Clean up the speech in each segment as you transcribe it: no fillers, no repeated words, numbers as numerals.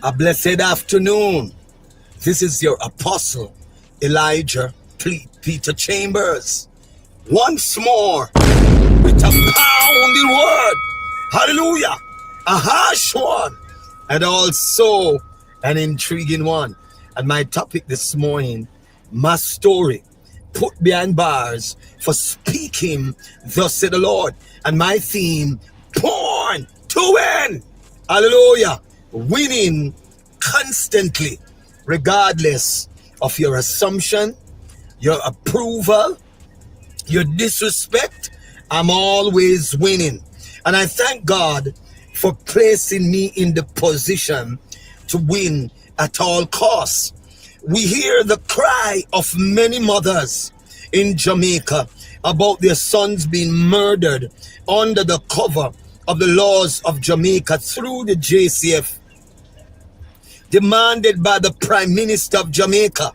A blessed afternoon. This is your apostle, Elijah Peter Chambers. Once more, with a pounding word. Hallelujah. A harsh one. And also an intriguing one. And my topic this morning, my story, put behind bars for speaking, thus said the Lord. And my theme, born to win. Hallelujah. Winning constantly, regardless of your assumption, your approval, your disrespect. I'm always winning. And I thank God for placing me in the position to win at all costs. We hear the cry of many mothers in Jamaica about their sons being murdered under the cover of the laws of Jamaica through the JCF, demanded by the Prime Minister of Jamaica.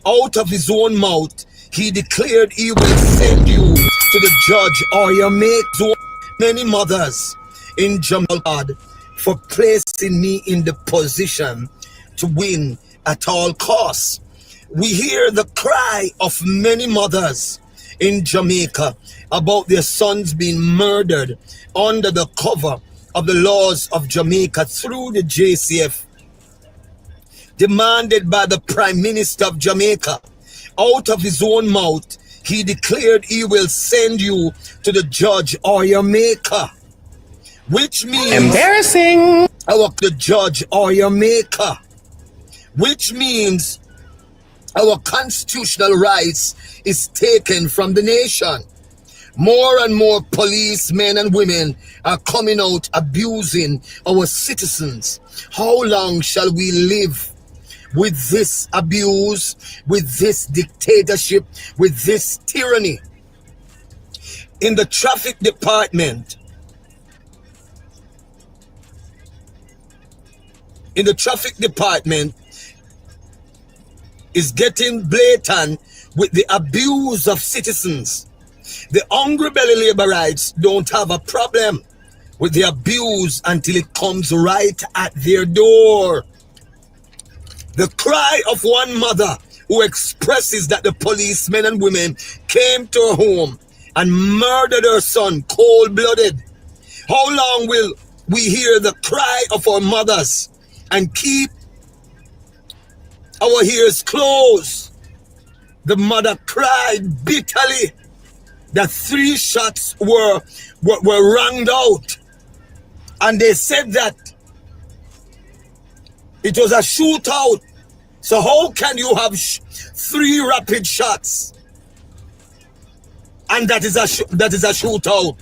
Out of his own mouth, he declared he will send you to the judge or your mate. So many mothers in Jamaica for placing me in the position to win at all costs. We hear the cry of many mothers in Jamaica about their sons being murdered under the cover of the laws of Jamaica through the JCF, demanded by the Prime Minister of Jamaica. Out of his own mouth, he declared he will send you to the judge or your maker, which means embarrassing. The judge or your maker, which means our constitutional rights is taken from the nation. More and more policemen and women are coming out abusing our citizens. How long shall we live with this abuse, with this dictatorship, with this tyranny? In the traffic department, is getting blatant with the abuse of citizens. The hungry belly laborites don't have a problem with the abuse until it comes right at their door. The cry of one mother who expresses that the policemen and women came to her home and murdered her son cold-blooded. How long will we hear the cry of our mothers and keep our ears closed? The mother cried bitterly that 3 shots were rang out, and they said that it was a shootout. So how can you have 3 rapid shots and that is a shootout?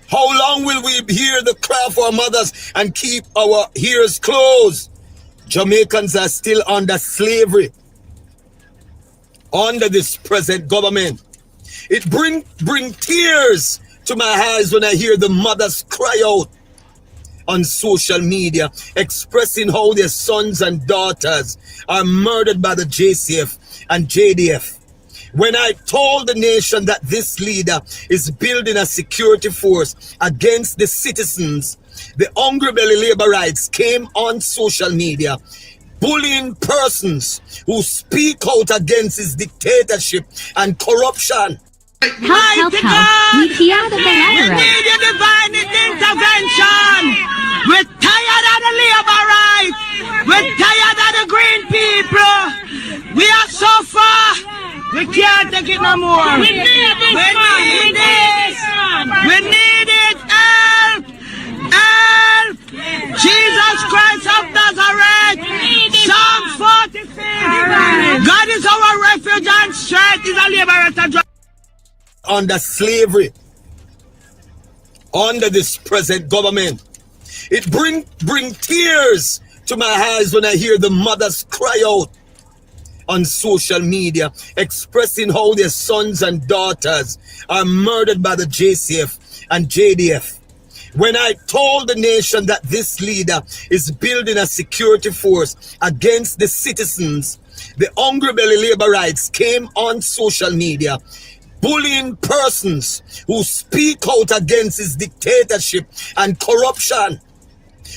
How long will we hear the cry of our mothers and keep our ears closed? Jamaicans are still under slavery, under this present government. It bring tears to my eyes when I hear the mothers cry out on social media, expressing how their sons and daughters are murdered by the JCF and JDF. When I told the nation that this leader is building a security force against the citizens, the hungry belly laborites came on social media, bullying persons who speak out against his dictatorship and corruption. Help. We hear the We need your divine intervention. We're tired of the laborites. We're tired of the green people. We are so far. We can't take it no more. We need this. We need it. Help. Help. Jesus Christ of Nazareth. Psalm 46. God is our refuge and strength. Is a liberator. Under slavery, under this present government. It bring tears to my eyes when I hear the mothers cry out on social media, expressing how their sons and daughters are murdered by the JCF and JDF. When I told the nation that this leader is building a security force against the citizens, the hungry belly laborites came on social media, bullying persons who speak out against his dictatorship and corruption.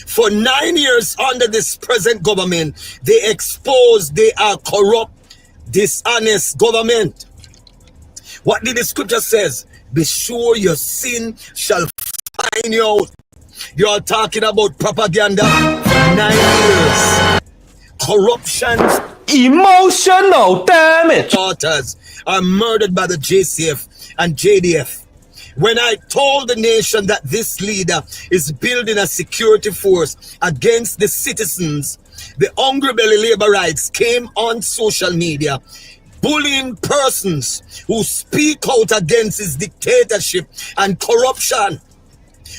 For 9 years under this present government, they expose they are corrupt, dishonest government. What did the scripture says? Be sure your sin shall find you out. You are talking about propaganda for 9 years. Corruption. Emotional damage. Daughters are murdered by the JCF and JDF. When I told the nation that this leader is building a security force against the citizens, the hungry belly laborites came on social media, bullying persons who speak out against his dictatorship and corruption.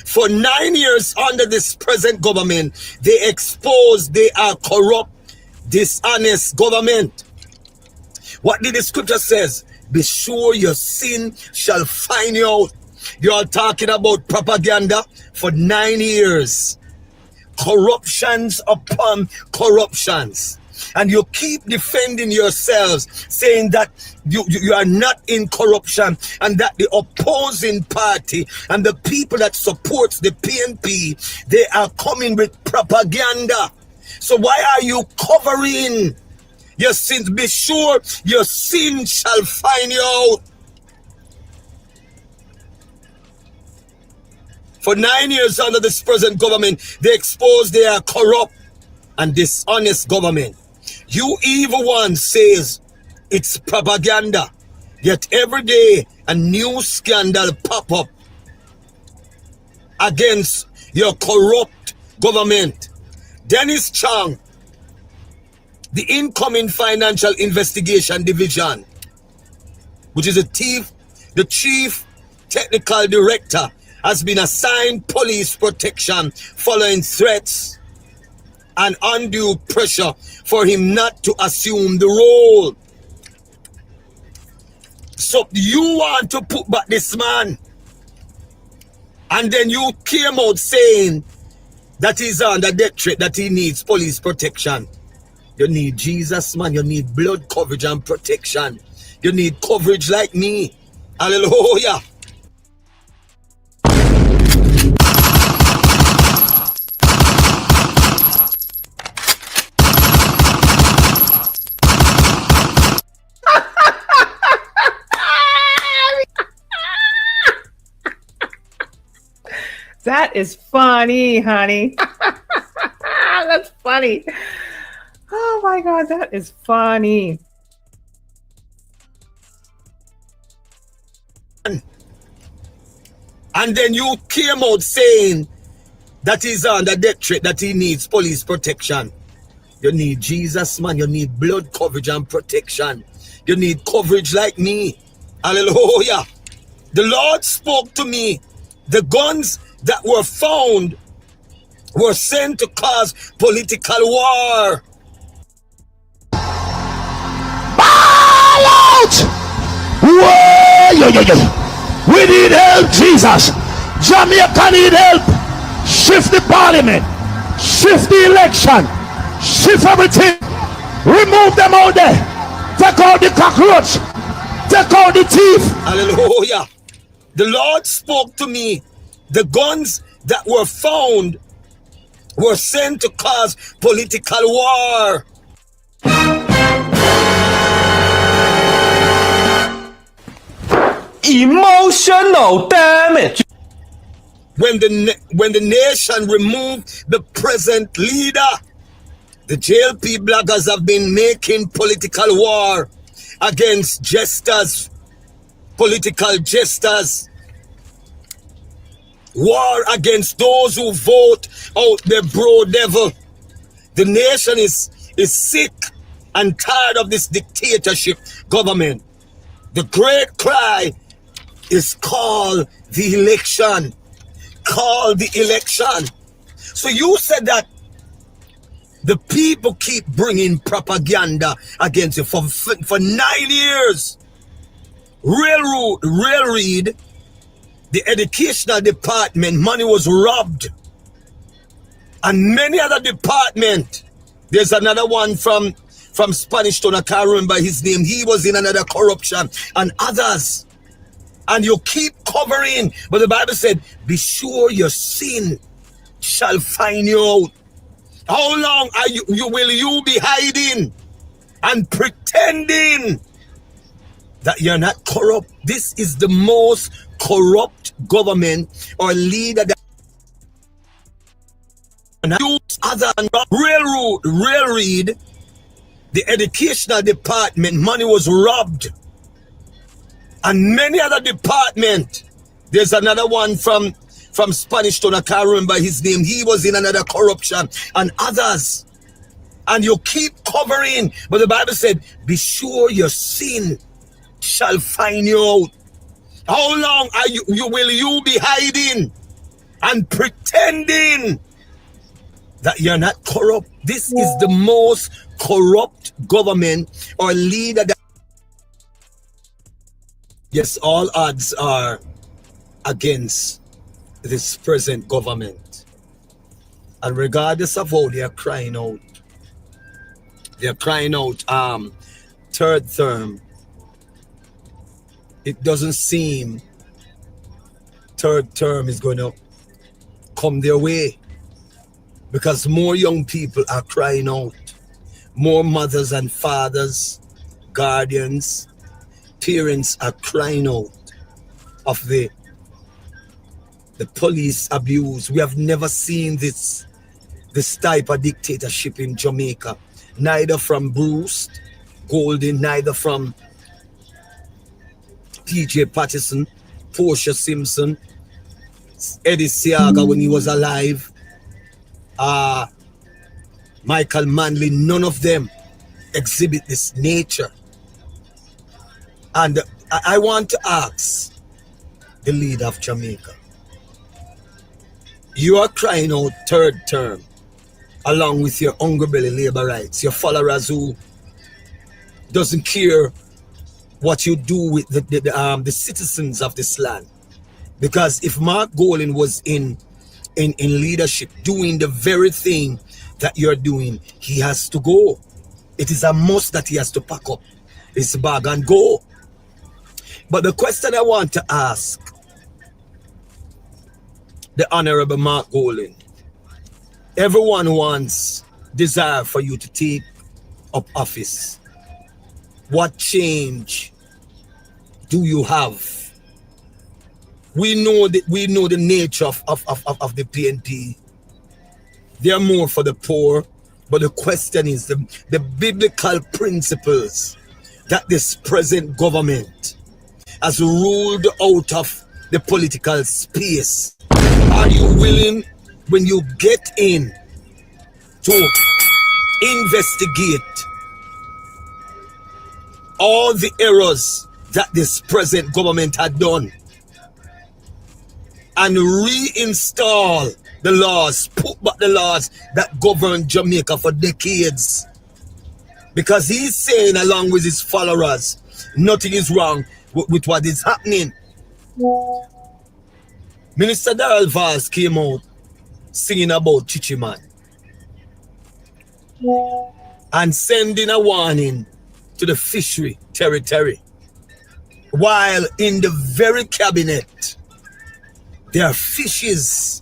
For 9 years under this present government, they expose they are corrupt, dishonest government. What did the scripture says? Be sure your sin shall find you out. You are talking about propaganda for 9 years. Corruptions upon corruptions. And you keep defending yourselves, saying that you are not in corruption, and that the opposing party and the people that supports the PNP, they are coming with propaganda. So why are you covering your sins? Be sure your sin shall find you out. For 9 years under this present government, they expose they are corrupt and dishonest government. You evil one says it's propaganda, yet every day a new scandal pop up against your corrupt government. Dennis Chung, the incoming Financial Investigation Division, which is the chief technical director, has been assigned police protection following threats and undue pressure for him not to assume the role. So you want to put back this man, and then you came out saying that he's under death threat, that he needs police protection. You need Jesus, man. You need blood coverage and protection. You need coverage like me. Hallelujah. That is funny, honey. That's funny. Oh my God, that is funny. And then you came out saying that he's under death threat, that he needs police protection. You need Jesus, man. You need blood coverage and protection. You need coverage like me. Hallelujah. The Lord spoke to me. The guns that were found were sent to cause political war. Ball out! Whoa! We need help, Jesus. Jamaica need help. Shift the parliament. Shift the election. Shift everything. Remove them out there. Take out the cockroach. Take out the thief. Hallelujah. The Lord spoke to me. The guns that were found were sent to cause political war. Emotional damage. When the nation removed the present leader, the JLP bloggers have been making political war against jesters, political jesters. War against those who vote out the bro devil. The nation is sick and tired of this dictatorship government. The great cry is call the election. Call the election. So you said that the people keep bringing propaganda against you for 9 years. Read. The educational department, money was robbed. And many other department. There's another one from Spanish Town, I can't remember his name. He was in another corruption. And others. and you keep covering. But the Bible said, be sure your sin shall find you out. How long are will you be hiding and pretending that you're not corrupt? This is the most corrupt government or leader that use other railroad, the educational department, money was robbed. And many other department. There's another one from Spanish Town, I can't remember his name. He was in another corruption and others. And you keep covering. But the Bible said, be sure your sin shall find you out. How long are will you be hiding and pretending that you're not corrupt? This is the most corrupt government or leader that... Yes, all odds are against this present government. And regardless of how they are crying out, third term. It doesn't seem third term is going to come their way, because more young people are crying out. More mothers and fathers, guardians, parents are crying out of the police abuse. We have never seen this type of dictatorship in Jamaica. Neither from Bruce Golden, neither from PJ Patterson, Portia Simpson, Eddie Siaga when he was alive, Michael Manley. None of them exhibit this nature. And I want to ask the leader of Jamaica, you are crying out third term along with your hungry belly labor rights, your followers who doesn't care what you do with the citizens of this land. Because if Mark Golan was in leadership doing the very thing that you're doing, he has to go. It is a must that he has to pack up his bag and go. But the question I want to ask the Honorable Mark Golan, everyone wants desire for you to take up office. What change do you have? We know the nature of the PNP. They are more for the poor, but the question is the biblical principles that this present government has ruled out of the political space. Are you willing, when you get in, to investigate all the errors that this present government had done and reinstall the laws, put back the laws that govern Jamaica for decades? Because he's saying, along with his followers, nothing is wrong with what is happening. Minister Darrell Valls came out singing about Chichiman and sending a warning to the fishery territory, while in the very cabinet there are fishes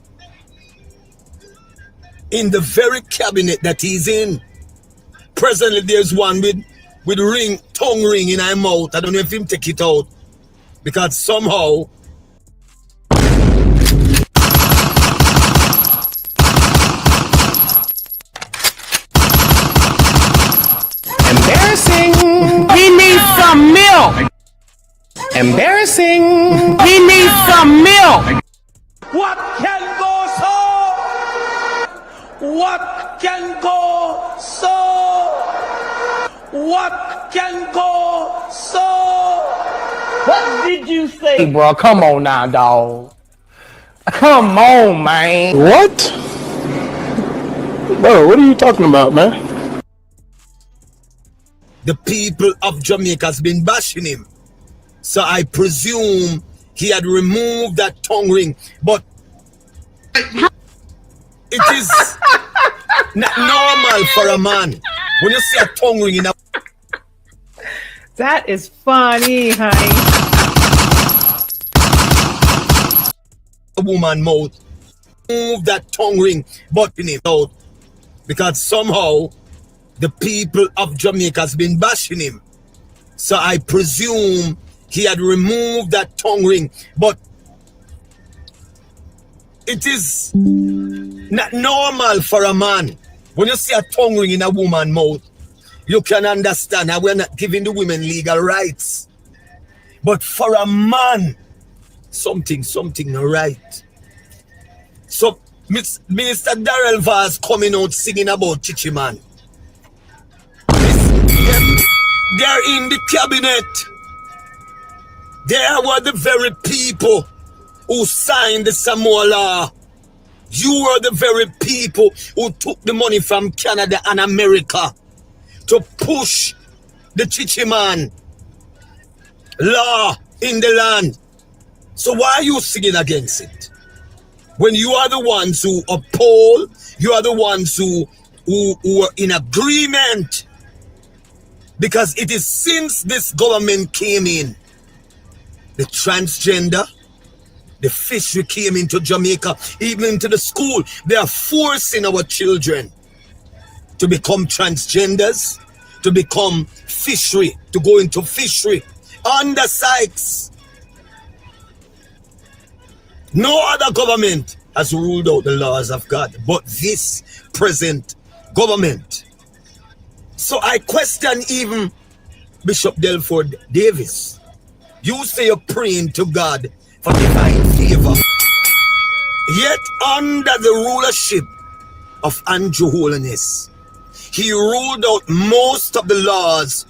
in the very cabinet that he's in. Presently there's one with tongue ring in her mouth. I don't know if him take it out, because somehow Embarrassing. We need some milk. Embarrassing. We need some milk. What can go so? What can go so? What can go so? What did you say? Hey, bro, come on now, dog. Come on, man. What? Bro, what are you talking about, man? the people of Jamaica has been bashing him. So I presume he had removed that tongue ring. But it is not normal for a man when you see a tongue ring in a... That is funny, honey. woman's mouth. Move that tongue ring button him out. Because somehow the people of Jamaica has been bashing him. So I presume he had removed that tongue ring. But it is not normal for a man. When you see a tongue ring in a woman's mouth, you can understand that we're not giving the women legal rights. But for a man, something not right. So Minister Darrell Vaz coming out singing about Chichi Man. They're in the cabinet. They were the very people who signed the Samoa law. You were the very people who took the money from Canada and America to push the Chichi Man law in the land. So why are you singing against it? When you are the ones who uphold, you are the ones who are in agreement. Because it is since this government came in, the transgender, the fishery came into Jamaica, even into the school. They are forcing our children to become transgenders, to become fishery, to go into fishery under Sykes. No other government has ruled out the laws of God but this present government. So I question even Bishop Delford Davis. You say you're praying to God for divine favor. Yet under the rulership of Andrew Holiness, he ruled out most of the laws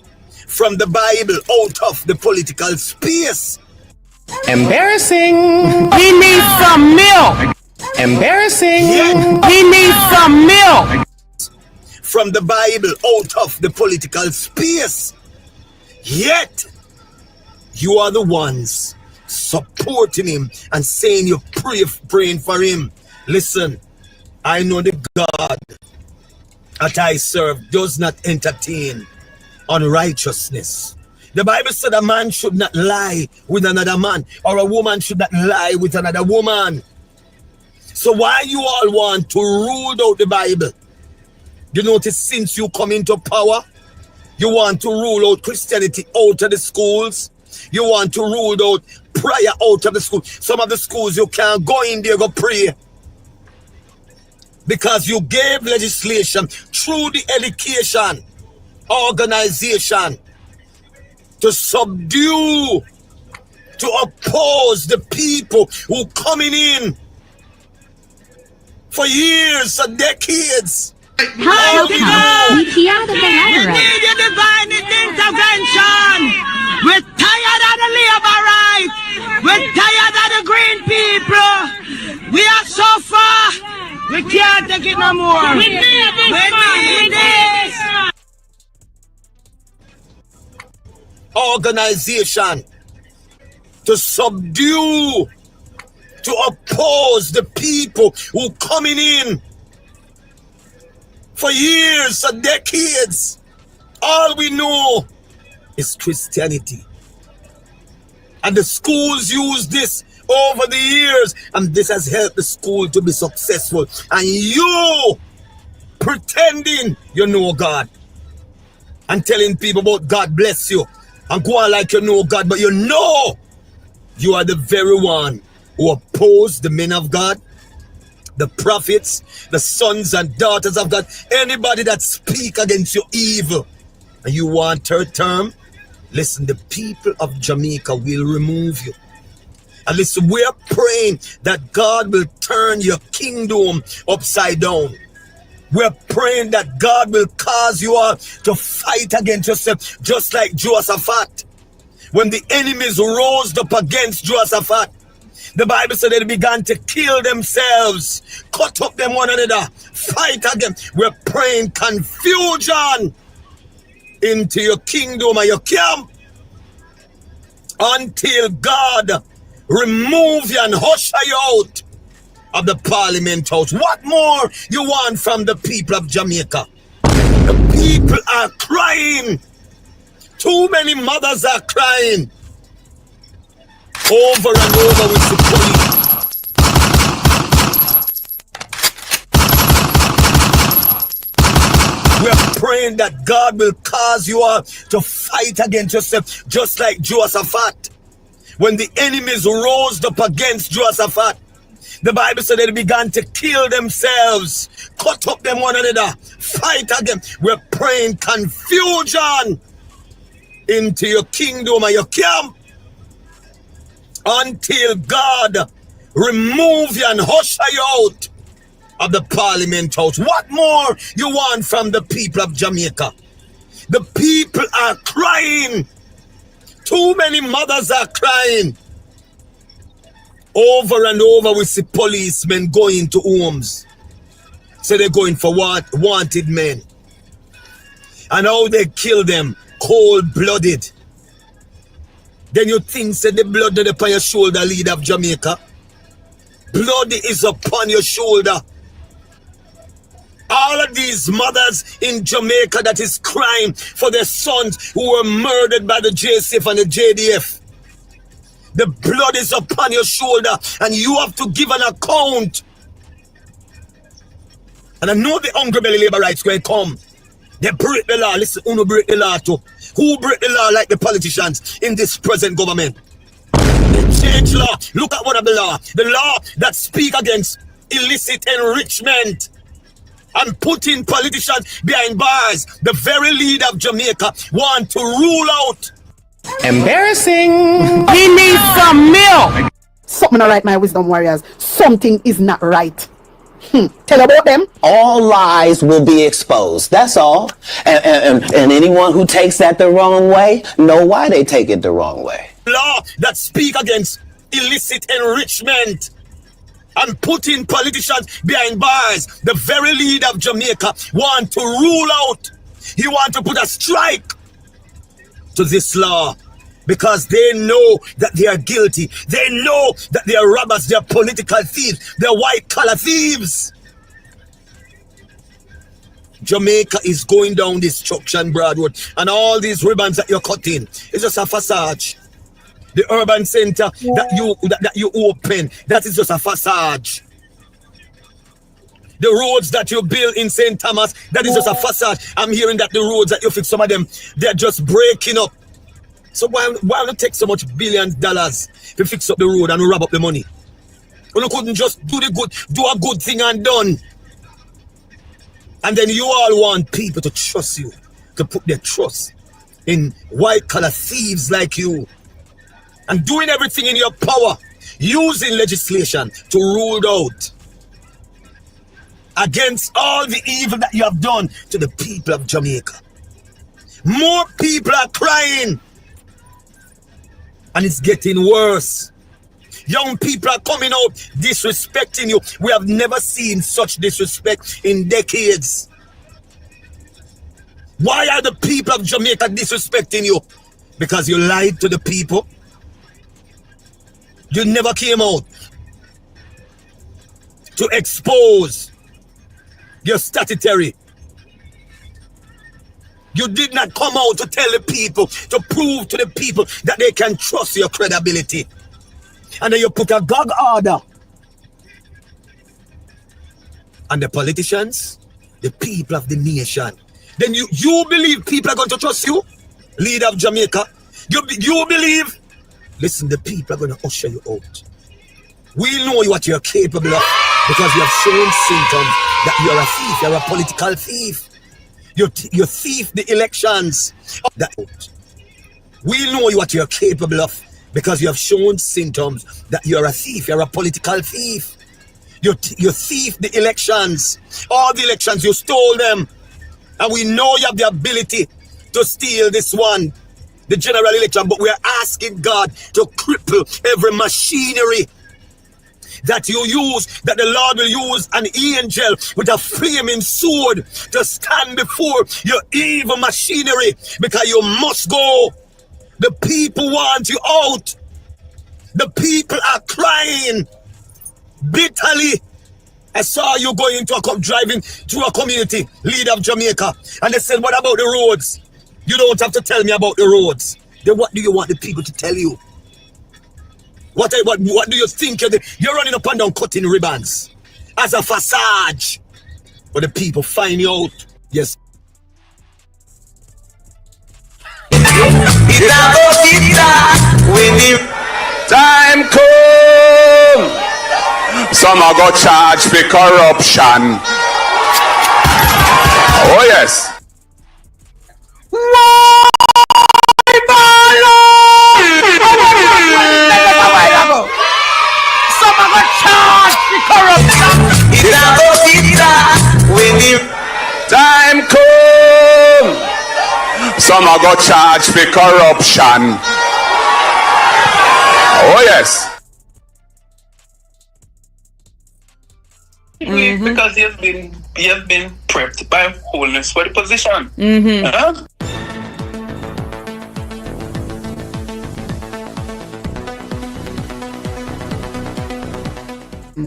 from the Bible out of the political space. Embarrassing. He needs some milk. Embarrassing. He needs some milk. From the Bible out of the political space. Yet, you are the ones supporting him and saying you're praying for him. Listen, I know the God that I serve does not entertain unrighteousness. The Bible said a man should not lie with another man, or a woman should not lie with another woman. So why you all want to rule out the Bible? You notice since you come into power, you want to rule out Christianity out of the schools. You want to rule out prayer out of the school. Some of the schools you can't go in there go pray. Because you gave legislation through the education organization to subdue, to oppose the people who coming in for years and decades. Help, BVRCLIPS. We need your divine intervention. We're tired of the labor rights. We're tired of the green people. We are so far. We can't take it no more. We need this. Organization to subdue, to oppose the people who coming in for years and decades. All we know is Christianity. And the schools use this over the years, and this has helped the school to be successful. And you pretending you know God and telling people about God bless you and go on like you know God, but you know you are the very one who oppose the men of God, the prophets, the sons and daughters of God, anybody that speak against you evil, and you want third term. Listen, the people of Jamaica will remove you. And listen, we're praying that God will turn your kingdom upside down. We're praying that God will cause you all to fight against yourself, just like Jehoshaphat. When the enemies rose up against Jehoshaphat, the Bible said they began to kill themselves, cut up them one another, fight again. We're praying confusion into your kingdom and your camp until God remove you and usher you out of the Parliament House. What more you want from the people of Jamaica? The people are crying. Too many mothers are crying over and over with the police. praying that God will cause you all to fight against yourself, just like Jehoshaphat. When the enemies rose up against Jehoshaphat, the Bible said they began to kill themselves, cut up them one another, fight again. We're praying confusion into your kingdom and your camp until God remove you and usher you out of the parliament house. What more you want from the people of Jamaica? The people are crying. Too many mothers are crying. Over and over we see policemen going to homes. So they're going for wanted men. And how they kill them cold-blooded. Then you think say the blood that upon your shoulder, leader of Jamaica. Blood is upon your shoulder. All of these mothers in Jamaica that is crying for their sons who were murdered by the JCF and the JDF. The blood is upon your shoulder and you have to give an account. And I know the hungry belly labor rights going to come. They break the law. Listen, who break the law too? Who break the law like the politicians in this present government? They change law. Look at what of the law. The law that speak against illicit enrichment and putting politicians behind bars. The very leader of Jamaica want to rule out. Embarrassing. He needs some milk. Something not right, my wisdom warriors. Something is not right. Tell about them. All lies will be exposed. That's all. And anyone who takes that the wrong way, know why they take it the wrong way. Law that speak against illicit enrichment and putting politicians behind bars. The very leader of Jamaica want to rule out. He want to put a strike to this law because they know that they are guilty. They know that they are robbers, they are political thieves, they are white-collar thieves. Jamaica is going down destruction, Broadwood, and all these ribbons that you're cutting, it's just a facade. The urban center that you open, that is just a facade. The roads that you build in St. Thomas, that is just a facade. I'm hearing that the roads that you fix, some of them, they're just breaking up. So why not take so much $billions to fix up the road and rob up the money? You couldn't just do a good thing and done. And then you all want people to trust you, to put their trust in white-collar thieves like you. And doing everything in your power, using legislation to rule out against all the evil that you have done to the people of Jamaica. More people are crying. And it's getting worse. Young people are coming out disrespecting you. We have never seen such disrespect in decades. Why are the people of Jamaica disrespecting you? Because you lied to the people. You never came out to expose your statutory. You did not come out to tell the people, to prove to the people that they can trust your credibility. And then you put a gag order. And the politicians, the people of the nation. Then you believe people are going to trust you? Leader of Jamaica. You believe? Listen, the people are going to usher you out. We know what you're capable of because you have shown symptoms that you're a thief, you're a political thief. You thief the elections. We know what you're capable of because you have shown symptoms that you're a thief, you're a political thief. You thief the elections. All the elections, you stole them. And we know you have the ability to steal this one, the general election, but we're asking God to cripple every machinery that you use, that the Lord will use an angel with a flaming sword to stand before your evil machinery, because you must go. The people want you out. The people are crying bitterly. I saw you going to driving through a community, leader of Jamaica, and they said, what about the roads? You don't have to tell me about the roads. Then what do you want the people to tell you? What do you think you're running up and down cutting ribbons as a facade? But the people find you out. Yes. It's a go sit when the Time come. Some are go charge for corruption. Oh yes. Some of us charge the corruption. it's a go sit when the Time come. Some are go charge for corruption. Oh yes. Because he has been prepped by wholeness for the position. Huh?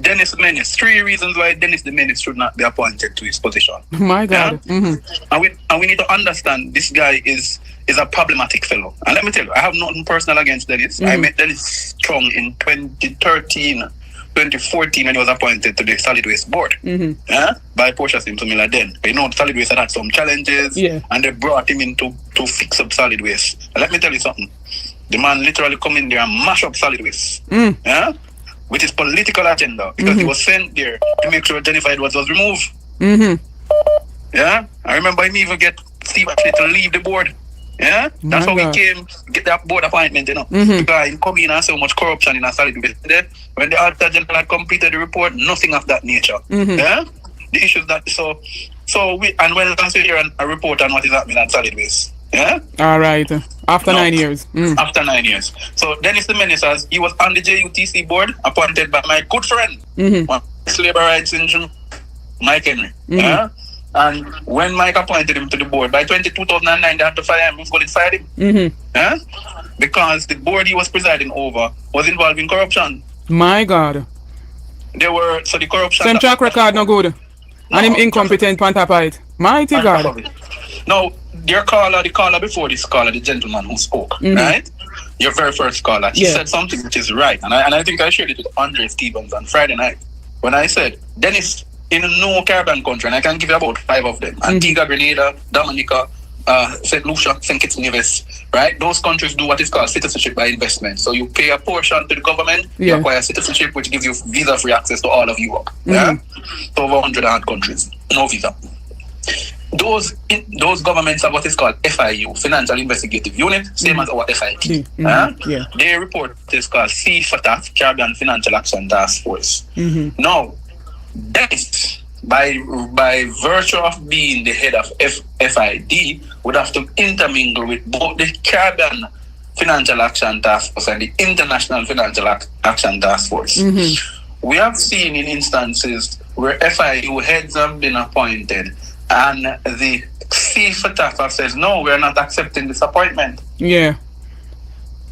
Dennis Menace. 3 reasons why Dennis the Menace should not be appointed to his position. My God. Yeah? And we need to understand this guy is a problematic fellow. And let me tell you, I have nothing personal against Dennis. I met Dennis Chung in 2014 when he was appointed to the Solid Waste Board. By Portia Simsumila then. You know, Solid Waste had some challenges and they brought him in to fix up Solid Waste. And let me tell you something. The man literally come in there and mash up Solid Waste. Yeah? With his political agenda, because he was sent there to make sure Jennifer Edwards was removed. Yeah, I remember him even get Steve actually to leave the board. Yeah, that's how he came get that board appointment, you know. Because he come in and so much corruption in a Solid Waste. When the Auditor General had completed the report, nothing of that nature. Yeah, the issues that so we and when last we hear a report on what is happening at Solid Waste. Yeah. All right. After 9 years. After 9 years. So Dennis the Menace, he was on the JUTC board, appointed by my good friend, labor rights engine, Mike Henry. Yeah. And when Mike appointed him to the board, by 2009, they had to fire him. He was going to fire him. Yeah. Because the board he was presiding over was involved in corruption. My God. The corruption. Same track record no good. And him incompetent on top of it. Mighty God. Now, the caller before this caller, the gentleman who spoke, right? Your very first caller, he said something which is right. And I think I shared it with Andre Stevens on Friday night. When I said, Dennis, in no Caribbean country, and I can give you about 5 of them, Antigua, Grenada, Dominica, St. Lucia, St. Kitts and Nevis, right? Those countries do what is called citizenship by investment. So you pay a portion to the government, you acquire citizenship, which gives you visa-free access to all of Europe. Yeah? So over 100 odd countries, no visa. Those governments have what is called FIU, Financial Investigative Unit, same as our FIT. Their report is called CFATF, Caribbean Financial Action Task Force. Now, Dennis, by virtue of being the head of FID, would have to intermingle with both the Caribbean Financial Action Task Force and the International Financial Action Task Force. We have seen in instances where FIU heads have been appointed and the CFATF says, no, we're not accepting this appointment. Yeah.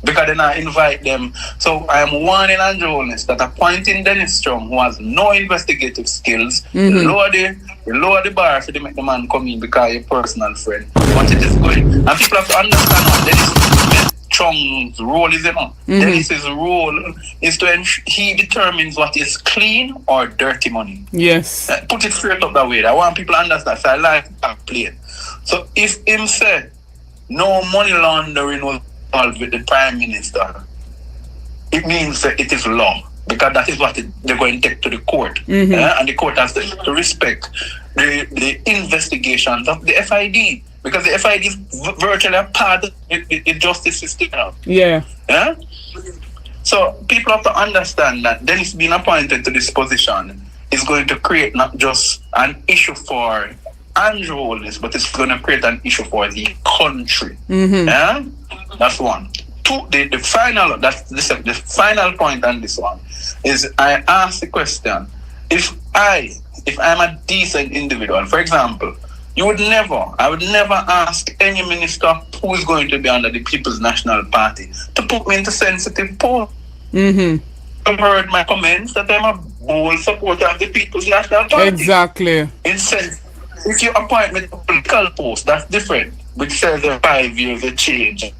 Because they not invite them. So I am warning Andrew Holness that appointing Dennis Chung, who has no investigative skills, lower the bar for to make the man come in because you're a personal friend. But it is going. And people have to understand what Dennis Chung's role is, you know. Dennis's role is to he determines what is clean or dirty money. Yes. Put it straight up that way. I want people to understand. So I like that plain. So if him said no money laundering was involved with the Prime Minister, it means that it is law. Because that is what they're going to take to the court. And the court has to respect the investigations of the FID. Because the FID is virtually a part of the justice system. Yeah. So people have to understand that Dennis being appointed to this position is going to create not just an issue for Andrew Holness, but it's going to create an issue for the country. That's one. Two, the final point on this one is I ask the question, if I'm a decent individual, for example, I would never ask any minister who is going to be under the People's National Party to put me into sensitive poll. I've heard my comments that I'm a bold supporter of the People's National Party. Exactly. If you appoint me to a political post, that's different, which says 5 years a change.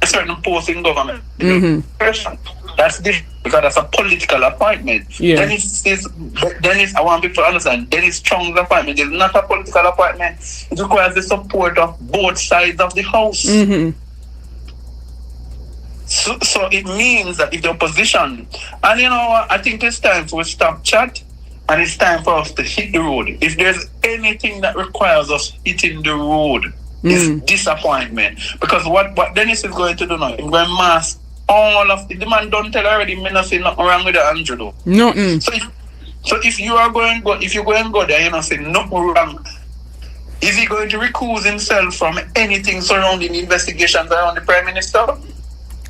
A certain post in government. That's different because that's a political appointment. Dennis, I want people to understand, Dennis Chung's appointment is not a political appointment. It requires the support of both sides of the house. So it means that if the opposition, and you know what, I think it's time for us to stop chat, and it's time for us to hit the road. If there's anything that requires us hitting the road, it's disappointment. Because what Dennis is going to do now, he's going to mask all of the man don't tell already, me not say nothing wrong with the Andrew though. Nothing. So if you are going go, if you go and go there, you know, say nothing wrong. Is he going to recuse himself from anything surrounding investigations around the Prime Minister?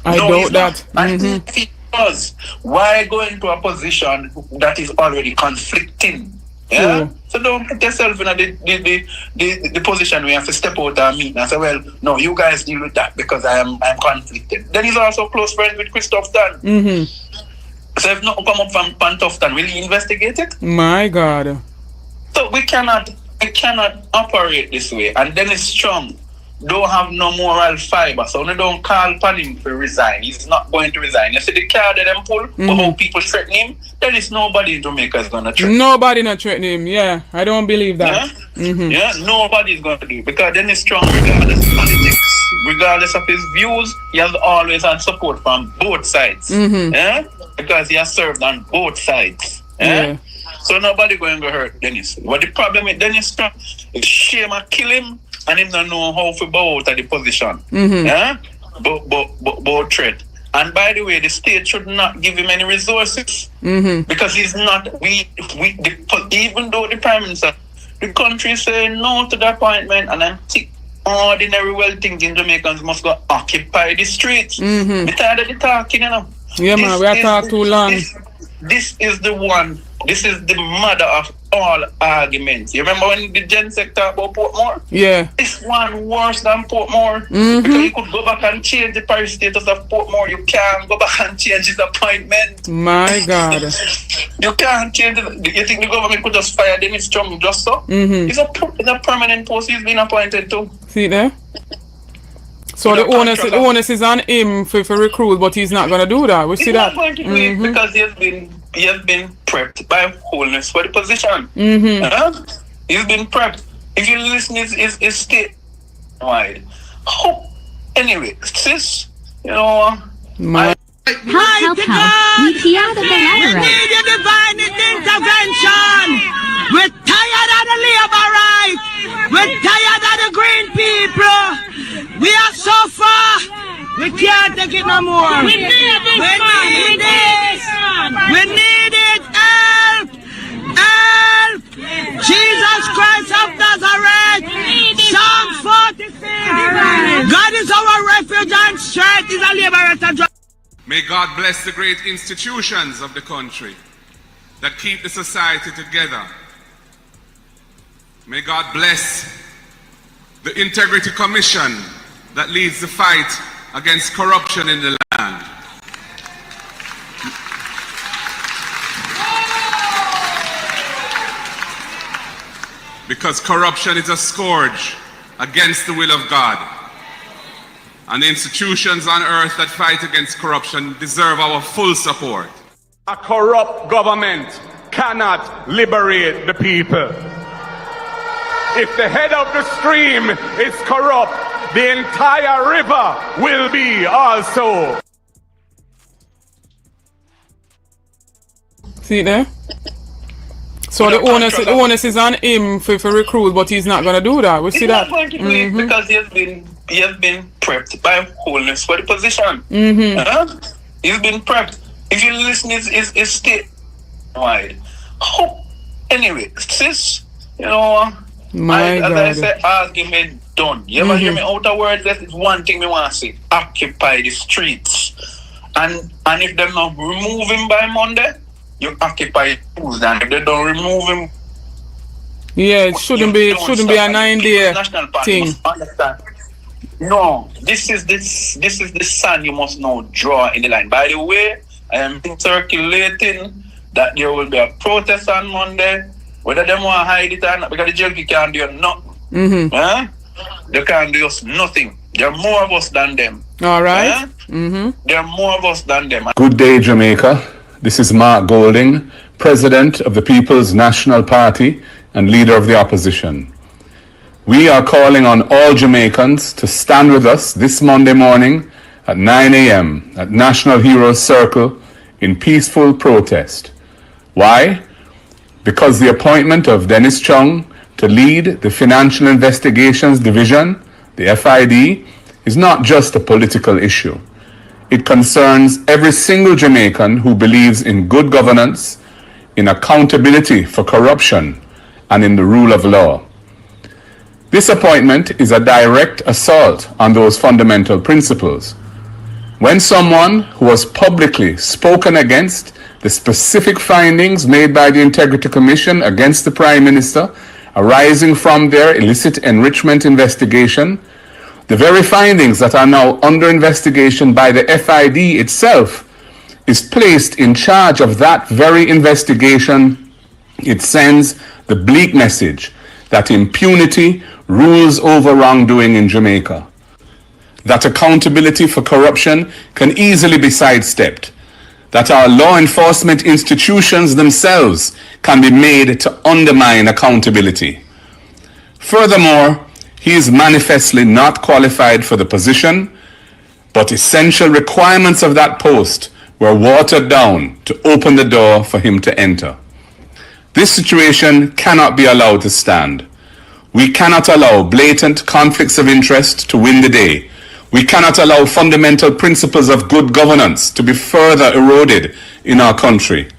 I doubt that. And if he does, why go into a position that is already conflicting? Yeah. So don't put yourself in the position where you have to step out and meet and say, well, no, you guys deal with that because I'm conflicted. Then he's also close friends with Christoph Tan. So if nothing come up from Pantoff Tan, will he investigate it? My God. So we cannot operate this way. And Dennis Chung don't have no moral fiber, so they don't call upon him to resign. He's not going to resign. You see the card that them pull for how people threaten him? There is nobody in Jamaica is going to threaten him. Nobody not threaten him, yeah. I don't believe that. Yeah, nobody is going to do it. Because Dennis Chung, regardless of politics, regardless of his views, he has always had support from both sides. Yeah? Because he has served on both sides. Yeah? So nobody going to hurt Dennis. But the problem with Dennis Chung is shame and kill him, and him don't know how to bow out of the position. Yeah? But threat. And by the way, the state should not give him any resources. Because he's not, even though the Prime Minister, the country is saying no to the appointment, and I'm ordinary well-thinking Jamaicans must go occupy the streets. We're tired of the talking, you know. Yeah, man, we are talking too long. This is the one. This is the mother of all arguments. You remember when the Gen Sec talked about Portmore? Yeah. This one worse than Portmore. Because you could go back and change the parish status of Portmore. You can't go back and change his appointment. My God. You can't change it. You think the government could just fire Dennis Chung just so? It's a permanent post he's been appointed to. See there? So the onus is on him for recruit, but he's not going to do that. We see that. He's not going to do it because he has been prepped by wholeness for the position. He's been prepped. If you listen, his state wide. Anyway, sis, you know. Help, we need your divine intervention. We're tired of the labor rights. We're tired of the green people. We are so far. We can't take it no more. We need it. We need it. Help. Help. Jesus Christ of Nazareth. Psalm 46. God is our refuge and strength. Is a liberator. May God bless the great institutions of the country that keep the society together. May God bless the Integrity Commission that leads the fight against corruption in the land. Because corruption is a scourge against the will of God. And the institutions on earth that fight against corruption deserve our full support. A corrupt government cannot liberate the people. If the head of the stream is corrupt, the entire river will be also. See there? So the onus is on him for recruit, but he's not going to do that. We see that. He's not going to do it because he has been prepped by wholeness for the position. He's been prepped. If you listen, his state wide. Anyway, sis, you know, as I said, argument done. You ever hear me out of words? That is one thing we want to say. Occupy the streets. And if they're not remove him by Monday, you occupy Tuesday. And if they don't remove him, yeah, it shouldn't be a 9-day thing. Understand? No, this is the sand you must now draw in the line. By the way, I am circulating that there will be a protest on Monday. Whether they want to hide it or not, because the JLP can't do nothing. They can't do us nothing. There are more of us than them. All right. There are more of us than them. Good day, Jamaica. This is Mark Golding, President of the People's National Party and Leader of the Opposition. We are calling on all Jamaicans to stand with us this Monday morning at 9 a.m. at National Heroes Circle in peaceful protest. Why? Because the appointment of Dennis Chung to lead the Financial Investigations Division, the FID, is not just a political issue. It concerns every single Jamaican who believes in good governance, in accountability for corruption, and in the rule of law. This appointment is a direct assault on those fundamental principles. When someone who has publicly spoken against the specific findings made by the Integrity Commission against the Prime Minister arising from their illicit enrichment investigation, the very findings that are now under investigation by the FID itself, is placed in charge of that very investigation, it sends the bleak message that impunity rules over wrongdoing in Jamaica, that accountability for corruption can easily be sidestepped, that our law enforcement institutions themselves can be made to undermine accountability. Furthermore, he is manifestly not qualified for the position, but essential requirements of that post were watered down to open the door for him to enter. This situation cannot be allowed to stand. We cannot allow blatant conflicts of interest to win the day. We cannot allow fundamental principles of good governance to be further eroded in our country.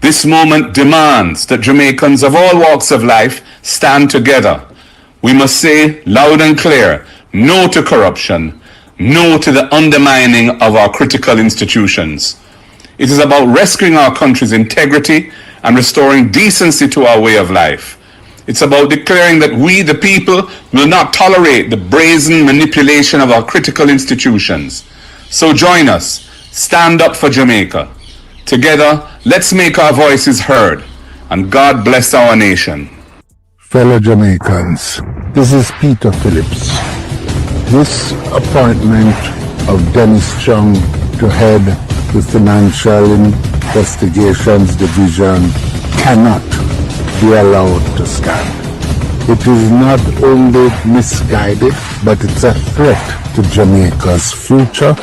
This moment demands that Jamaicans of all walks of life stand together. We must say loud and clear, no to corruption, no to the undermining of our critical institutions. It is about rescuing our country's integrity and restoring decency to our way of life. It's about declaring that we, the people, will not tolerate the brazen manipulation of our critical institutions. So join us. Stand up for Jamaica. Together, let's make our voices heard. And God bless our nation. Fellow Jamaicans, this is Peter Phillips. This appointment of Dennis Chung to head the Financial Investigations Division cannot be allowed to stand. It is not only misguided, but it's a threat to Jamaica's future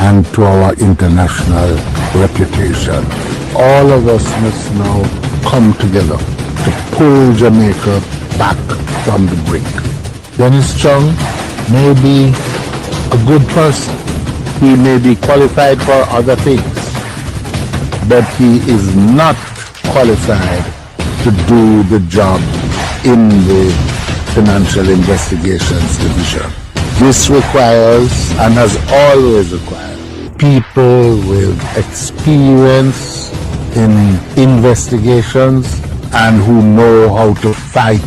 and to our international reputation. All of us must now come together to pull Jamaica back from the brink. Dennis Chung may be a good person. He may be qualified for other things, but he is not qualified to do the job in the Financial Investigations Division. This requires, and has always required, people with experience in investigations and who know how to fight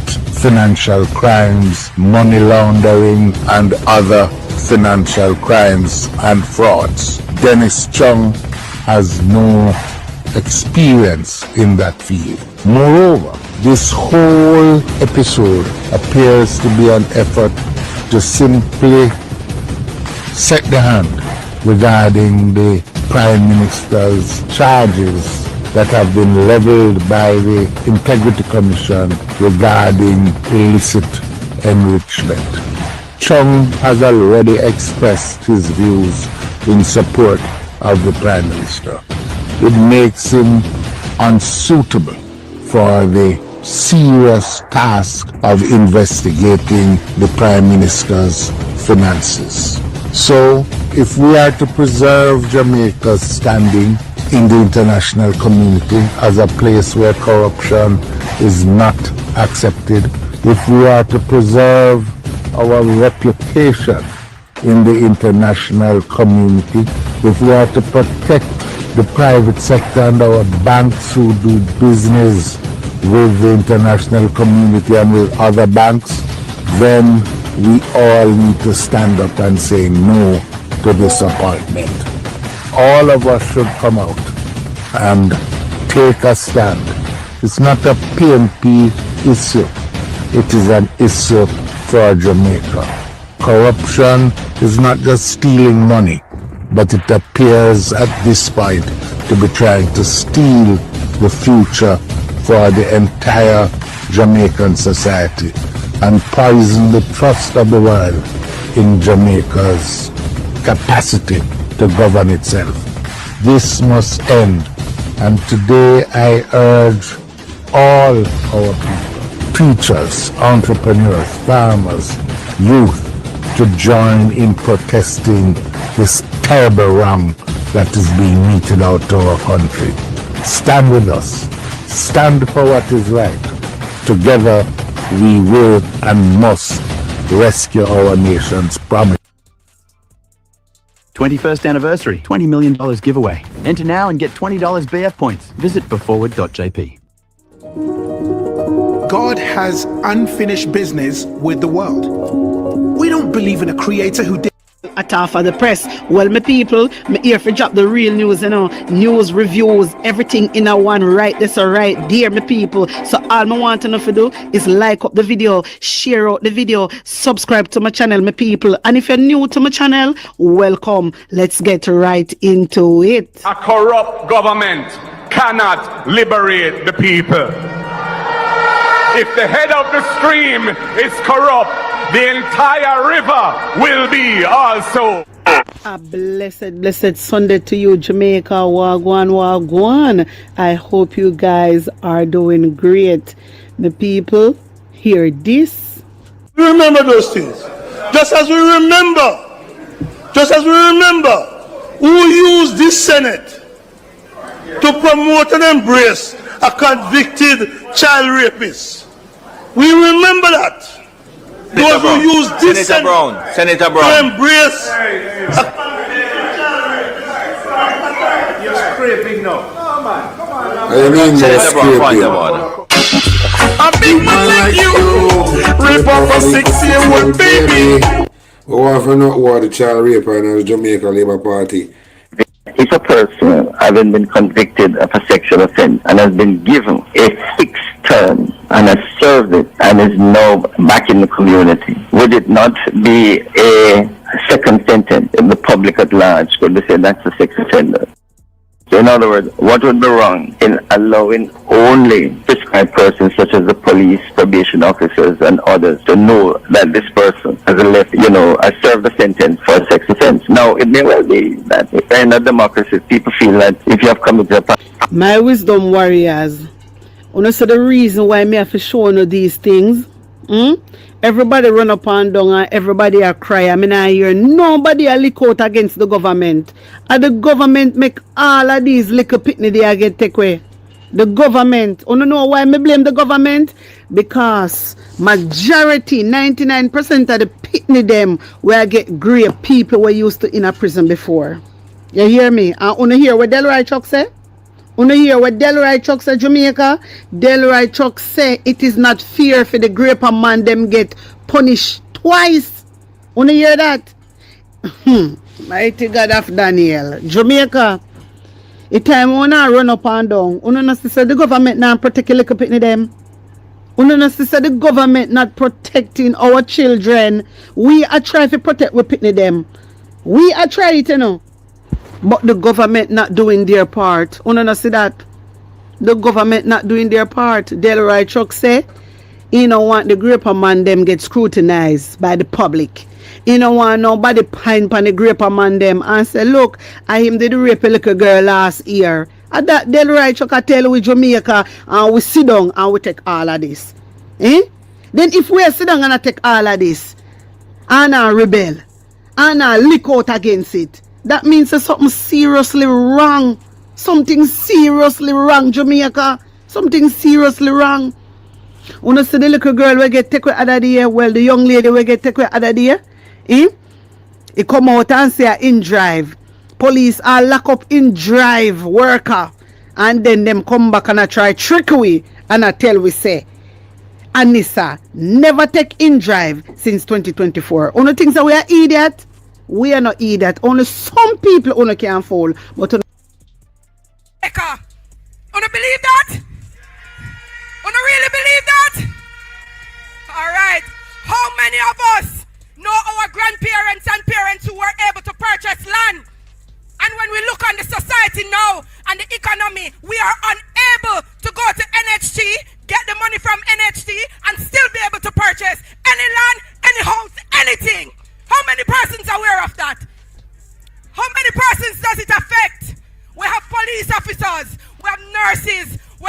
financial crimes, money laundering, and other financial crimes and frauds. Dennis Chung has no experience in that field. Moreover, this whole episode appears to be an effort to simply set the hand regarding the Prime Minister's charges that have been leveled by the Integrity Commission regarding illicit enrichment. Chung has already expressed his views in support of the Prime Minister. It makes him unsuitable for the serious task of investigating the Prime Minister's finances. So, if we are to preserve Jamaica's standing in the international community as a place where corruption is not accepted, if we are to preserve our reputation in the international community, if we are to protect the private sector and our banks who do business with the international community and with other banks, then we all need to stand up and say no to this appointment. All of us should come out and take a stand. It's not a PNP issue. It is an issue for Jamaica. Corruption is not just stealing money, but it appears at this point to be trying to steal the future for the entire Jamaican society and poison the trust of the world in Jamaica's capacity to govern itself. This must end. And today I urge all our people, preachers, entrepreneurs, farmers, youth, to join in protesting this terrible wrong that is being meted out to our country. Stand with us. Stand for what is right. Together we will and must rescue our nation's promise. 21st anniversary, $20 million giveaway. Enter now and get $20 BF points. Visit beforward.jp. God has unfinished business with the world. We don't believe in a creator who did attack for the press. Well, my people, me here for drop the real news, news, reviews, everything in a one right this or right there, my people. So all I want to know to do is like up the video, share out the video, subscribe to my channel, my people. And if you're new to my channel, welcome. Let's get right into it. A corrupt government cannot liberate the people. If the head of the stream is corrupt, the entire river will be also. A blessed Sunday to you, Jamaica. Wagwan, wagwan. I hope you guys are doing great. The people, hear this. Remember those things. Just as we remember who used this Senate to promote and embrace a convicted child rapist. We remember that. Those who use this Senate Senator Brown. to embrace You're scraping now. Oh man, come on. I mean, Senator Brown, find the one. A big man like you, rape up a 6-year-old baby. We want to know what the child raper in the Jamaica Labour Party. If a person having been convicted of a sexual offense and has been given a fixed term and has served it and is now back in the community, would it not be a second sentence in the public at large? Could they say that's a sex offender? So in other words, what would be wrong in allowing only prescribed persons such as the police, probation officers and others to know that this person has served a sentence for a sex offense? Now, it may well be that in a democracy, people feel that if you have committed a... My wisdom warriors, so the reason why me have to show you these things, everybody run up and down and everybody a cry. I mean, I hear nobody a lick out against the government. And the government make all of these little pitney they get take away. The government. You know why me blame the government? Because majority, 99% of the pitney them where get great people were used to in a prison before. You hear me? And you hear what Delroy Chuck say? You hear what Delroy Chuck say, Jamaica? Delroy Chuck say it is not fair for the graper man them get punished twice. You hear that? Mighty God of Daniel. Jamaica, it time when I run up and down. You know say the government not protect a little bit them. You know say the government not protecting our children. We are trying to protect we pitney them. We are trying to But the government not doing their part. You know see that? The government not doing their part. Delroy Chuck say, he don't want the graper man them get scrutinized by the public. He don't want nobody pine pan the graper man them and say, look, I him did rape a little girl last year. And that Delroy Chuck I tell we Jamaica and we sit down and we take all of this. Then if we sit down and take all of this and I rebel and I lick out against it, that means there's something seriously wrong. Something seriously wrong, Jamaica. Something seriously wrong. When you see the little girl will get taken other day, well, the young lady will get taken other day. He come out and say in drive. Police are lock up in drive worker. And then them come back and I try trickery. And I tell we say, Anissa, never take in drive since 2024. Only things that we are idiot. We are not idiot. Only some people only can fall. But you believe that? You really believe that? Alright. How many of us know our grandparents and parents who were able to purchase land? And when we look on the society now and the economy, we are unable to go to NHT, get the money from NHT and still be able to purchase any land, any house, anything. How many persons are aware of that?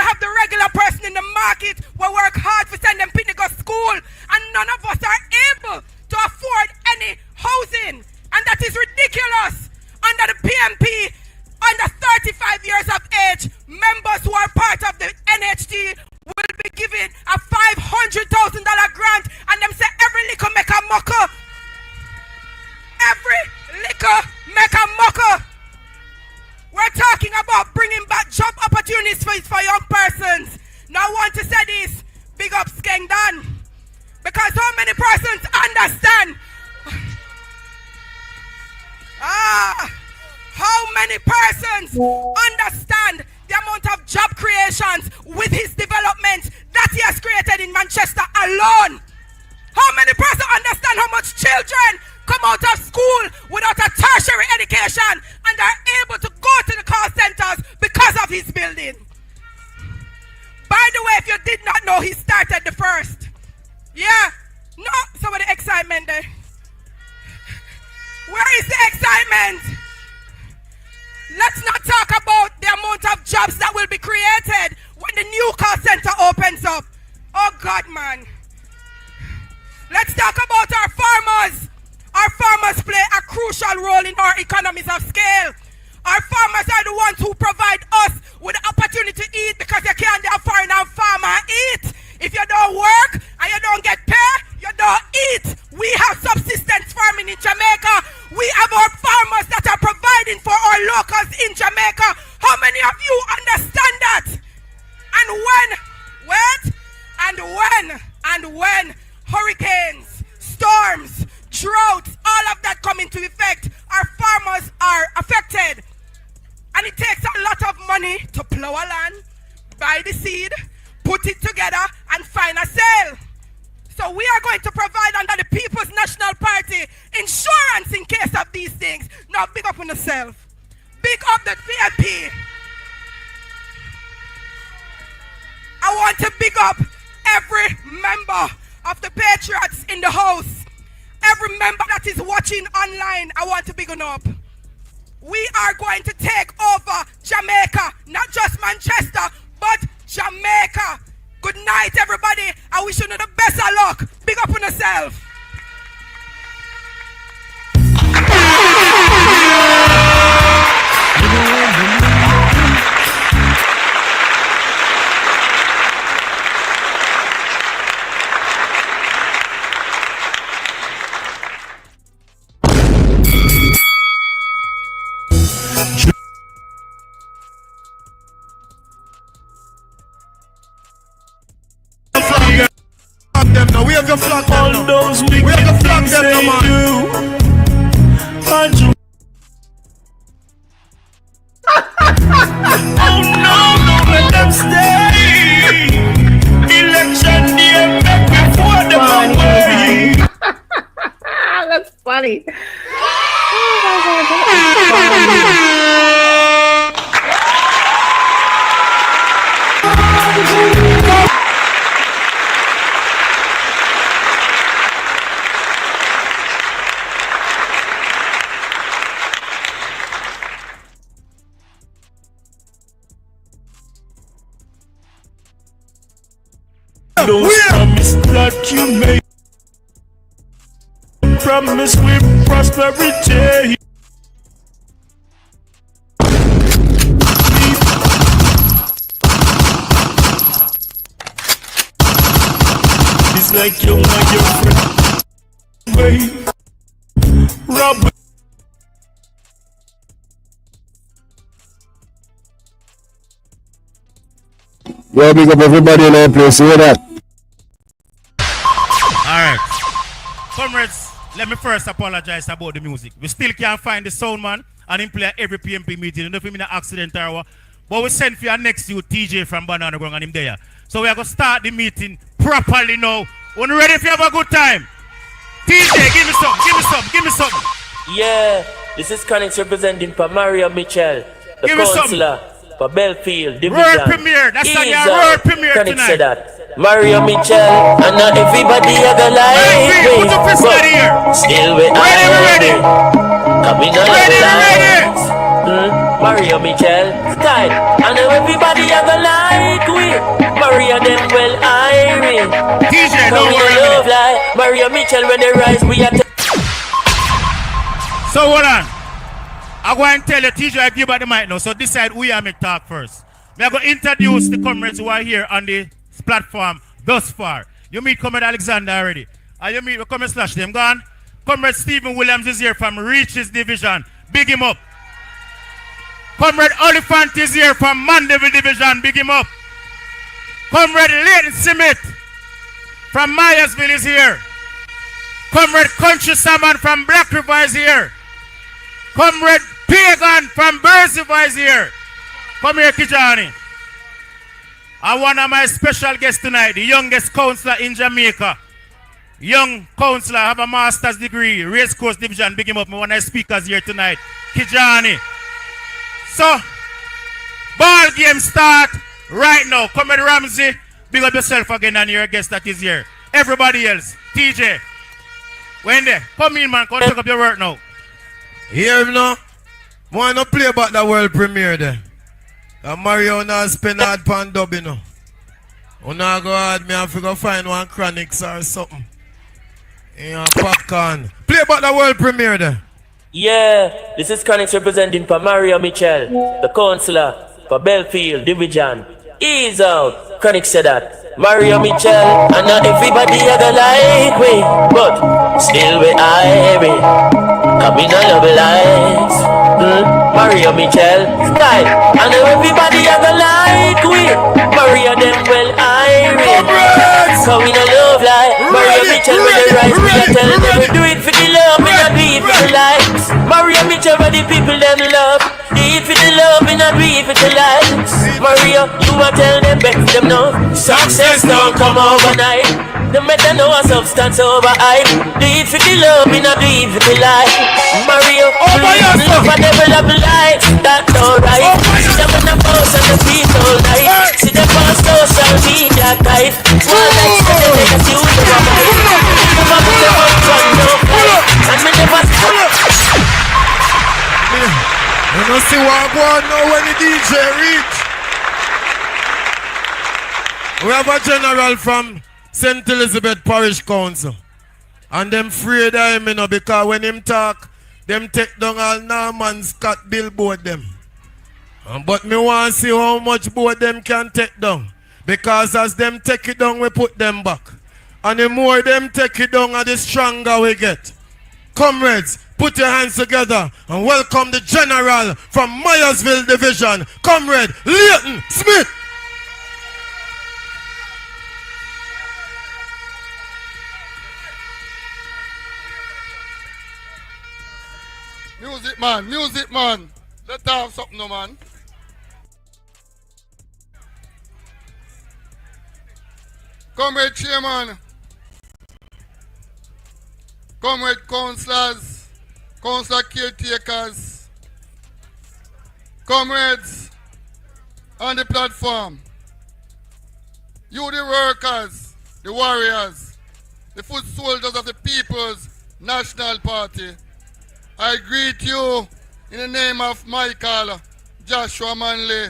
have the regular person in the market who work hard to send them people to go school, and none of us are able to afford any housing, and that is ridiculous. Under the PMP, under 35 years of age, members who are part of the NHD will be given a $500,000 grant, and them say every liquor make a mucker. Every liquor make a mucker. We're talking about bringing back job opportunities for young persons. Now I want to say this, big up Skeng Dan, because how many persons understand? How many persons understand the amount of job creations with his development that he has created in Manchester alone? How many persons understand how much children come out of school without a tertiary education and are able to go to the call centers because of his building? By the way, if you did not know, he started the first. Yeah? No, some of the excitement there. Where is the excitement? Let's not talk about the amount of jobs that will be created when the new call center opens up. Oh God, man. Let's talk about our farmers. Our farmers play a crucial role in our economies of scale. Our farmers are the ones who provide us with the opportunity to eat, because you can't be a foreigner farmer and eat. If you don't work and you don't get paid, you don't eat. We have subsistence farming in Jamaica. We have our farmers that are providing for our locals in Jamaica. How many of you understand that? And when hurricanes, storms, droughts, all of that come into effect, our farmers are affected. And it takes a lot of money to plow a land, buy the seed, put it together, and find a sale. So we are going to provide under the People's National Party insurance in case of these things. Now big up on yourself. Big up the PMP. I want to big up every member of the Patriots in the house. Every member that is watching online, I want to big on up. We are going to take over Jamaica, not just Manchester, but Jamaica. Good night, everybody. I wish you the best of luck. Big up on yourself. Wave your flag all those big things they do. Oh no, don't let them stay. Election day, make before them away. That's funny. Oh my God, that is funny. Those promise that you made, promise with prosperity. It's like you and your friend. Wait, Rob. Well, big up everybody in our place. Hear that? Alright. Comrades, let me first apologize about the music. We still can't find the sound man and him play every PMP meeting. You know if him in an accident or what. But we send for your next you TJ from Banana Grong and him there. So we are going to start the meeting properly now. When you ready if you have a good time? TJ, give me some. Yeah, this is Connix representing for Mario Mitchell, the councillor for Belfield Division. World premiere, that's on your world premiere tonight. Say that. Mario Mitchell, and not everybody ever like me, but still we are ready. Coming on the lines. Mario Michel, Sky. I know everybody have a like we. Mario them well irie. DJ, don't worry. Love like Mario Michel when they rise, we are. So hold on. I'm going to tell you, TJ, I give you the mic now. So decide who you make talk first. I'm going to introduce the comrades who are here on the platform thus far. You meet Comrade Alexander already. And you meet Comrade Slash them. Go on. Comrade Stephen Williams is here from Reach's Division. Big him up. Comrade Oliphant is here from Mandeville Division. Big him up. Comrade Leighton Smith from Myersville is here. Comrade Country Salmon from Black River is here. Comrade Pagan from Bersiva is here. Come here, Kijani. And one of my special guests tonight, the youngest counselor in Jamaica. Young counselor, have a master's degree, race course division. Big him up, one of the speakers here tonight, Kijani. So, ball game start right now. Comrade Ramsey, big up yourself again and your guest that is here. Everybody else, TJ, when there, come in man, come take up your work now. Here now, why not play about the world premiere there? And Mario now spend hard pan dub, you know. When I go hard, me have to go find one Chronics or something. Yeah, popcorn. Play about the world premiere there. Yeah, this is Chronics representing for Mario Michel, the counselor for Belfield Division. Ease out. Chronics said that. Mario Michel, and not everybody ever like me, but still we irie. Come in all of lives. Mario Michel, style, and not everybody ever like we. Mario them well irie. Come in all love life. Mario Michel with the rights, we are telling them we do it for the love, we not do it for the likes. Mario Michel for the people them love. Do it for the love, we not do it for the likes. Mario, you are tell them back them now. Success don't come overnight. No matter no substance over hype. Do it for the love, we not do it for the life. Mario, love and develop life. That's alright. See them in the post and the people night. See them on social media type. One like so they make us use the right. Never put them up front, no fight. And me never You don't see what I want now when the DJ reach. We have a general from St. Elizabeth Parish Council. And them afraid of him, you know, because when him talk, them take down all Norman Scott billboard them. But me want to see how much board them can take down. Because as them take it down, we put them back. And the more them take it down, the stronger we get. Comrades, put your hands together and welcome the general from Myersville Division, Comrade Leighton Smith. Music man. Let's have something no man. Comrade Chairman, Comrade Councillors, Councillor Caretakers, Comrades on the platform, you the workers, the warriors, the foot soldiers of the People's National Party, I greet you in the name of Michael Joshua Manley,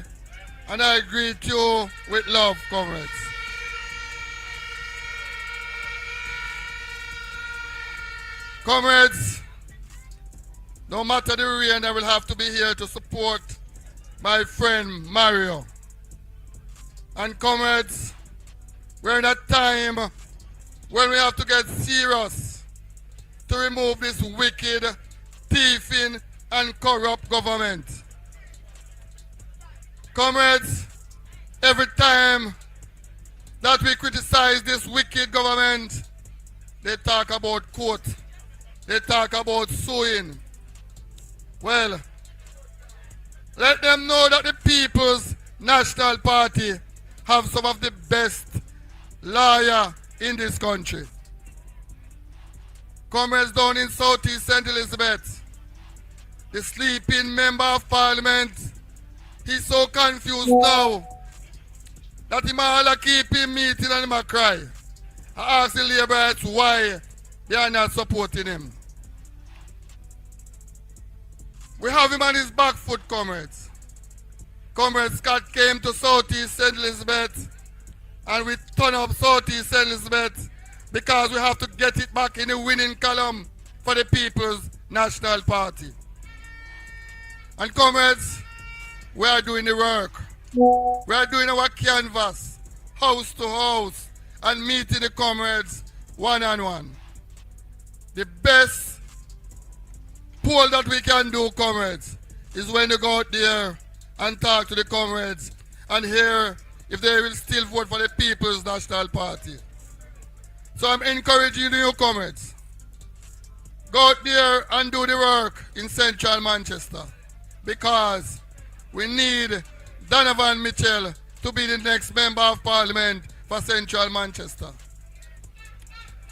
and I greet you with love, comrades. Comrades, no matter the rain, I will have to be here to support my friend Mario. And comrades, we're in a time when we have to get serious to remove this wicked, thieving, and corrupt government. Comrades, every time that we criticize this wicked government, they talk about court. They talk about suing. Well, let them know that the People's National Party have some of the best lawyers in this country. Comrades down in Southeast St. Elizabeth, the sleeping member of Parliament, he's so confused now that he might keep him meeting and he might cry. I ask the Labourites why they are not supporting him. We have him on his back foot, comrades. Comrade Scott came to Southeast St. Elizabeth, and we turn up Southeast St. Elizabeth because we have to get it back in the winning column for the People's National Party. And comrades, we are doing the work. We are doing our canvas, house to house, and meeting the comrades one-on-one. The best poll that we can do, comrades, is when you go out there and talk to the comrades and hear if they will still vote for the People's National Party. So I'm encouraging you, comrades, go out there and do the work in central Manchester, because we need Donovan Mitchell to be the next Member of Parliament for central Manchester.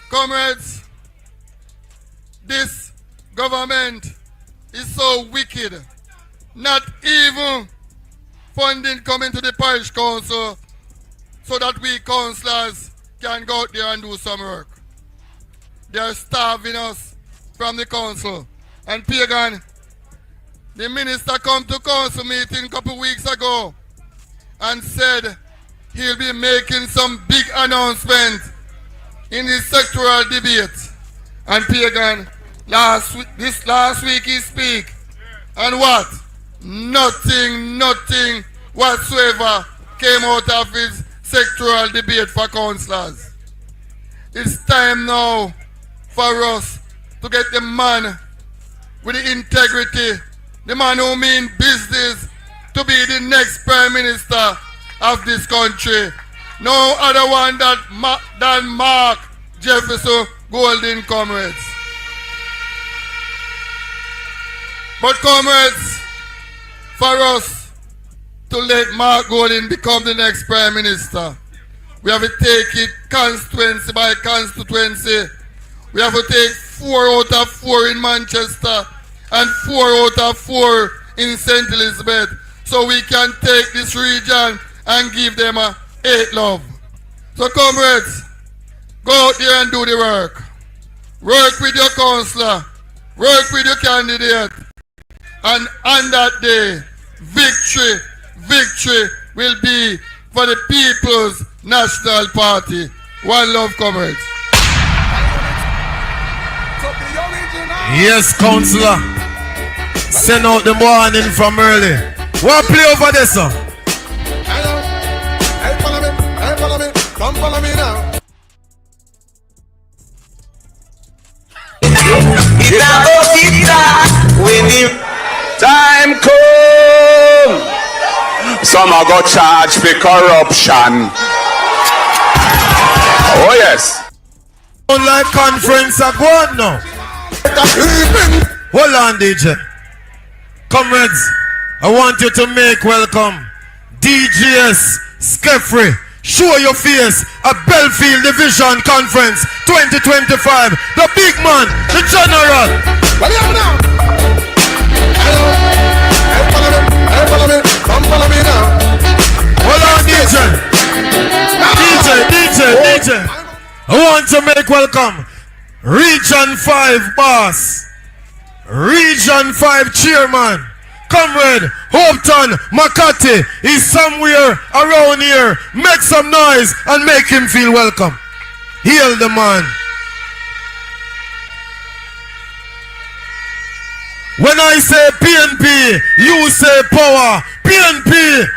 Comrades, this government is so wicked. Not even funding coming to the parish council so that we councillors can go out there and do some work. They are starving us from the council. And Pagan, the minister come to council meeting a couple weeks ago and said he'll be making some big announcement in his sectoral debate. And Pagan, last week he speak, and what? Nothing whatsoever came out of his sectoral debate for councillors. It's time now for us to get the man with the integrity, the man who means business, to be the next Prime Minister of this country. No other one than Mark Jefferson Golden, comrades. But comrades, for us to let Mark Golden become the next Prime Minister, we have to take it constituency by constituency. We have to take 4 out of 4 in Manchester and 4 out of 4 in St. Elizabeth, so we can take this region and give them a 8 love. So comrades, go out there and do the work. Work with your councillor, work with your candidate, and on that day, victory will be for the People's National Party. One love, comrades. Yes, councillor. Send out the warning from early. What play over there, sir? Hey, follow me. Come follow me now. When the time come, some are go charge for corruption. Oh yes. Online conference are going now. Hold on, DJ. Comrades, I want you to make welcome DGS Skeffrey. Show your face at Belfield Division Conference 2025. The big man, the general. What do you have now? Hey, follow me. Come follow me now. Hold on, DJ. I want to make welcome Region 5 boss, Region 5 chairman, Comrade Hopton Makati is somewhere around here. Make some noise and make him feel welcome. Hail the man. When I say PNP, you say power. PNP.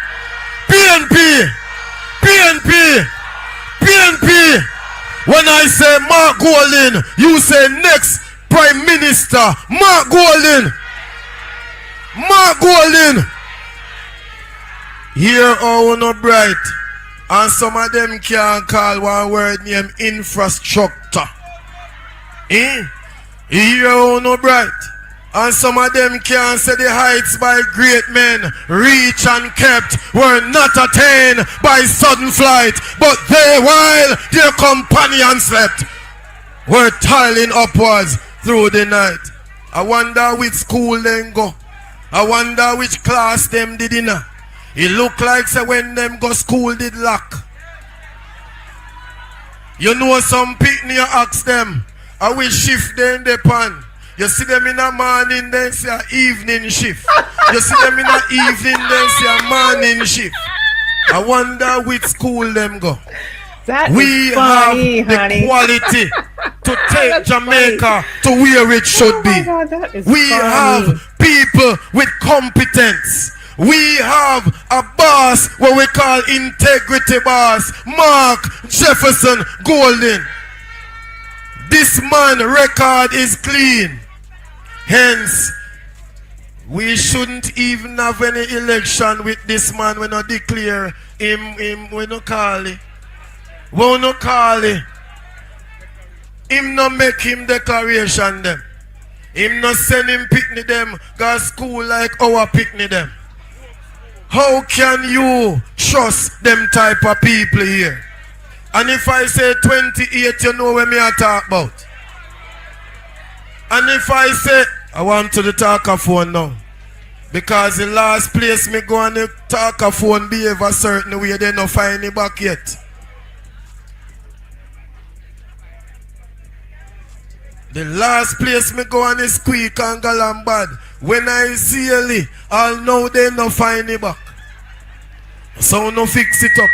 When I say Mark Golden, you say next Prime Minister. Mark Golden. Here all no bright, and some of them can't call one word named infrastructure. Here all no bright, and some of them can't say the heights by great men reach and kept were not attained by sudden flight, but they, while their companions slept, were toiling upwards through the night. I wonder which school them go. I wonder which class them did in. It look like say when them go school did lock. You know some picnic ask them, I will shift them the pan. You see them in a morning, then say a evening shift. You see them in a evening, then say a morning shift. I wonder which school them go. We funny, have the honey. quality to take Jamaica to where it should be. God, that is we funny. have people with competence. We have a boss, what we call integrity boss, Mark Jefferson Golden. This man record is clean. Hence, we shouldn't even have any election with this man. We not declare him, we not call it. We not call it. Him not make him declaration them. Him not send him picnic them, go school like our picnic them. How can you trust them type of people here? And if I say 28, you know what me I talk about. And if I say, I want to the talker phone now. Because the last place me go and the talker phone behave a certain way, they not find me back yet. The last place me go and squeak and galambad. When I see it, I'll know they not find me back. So no fix it up.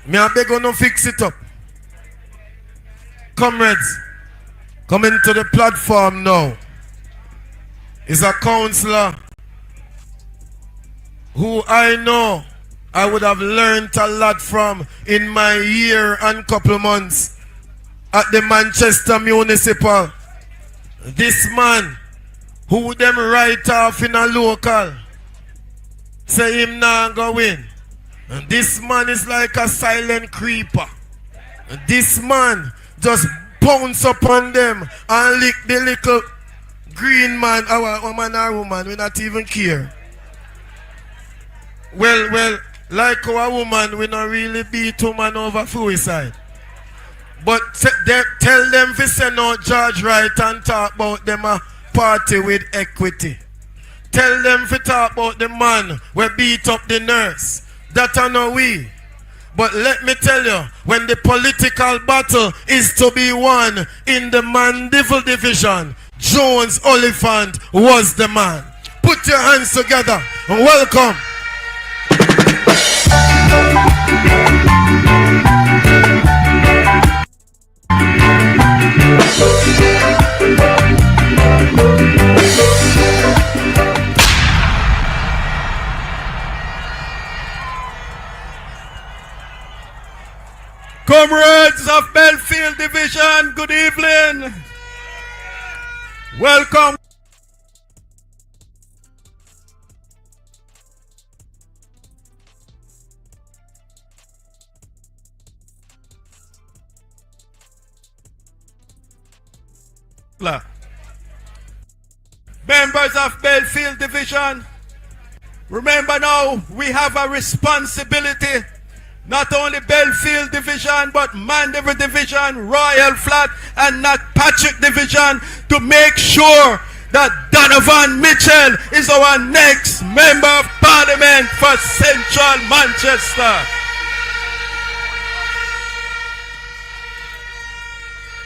Me I beg you no fix it up. Comrades, come into the platform now. Is a counselor who I know I would have learned a lot from in my year and couple months at the Manchester Municipal. This man who them write off in a local say him not go win. And this man is like a silent creeper. And this man just pounce upon them and lick the little green man, our man or woman, we not even care. Well, like our woman, we not really beat woman over suicide. But tell them to say no judge right and talk about them a party with equity. Tell them to talk about the man who beat up the nurse. That I know we. But let me tell you, when the political battle is to be won in the Mandeville division, Jones Oliphant was the man. Put your hands together and welcome. Comrades of Belfield Division, good evening. Welcome. Members of Belfield Division, remember now we have a responsibility. Not only Belfield Division, but Mandeville Division, Royal Flat, and not Patrick Division, to make sure that Donovan Mitchell is our next Member of Parliament for Central Manchester.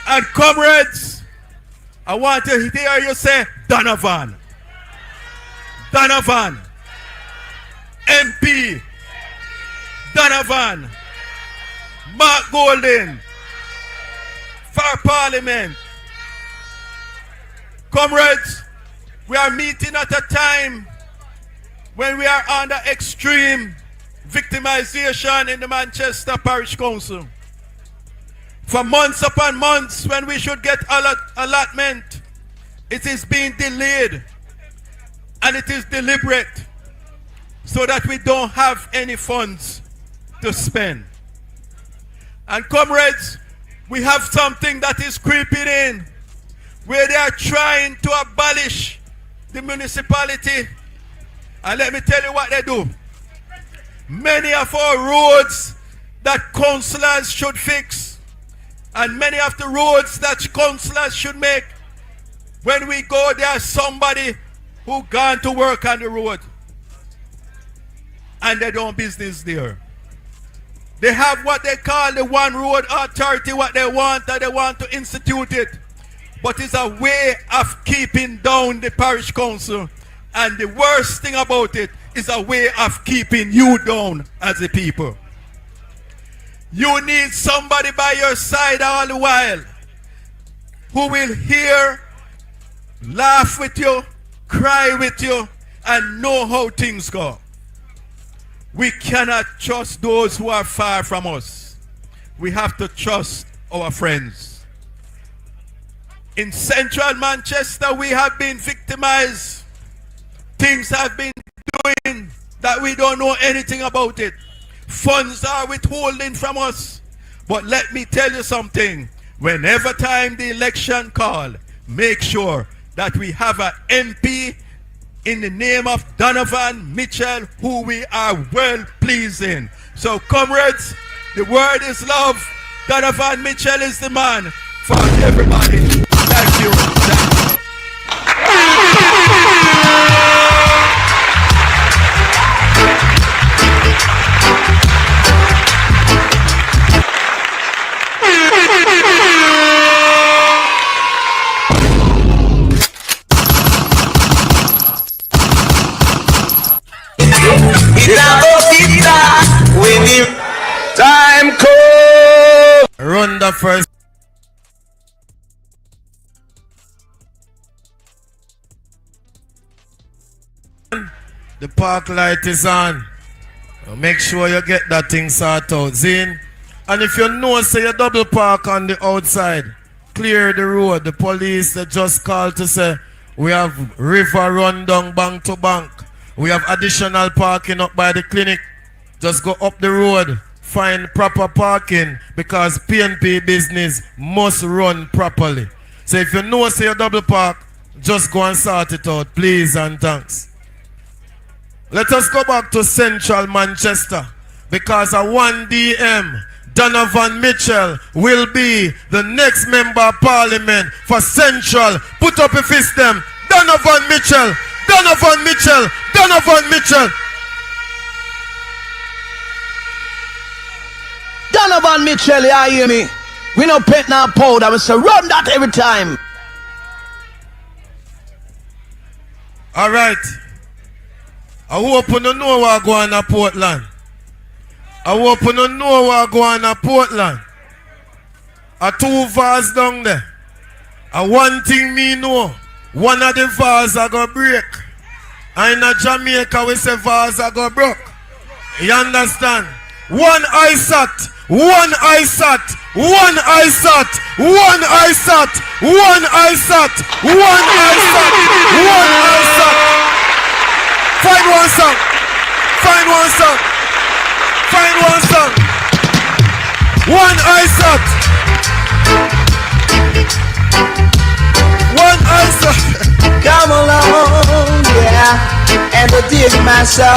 And comrades, I want to hear you say Donovan. Donovan. MP. Donovan, Mark Golden, for Parliament. Comrades, we are meeting at a time when we are under extreme victimization in the Manchester Parish Council. For months upon months, when we should get allotment, it is being delayed, and it is deliberate, so that we don't have any funds to spend. And comrades, we have something that is creeping in, where they are trying to abolish the municipality. And let me tell you what they do. Many of our roads that councillors should fix, and many of the roads that councillors should make, when we go, there's somebody who gone to work on the road, and they don't business there. They have what they call the One Road Authority, what they want, and they want to institute it. but it's a way of keeping down the parish council. And the worst thing about it is a way of keeping you down as a people. You need somebody by your side all the while who will hear, laugh with you, cry with you, and know how things go. We cannot trust those who are far from us. We have to trust our friends. In central Manchester, we have been victimized. Things have been doing that we don't know anything about it. Funds are withholding from us. But let me tell you something. Whenever time the election call, make sure that we have an MP in the name of Donovan Mitchell, who we are well pleasing. So comrades, the word is love. Donovan Mitchell is the man for everybody. Thank you. Thank you. Time cold. Run the first. The park light is on. Make sure you get that thing sorted out, Zine. And if you know, say you double park on the outside, clear the road. The police, they just called to say, we have river run down bank to bank. We have additional parking up by the clinic. Just go up the road, find proper parking, because PNP business must run properly. So if you know, say you double park, just go and sort it out, please and thanks. Let us go back to central Manchester, because at 1 DM, Donovan Mitchell will be the next member of parliament for central. Put up a fist them. Donovan Mitchell, Donovan Mitchell, Donovan Mitchell. Donovan Mitchell, you hear me? We no pet now powder, we say run that every time. Alright. I hope you know what go on to Portland. I hope you know what go on to Portland. A 2 vase down there. And one thing me know, one of the vase are gonna break. And in Jamaica we say vase are gonna broke. You understand? One ISAT, one ISAT, one ISAT, one ISAT, one ISAT, one ISAT, one ISAT. Find one song. Find one song. Find one song. One ISAT. One ISAT. Come along, yeah, and dig my soul.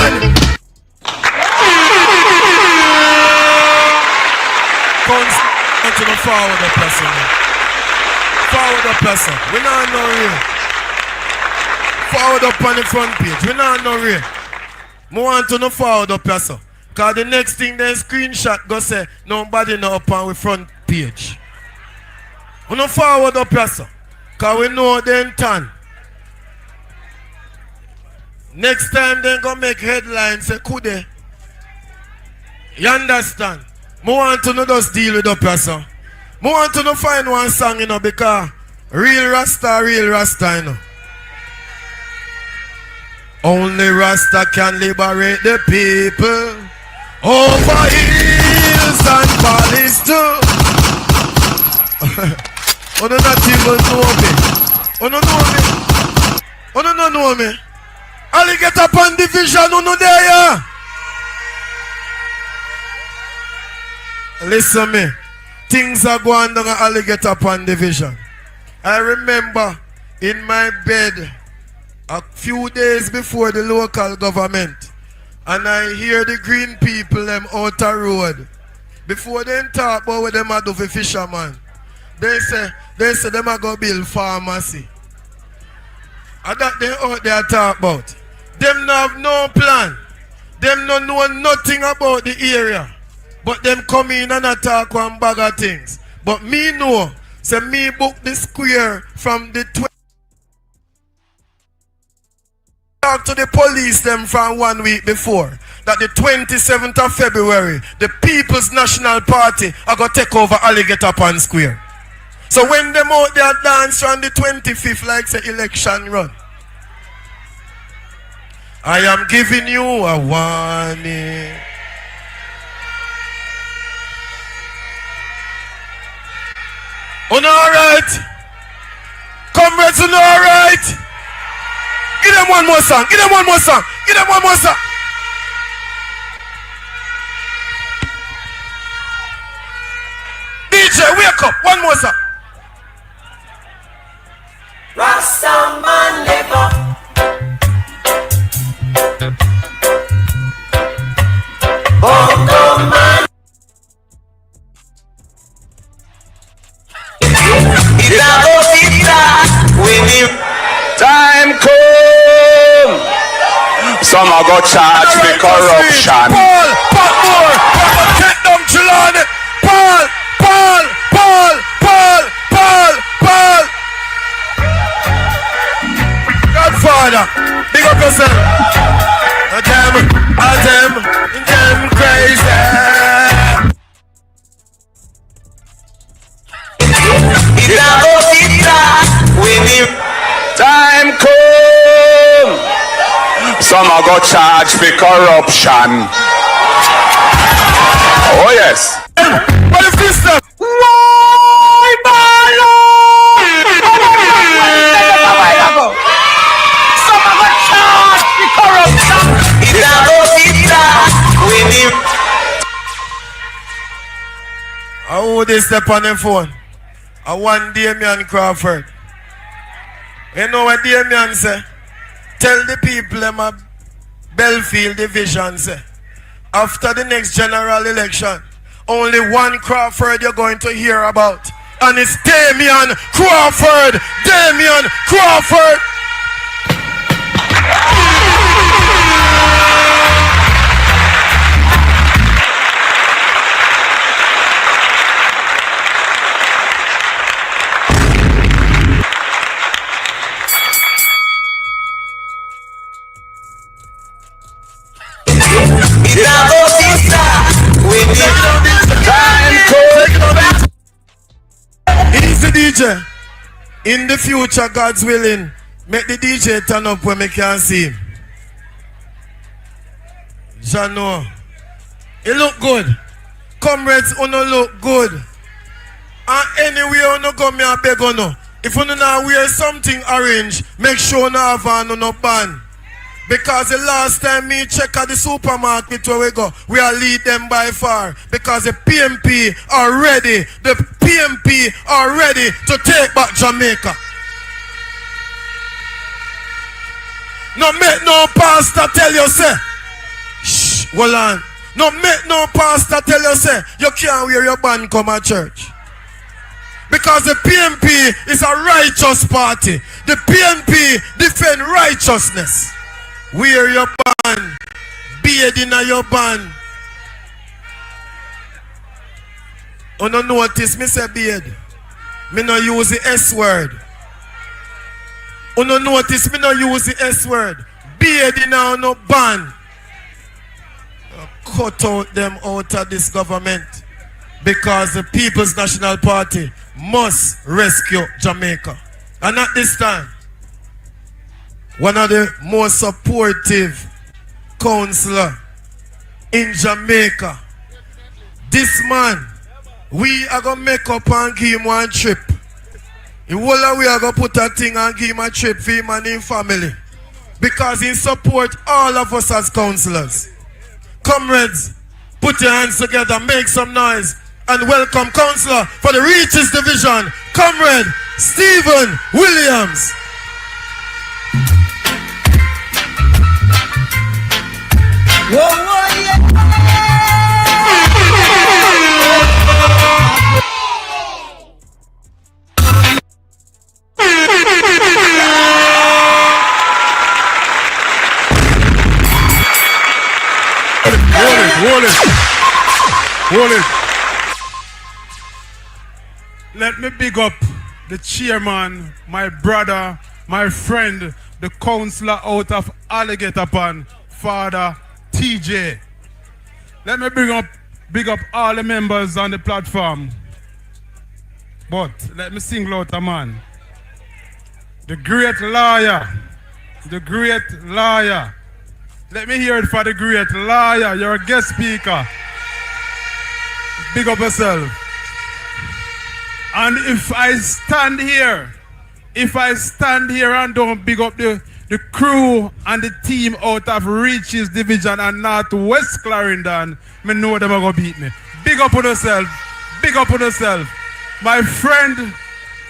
One. To the forward the person. Forward the person. We not know real. Forward up on the front page. We not know real. We want to know forward the person. Cause the next thing they screenshot go say nobody know up on the front page. We not forward the person. Cause we know them turn. Next time they go make headlines say could they? You understand? I want to know just deal with the person. I want to know find one song, you know, because real Rasta, you know. Only Rasta can liberate the people over hills and valleys too. Oh, no, not even know me. Oh, no, know me. Oh, no, no, know me. I'll get up on division, oh, no, there, yeah. Listen me, things are going down at Alligator Pond Division. I remember in my bed a few days before the local government, and I hear the green people them out the road. Before they talk about what them a do for fishermen, they say them a go build pharmacy. And that they out there talk about. Them no have no plan. Them no know nothing about the area. But them come in and talk one bag of things. But me know, So me book the square from the 20. Talk to the police them from 1 week before that the 27th of February, the People's National Party are going to take over Alligator Pond Square. So when them out there dance on the 25th like the election run, I am giving you a warning. Alright? Comrades, alright? Give them one more song. Give them one more song. Give them one more song. DJ, wake up. One more song. Rastaman live up. Bongo man. Time come. Some are go charge the corruption. Paul, more. Take them Chilani. Paul. Godfather, big up yourself. Them crazy. Time come. Some are go charge for corruption. Oh yes. What is this stuff? Why, Bolo? Some are go charge for corruption. How would they step on the phone? I want Damian Crawford. You know what Damian say? Tell the people them a Belfield division say. After the next general election, only one Crawford you're going to hear about. And it's Damian Crawford. Damian Crawford. He's the DJ. In the future, God's willing, make the DJ turn up when we can see him. Jano, he look good. Comrades, uno look good. And anyway, uno go me a beg uno. If uno now wear something orange, make sure uno have on uno band. Because the last time me check at the supermarket where we go, we are lead them by far. Because the PMP are ready. The PMP are ready to take back Jamaica. No make no pastor tell you say, shh, hold on. No make no pastor tell you say, you can't wear your band come to church. Because the PMP is a righteous party. The PMP defend righteousness. Wear your band. Beard in your band. You don't notice me say beard. Me no use the S word. You don't notice me no use the S word. Beard in no band. Cut out them out of this government. Because the People's National Party must rescue Jamaica. And at this time, one of the most supportive counselor in Jamaica. This man, we are going to make up and give him one trip. In whole we are going to put a thing and give him a trip for him and his family. Because he support all of us as counselors. Comrades, put your hands together, make some noise, and welcome counselor for the Reaches Division, Comrade Stephen Williams. Whoa, whoa, yeah. Hold it. Let me big up the chairman, my brother, my friend, the councillor out of Alligator Pond, Father TJ. Let me big up all the members on the platform. But let me single out a man. The great lawyer. The great lawyer. Let me hear it for the great lawyer. You're a guest speaker. Big up yourself. And if I stand here and don't big up the crew and the team out of Reaches Division and Northwest Clarendon, me know them are going to beat me. Big up on yourself. Big up on yourself. My friend,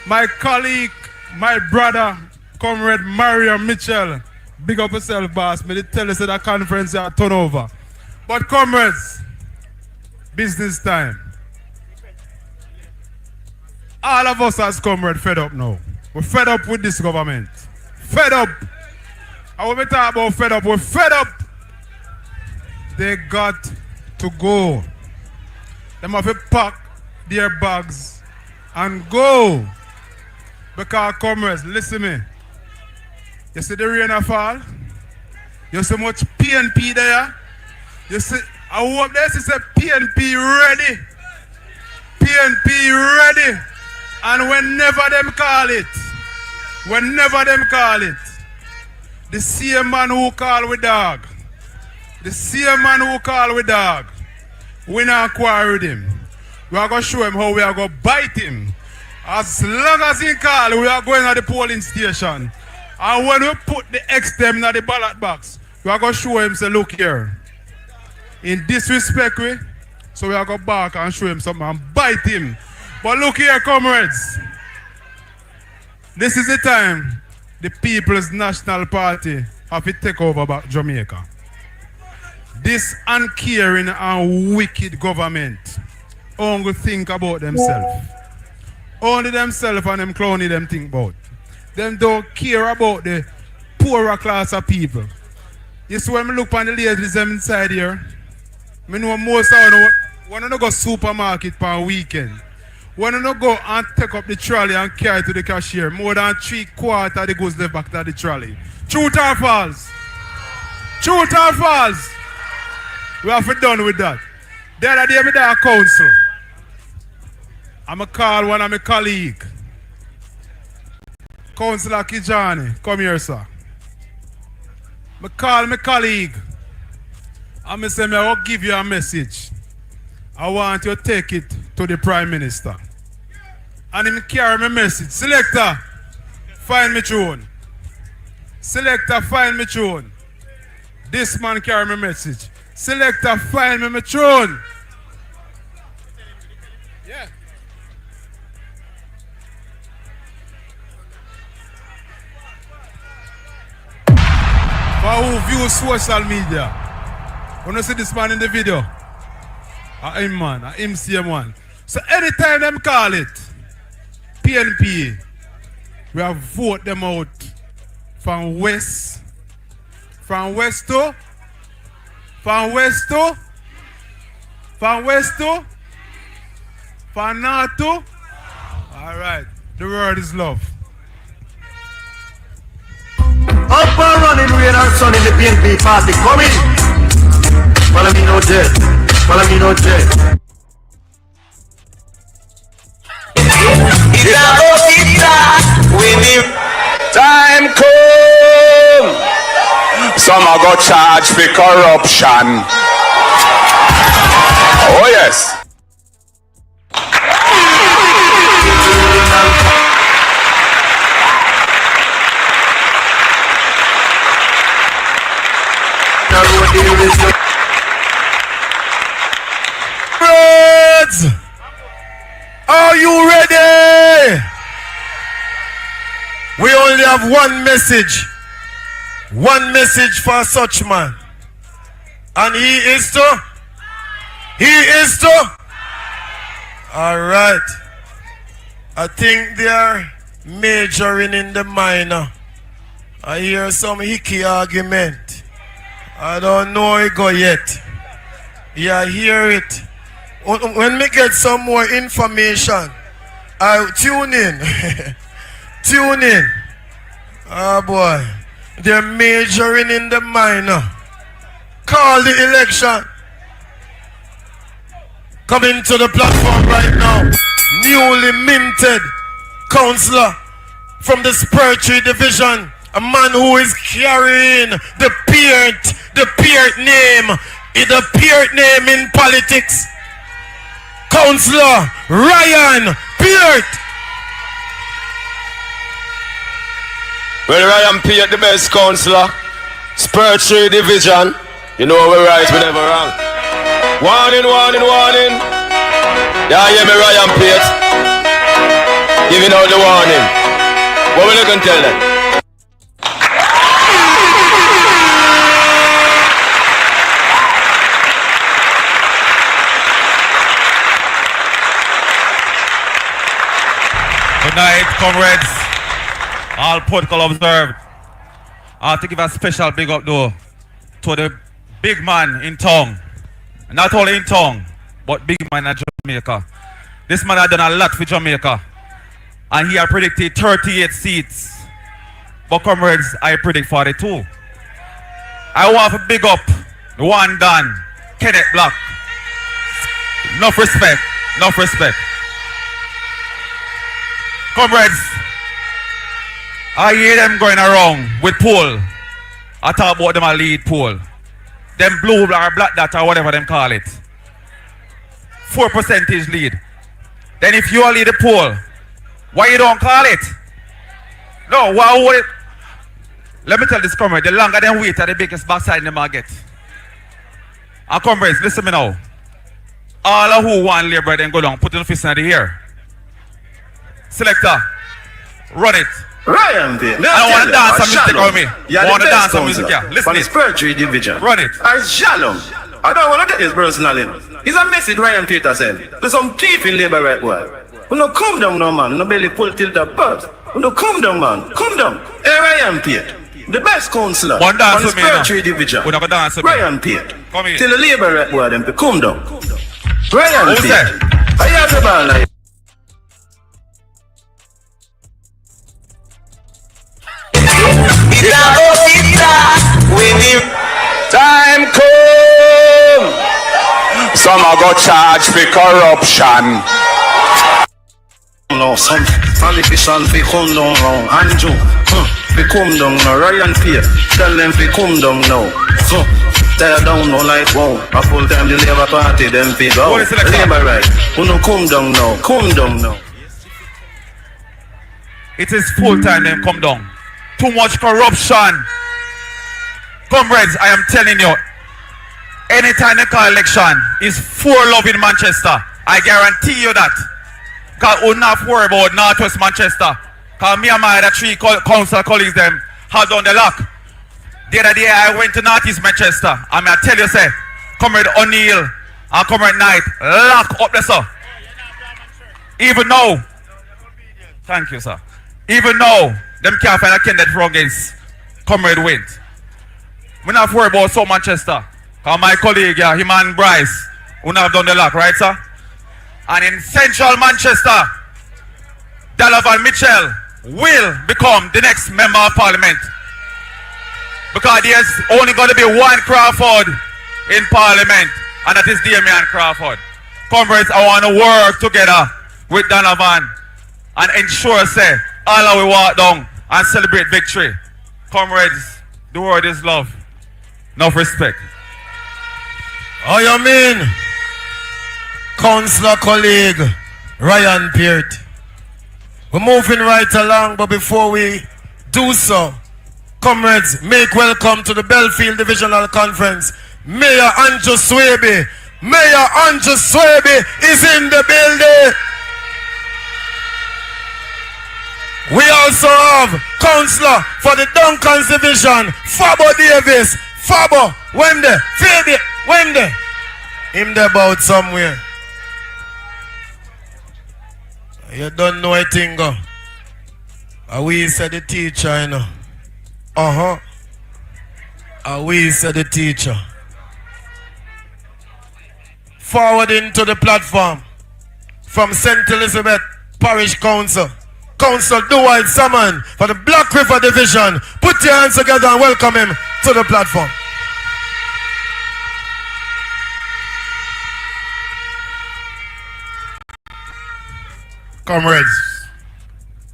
my colleague, my brother, Comrade Mario Mitchell. Big up yourself, boss. Me tell us that the conference is turnover. But comrades, business time. All of us as comrades fed up now. We're fed up with this government. Fed up. And when we talk about fed up, we're fed up. They got to go. They have to pack their bags and go. Because comrades, listen to me. You see the rain fall? You see much PNP there? You see, I hope they say PNP ready. PNP ready. And whenever them call it, the same man who call with dog, we not quarrel with him. We are going to show him how we are going to bite him. As long as he call, we are going to the polling station. And when we put the X-Tem in the ballot box, we are going to show him, say, look here. In disrespect, so we are going to back and show him something and bite him. But look here, comrades. This is the time the People's National Party have to take over back Jamaica. This uncaring and wicked government only think about themselves. Only themselves and them clowny them think about. Them don't care about the poorer class of people. You see when I look on the ladies them inside here, I know most of them want to go supermarket for a weekend. When you go and take up the trolley and carry it to the cashier, more than 3/4 of the goods left back to the trolley. Truth or false? Truth or false? We have to done with that. The other day, I'm there at council. I'm going to call one of my colleagues. Councillor Kijani, come here, sir. I call my colleague. And I say, I will give you a message. I want you to take it to the Prime Minister. And him carry my message. Selector, find me tune. Selector, find me tune. This man carry my message. Selector, find me my tune. Yeah. For who view social media, when you see this man in the video, him man, him same one. So anytime them call it PNP, we have vote them out from west to north to. All right, the word is love. Up and running rain and sun in the PNP party. Come in. Follow me no jet. Follow me no jet. Time come. Some are go charge for corruption. Oh yes. Birds, are you ready? We only have one message for such man, and he is to all right. I think they are majoring in the minor. I hear some hickey argument. I don't know it go yet. Yeah, I hear it. When me get some more information, Tune in. Tune in. Oh boy. They're majoring in the minor. Call the election. Coming to the platform right now. Newly minted councillor from the Spiritual Division. A man who is carrying the Peart name. The Peart name in politics. Councillor Ryan Peart. Well, Ryan Peart, the best councillor. Spiritual Division. You know we're right, we never wrong. Warning, warning, warning. Yeah, hear me, Ryan Peart. Giving out the warning. What will you can tell them? Good night, comrades. All protocol observed. I have to give a special big up though to the big man in town. Not only in town, but big man in Jamaica. This man has done a lot for Jamaica. And he has predicted 38 seats. But comrades, I predict 42. I want to big up the one done, Kenneth Black. Enough respect, enough respect. Comrades, I hear them going around with poll. I talk about them a lead poll. Them blue or black dot or whatever them call it. 4% lead. Then if you all lead the poll, why you don't call it? No, why would it? Let me tell this comrade, the longer them wait, the biggest backside them I get. And comrades, listen me now. All of who want labor then go down, put in the fist in the air. Selector, run it. Ryan there. I don't want to dance some music with me. I want to dance some music, yeah. Listen from the Spiritual Division. Run it. As Shalom. I don't want to get this personally. It's a message Ryan Peter said. There's some thief in labor right well. We no come down no man. No belly pull till the butt. We no come down man. Come down. Hey Ryan Peter. The best councillor. One dance from the with me Spiritual Division. We never dance with me. Ryan Peter. Come here. Till the labor right well them to come down. Ryan Who's Peter. I have the ball like. Time come. Some are go charge for corruption. No, some politicians fi come down now. Andrew, fi come down now. Ryan Peter, tell them fi come down now. Tear down no like wow. A full time the Labour Party, them fi go. Labour right, who no come down now. Come down now. It is full time them come down. Too much corruption. Comrades, I am telling you, anytime they call election is for love in Manchester. I guarantee you that. Because we not worry about Northwest Manchester. Because me and my other three council colleagues them have done the lock. The other day I went to Northeast Manchester and I tell you say, Comrade O'Neill and Comrade Knight, lock up there sir. Even now, thank you sir. Even now, them can't find a candidate for against Comrade Wint. We not worry about South Manchester. Because my colleague here, him and Bryce, who have done the lock, right sir? And in Central Manchester, Delavan Mitchell will become the next member of parliament. Because there's only going to be one Crawford in parliament, and that is Damian Crawford. Comrades, I want to work together with Donovan and ensure, say, all of we walk down and celebrate victory. Comrades, the word is love. Enough respect. How you mean? Councillor colleague Ryan Peart. We're moving right along, but before we do so, comrades, make welcome to the Belfield Divisional Conference. Mayor Andrew Swaby. Mayor Andrew Swaby is in the building. We also have Councillor for the Duncans Division, Fabo Davis. Fabo, Wendy, Phoebe, Wendy. Him there about somewhere. You don't know a thing, we said the teacher, you know. We said the teacher. Forwarding to the platform from St. Elizabeth Parish Council. Council Dwight Salmon for the Black River Division. Put your hands together and welcome him to the platform. Comrades,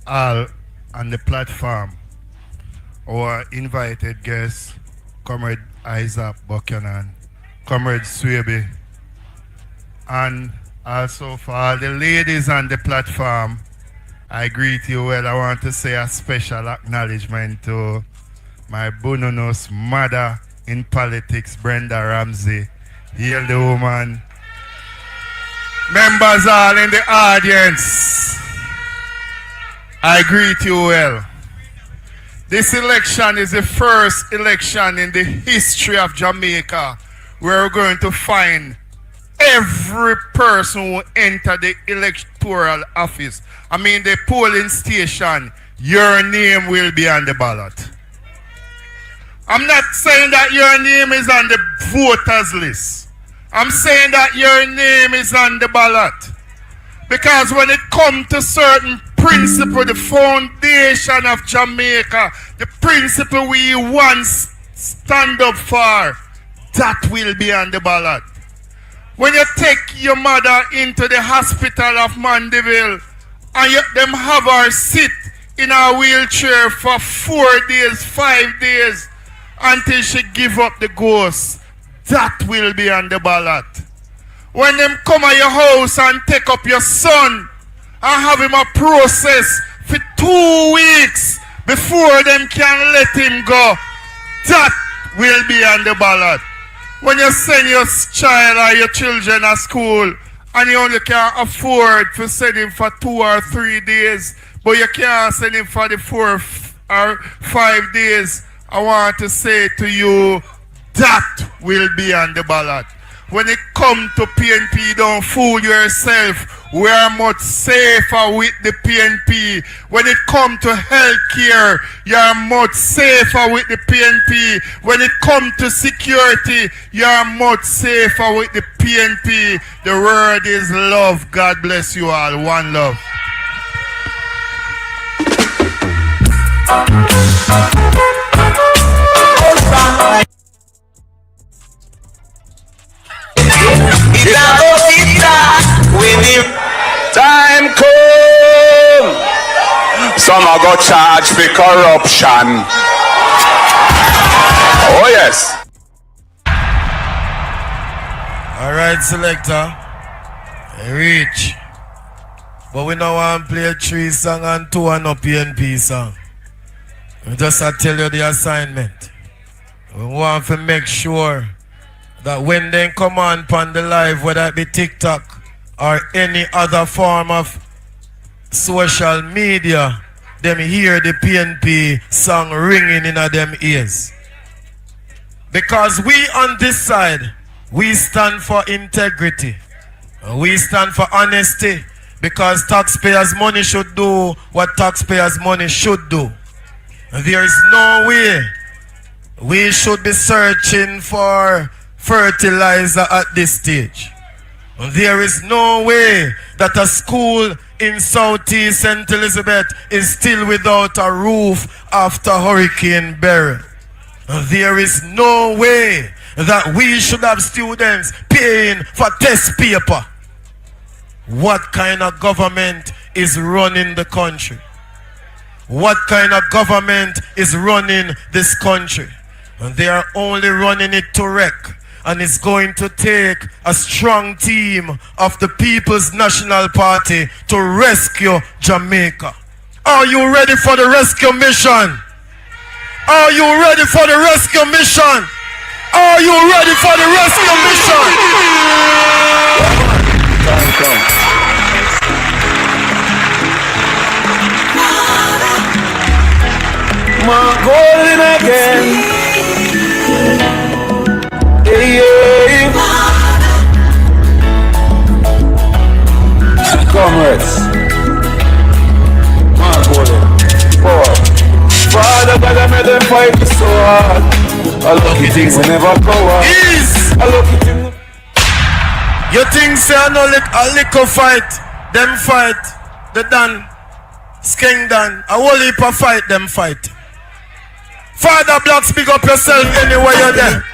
all on the platform, our invited guests, Comrade Isaac Buchanan, Comrade Swaby, and also for all the ladies on the platform, I greet you well. I want to say a special acknowledgement to my Bononos mother in politics, Brenda Ramsey. Hail the woman. Members all in the audience, I greet you well. This election is the first election in the history of Jamaica where we're going to find every person who enter the electoral office, I mean the polling station, your name will be on the ballot. I'm not saying that your name is on the voters list. I'm saying that your name is on the ballot. Because when it comes to certain principle, the foundation of Jamaica, the principle we once stand up for, that will be on the ballot. When you take your mother into the hospital of Mandeville and them have her sit in a wheelchair for 4 days, 5 days until she give up the ghost, that will be on the ballot. When them come at your house and take up your son and have him a process for 2 weeks before them can let him go, that will be on the ballot. When you send your child or your children to school and you only can afford to send him for 2 or 3 days, but you can't send him for the 4 or 5 days, I want to say to you, that will be on the ballot. When it comes to PNP, don't fool yourself. We are much safer with the PNP. When it comes to healthcare, you are much safer with the PNP. When it comes to security, you are much safer with the PNP. The word is love. God bless you all. One love. Time come. Some are go charge for corruption. Oh yes. Alright, selector. Reach. But we now want to play 3 songs and 2 and no PNP song. We just tell you the assignment. We want to make sure that when they come on the live, whether it be TikTok or any other form of social media, them hear the PNP song ringing in them ears. Because we on this side, we stand for integrity. We stand for honesty. Because taxpayers' money should do what taxpayers' money should do. There is no way we should be searching for fertilizer at this stage. There is no way that a school in Southeast St. Elizabeth is still without a roof after Hurricane Beryl. There is no way that we should have students paying for test paper. What kind of government is running the country? What kind of government is running this country? And they are only running it to wreck. And it's going to take a strong team of the People's National Party to rescue Jamaica. Are you ready for the rescue mission? Are you ready for the rescue mission? Are you ready for the rescue mission? My golden again. Hey, hey. Comrades, my golden. Forward. Father God, I made them fight so hard. I lucky things will never go on. I lucky things. You think say I know a little fight, them fight. the Dan, Skeng Dan, a whole heap of fight them fight. Father Blocks, big up yourself anywhere you're there.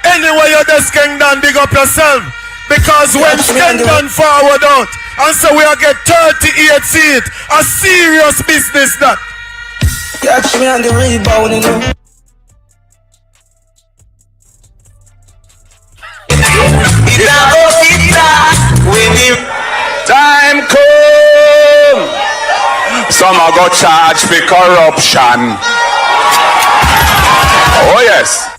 Anywhere you're there, Skeng Dan, big up yourself. Because when Skeng Dan forward out, and so we'll get 38 seats, a serious business that. Catch me on the rebound, you know. Time come. Some are go charged for corruption. Oh yes.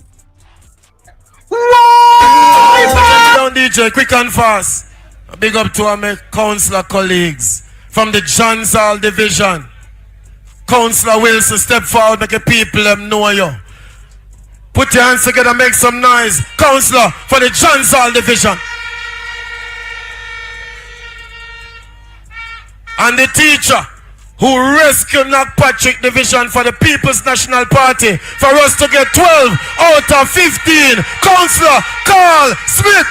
Down DJ, quick and fast. A big up to our councillor colleagues from the Johns Hall division. Councillor Wilson, step forward, make the people them know you. Put your hands together, make some noise. Councillor for the Johns Hall division. And the teacher who rescued Knockpatrick division for the People's National Party for us to get 12 out of 15. Councillor Carl Smith.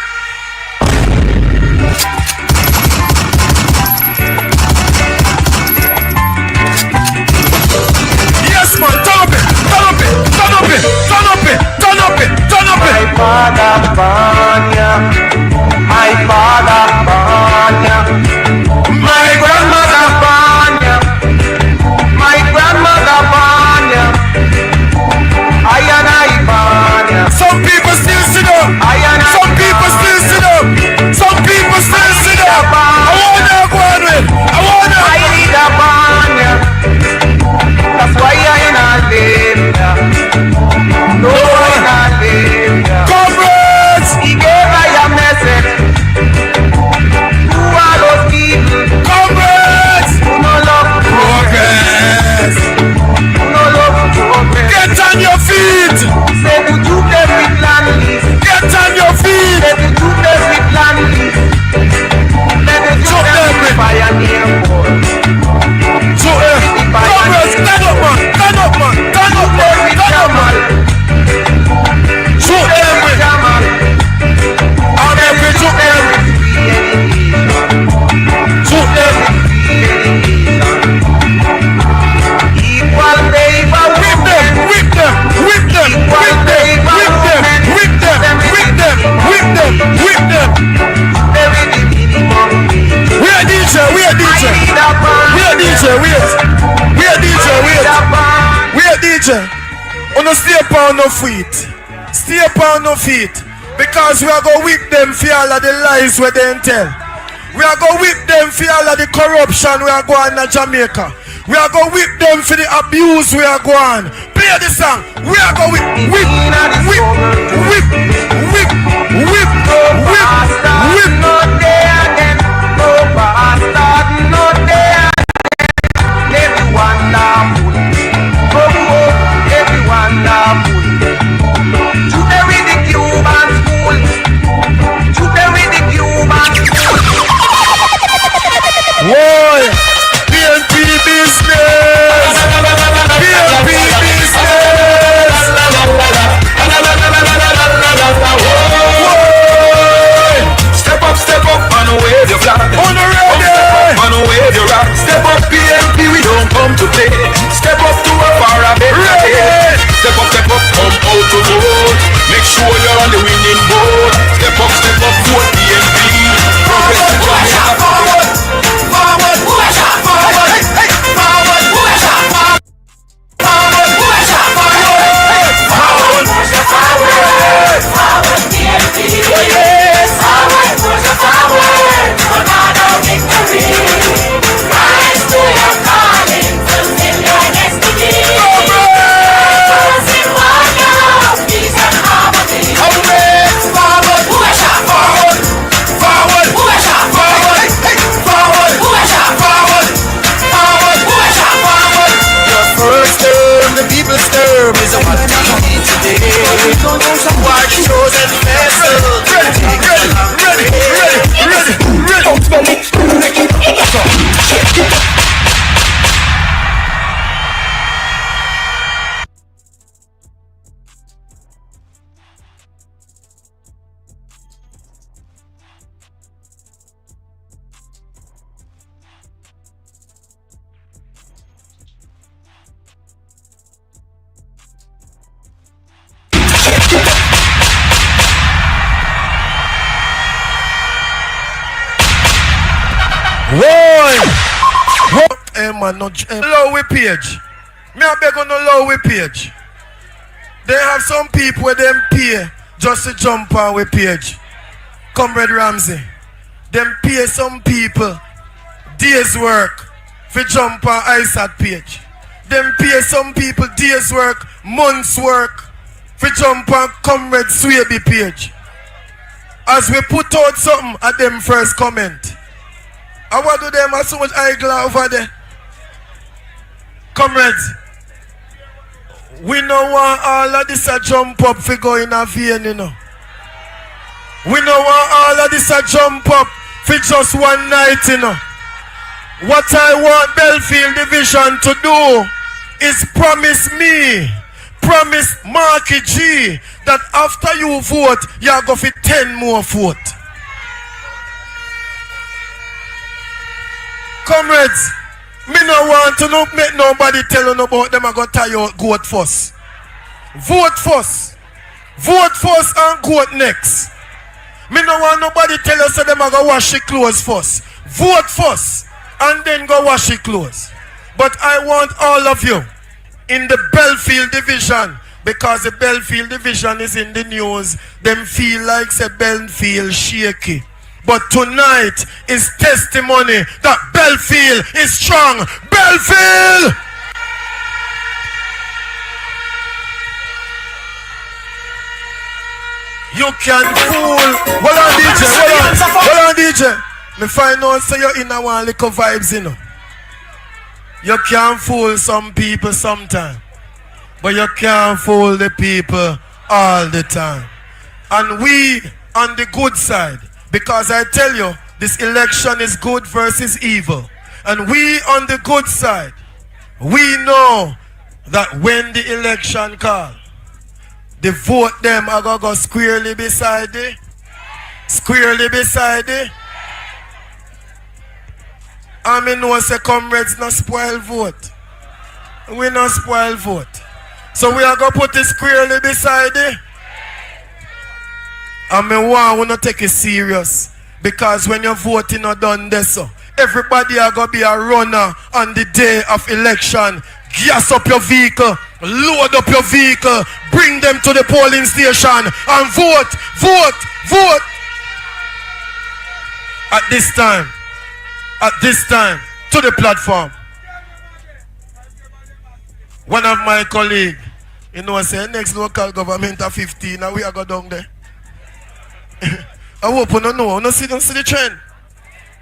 Yes man, turn up it, turn up it, turn up it, turn up it, turn up it, turn up it. My father born ya, my father born ya, my grandmother born ya, my grandmother born ya, I and I born ya. Some people still sit up, some people still sit up, some people still sit up. I wanna go on with, I wanna. I need a born ya, that's why I ain't a live ya. No, I ain't a live ya. Comrades! He gave I a message to all those people. Comrades! Who no love progress. Who no love progress. Get on your feet! Say to do them with land lease. Get on your feet! Say to do them with land lease. Let the do them with pioneer board. Comrades, stand up man! Stand up man! Stand up man! Stand up man! Shoot them with Jamal. And then we shoot them. Shoot them. Equal paper. Whip them! Whip them! Whip them! Whip them! Whip them! Whip them! Whip them! Whip them! Whip them! We are DJ! We are DJ! We are DJ! Wait! We are DJ! Wait! We are DJ! Wanna stay upon no feet. Stay upon no feet. Because we are going to whip them for all of the lies where they tell. We are going to whip them for all of the corruption we are going to Jamaica. We are going to whip them for the abuse we are going. Play the song. We are going to whip, whip, whip, whip, whip, whip, whip, whip. No there again. No bastard, no there again. Everyone laughing. Oh, everyone laughing. Today with the Cuban school. Today with the Cuban school. Whoa! PNP business! PNP business! Step up and wave your flag. On the radio! And wave your rock. Step up PNP, we don't come to play. Step up to a far a better day. Step up, come out to vote. Make sure you're on the winning board. Step up, vote PNP. Forward, Whoa! Hey man, no low page. Me a beg on no low page. They have some people where them pay just to jump on with page. Comrade Ramsey. Them pay some people days work for jump on ISAT page. Them pay some people days work, months work for jump on Comrade Swaby page. As we put out something at them first comment. I want to them have so much eye glass over there. Comrades, we don't want all of this a jump up for go in a vein, you know. We don't want all of this a jump up for just one night, you know. What I want Belfield Division to do is promise me, promise Marky G, that after you vote, you're going for 10 more vote. Comrades, me no want to make nobody tell you about them. I go tell you goat first. Vote first. Vote first and goat next. Me no want nobody tell you so them I go wash your clothes first. Vote first and then go wash your clothes. But I want all of you in the Belfield Division, because the Belfield Division is in the news. Them feel like say Belfield shaky. But tonight is testimony that Belfield is strong. Belfield! You can fool. Hold on, DJ. Hold on, DJ. Me find out say you're in a one little vibes, you know. You can fool some people sometime, but you can't fool the people all the time. And we on the good side, because I tell you, this election is good versus evil. And we on the good side, we know that when the election call, the vote them are going to go squarely beside it. Squarely beside it. I mean, no say comrades not spoil vote. We not spoil vote. So we are going to put it squarely beside it. And me want to take it serious, because when you're voting not done this, so everybody are going to be a runner on the day of election. Gas up your vehicle, load up your vehicle, bring them to the polling station and vote, vote, vote. At this time, to the platform. One of my colleagues, you know, say next local government of 15, and we are going down there. I hope you don't know. You don't see the trend.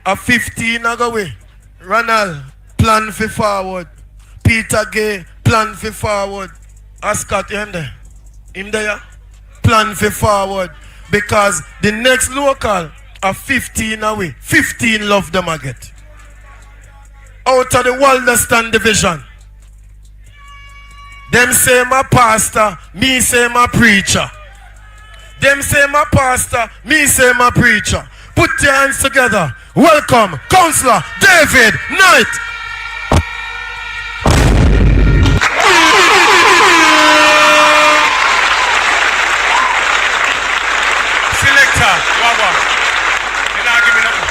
At 15, I go away. Ronald, plan for forward. Peter Gay, plan for forward. Ascot, him there? Him there? Plan for forward. Because the next local are 15 away. 15 love them I get. Out of the Walderston division. Them say my pastor, me say my preacher. Them say my pastor, me say my preacher. Put your hands together. Welcome, Councillor David Knight. Selector, Wawa. You not give me nothing.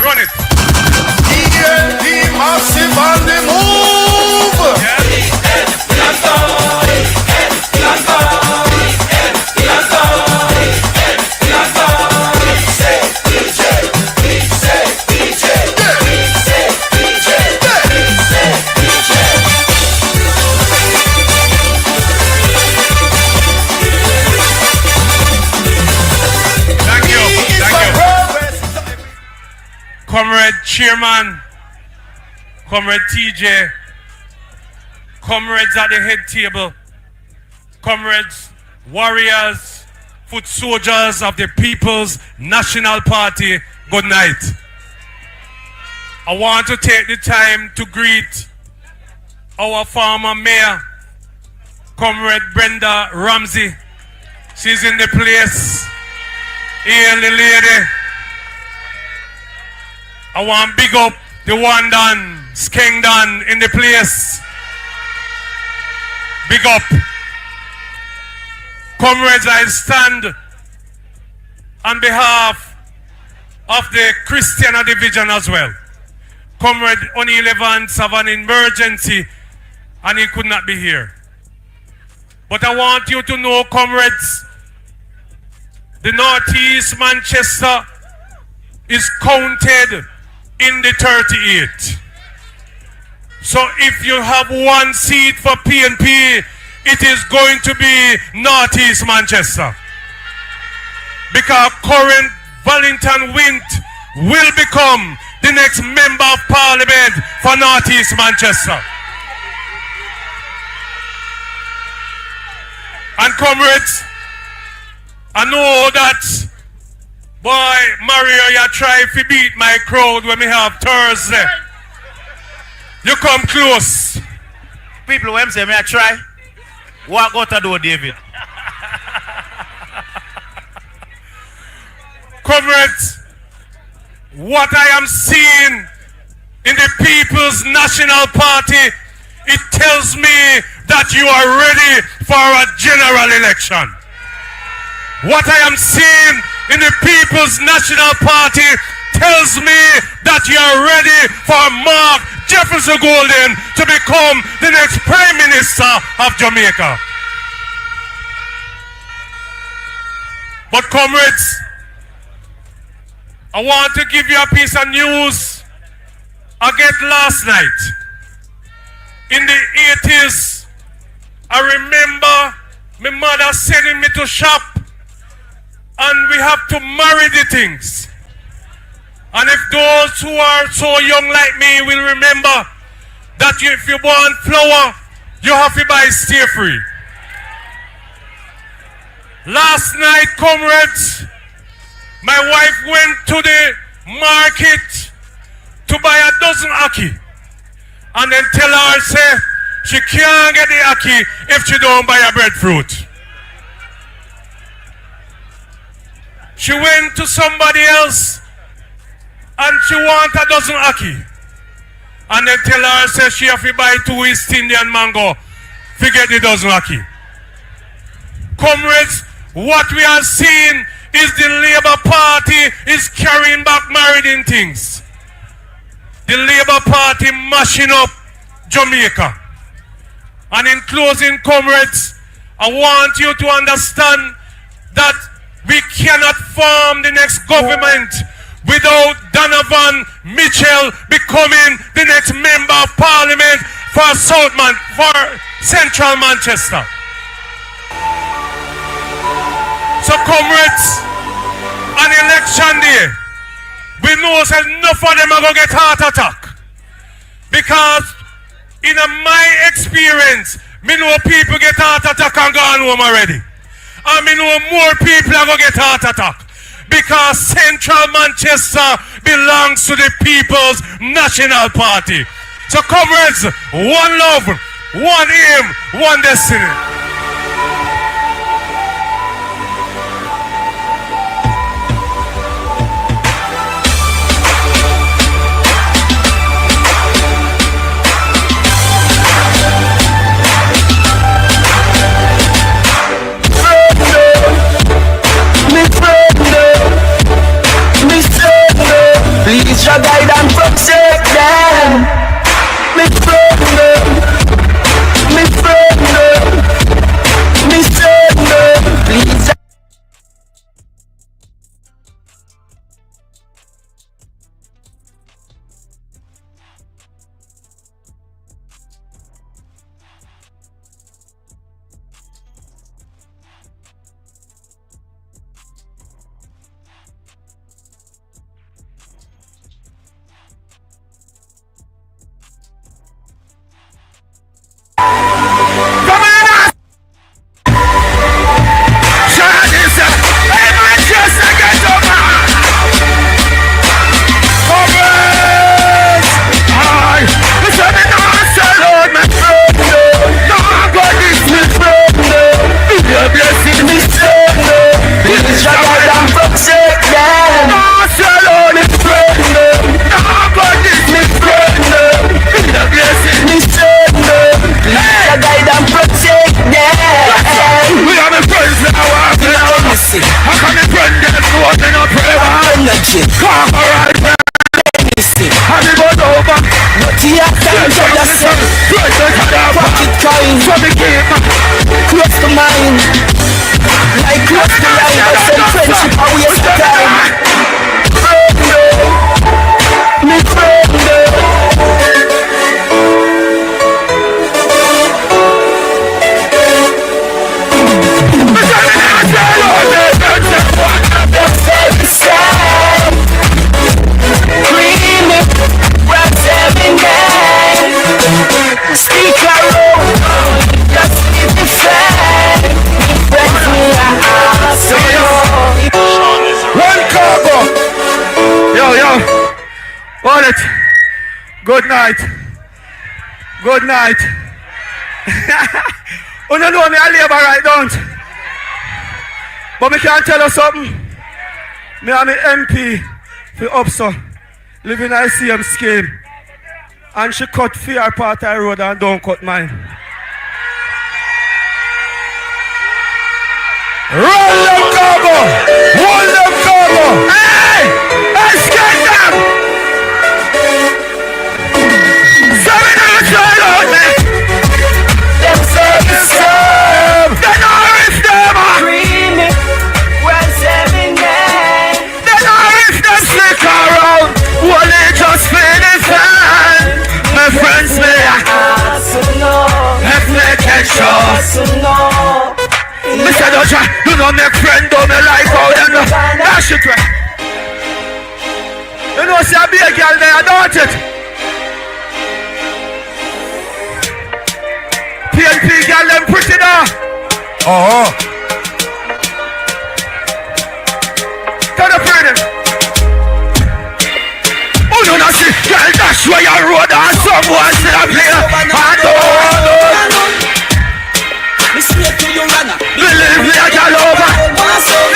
Run it. ELP massive on the move. Yeah. Comrade Chairman, Comrade TJ, comrades at the head table, comrades, warriors, foot soldiers of the People's National Party, good night. I want to take the time to greet our former mayor, Comrade Brenda Ramsey. She's in the place. Here, the lady. I want big up the one done, Skeng done in the place. Big up. Comrades, I stand on behalf of the Christian division as well. Comrade O'Neill Evans have an emergency and he could not be here. But I want you to know, comrades, the Northeast Manchester is counted in the 38. So if you have one seat for PNP, it is going to be Northeast Manchester. Because current Valentin Wint will become the next member of parliament for Northeast Manchester. And comrades, I know that, boy, Mario, you try to beat my crowd when we have Thursday. You come close. People when say me I try. What got to do, David? Comrades, what I am seeing in the People's National Party, it tells me that you are ready for a general election. What I am seeing in the People's National Party tells me that you are ready for Mark Jefferson Golden to become the next Prime Minister of Jamaica. But comrades, I want to give you a piece of news I get last night. In the 80s, I remember my mother sending me to shop and we have to marry the things. And if those who are so young like me will remember that if you want flour, you have to buy stay free. Last night, comrades, my wife went to the market to buy a dozen ackee. And then tell her, say, she can't get the ackee if she don't buy a breadfruit. She went to somebody else and she want a dozen ackee. And then tell her, say, she have to buy 2 East Indian mango to get the dozen ackee. Comrades, what we are seeing is the Labour Party is carrying back marrying things. The Labour Party mashing up Jamaica. And in closing, comrades, I want you to understand that we cannot form the next government without Donovan Mitchell becoming the next member of parliament for Central Manchester. So comrades, on election day, we know that enough of them are going to get heart attack. Because in my experience, me know people get heart attack and gone home already. And me know more people are going to get heart attack. Because Central Manchester belongs to the People's National Party. So comrades, one love, one aim, one destiny. Please your guide and protect them. Me friend, just the line. I said friendship, I waste the time. Me friend. Speak around, just keep it fair. Friends me One cargo. Yo. Hold it. Good night. Good night. You don't know me a labor right, don't? But me can tell you something. Me and me MP for UPSO live in a same scheme. And she cut fear part of the road and don't cut mine. Roll them cargo! Hold them cargo! Hey! Let's get them! So we don't try out me! Them say the same! They know if them are! Creamy, well 7 men. They know if them stick around! Well, they just feel the fan! My friends, me have make sure. Mr. Dodger, you know make friend, don't me like how you know. That shit right. You know, see a big girl there, don't it? PNP girl, them pretty now. Oh. Turn up for them. Oh, you know, see, girl, that's where you road and someone still a play. Me straight to your runner. We live me a girl over.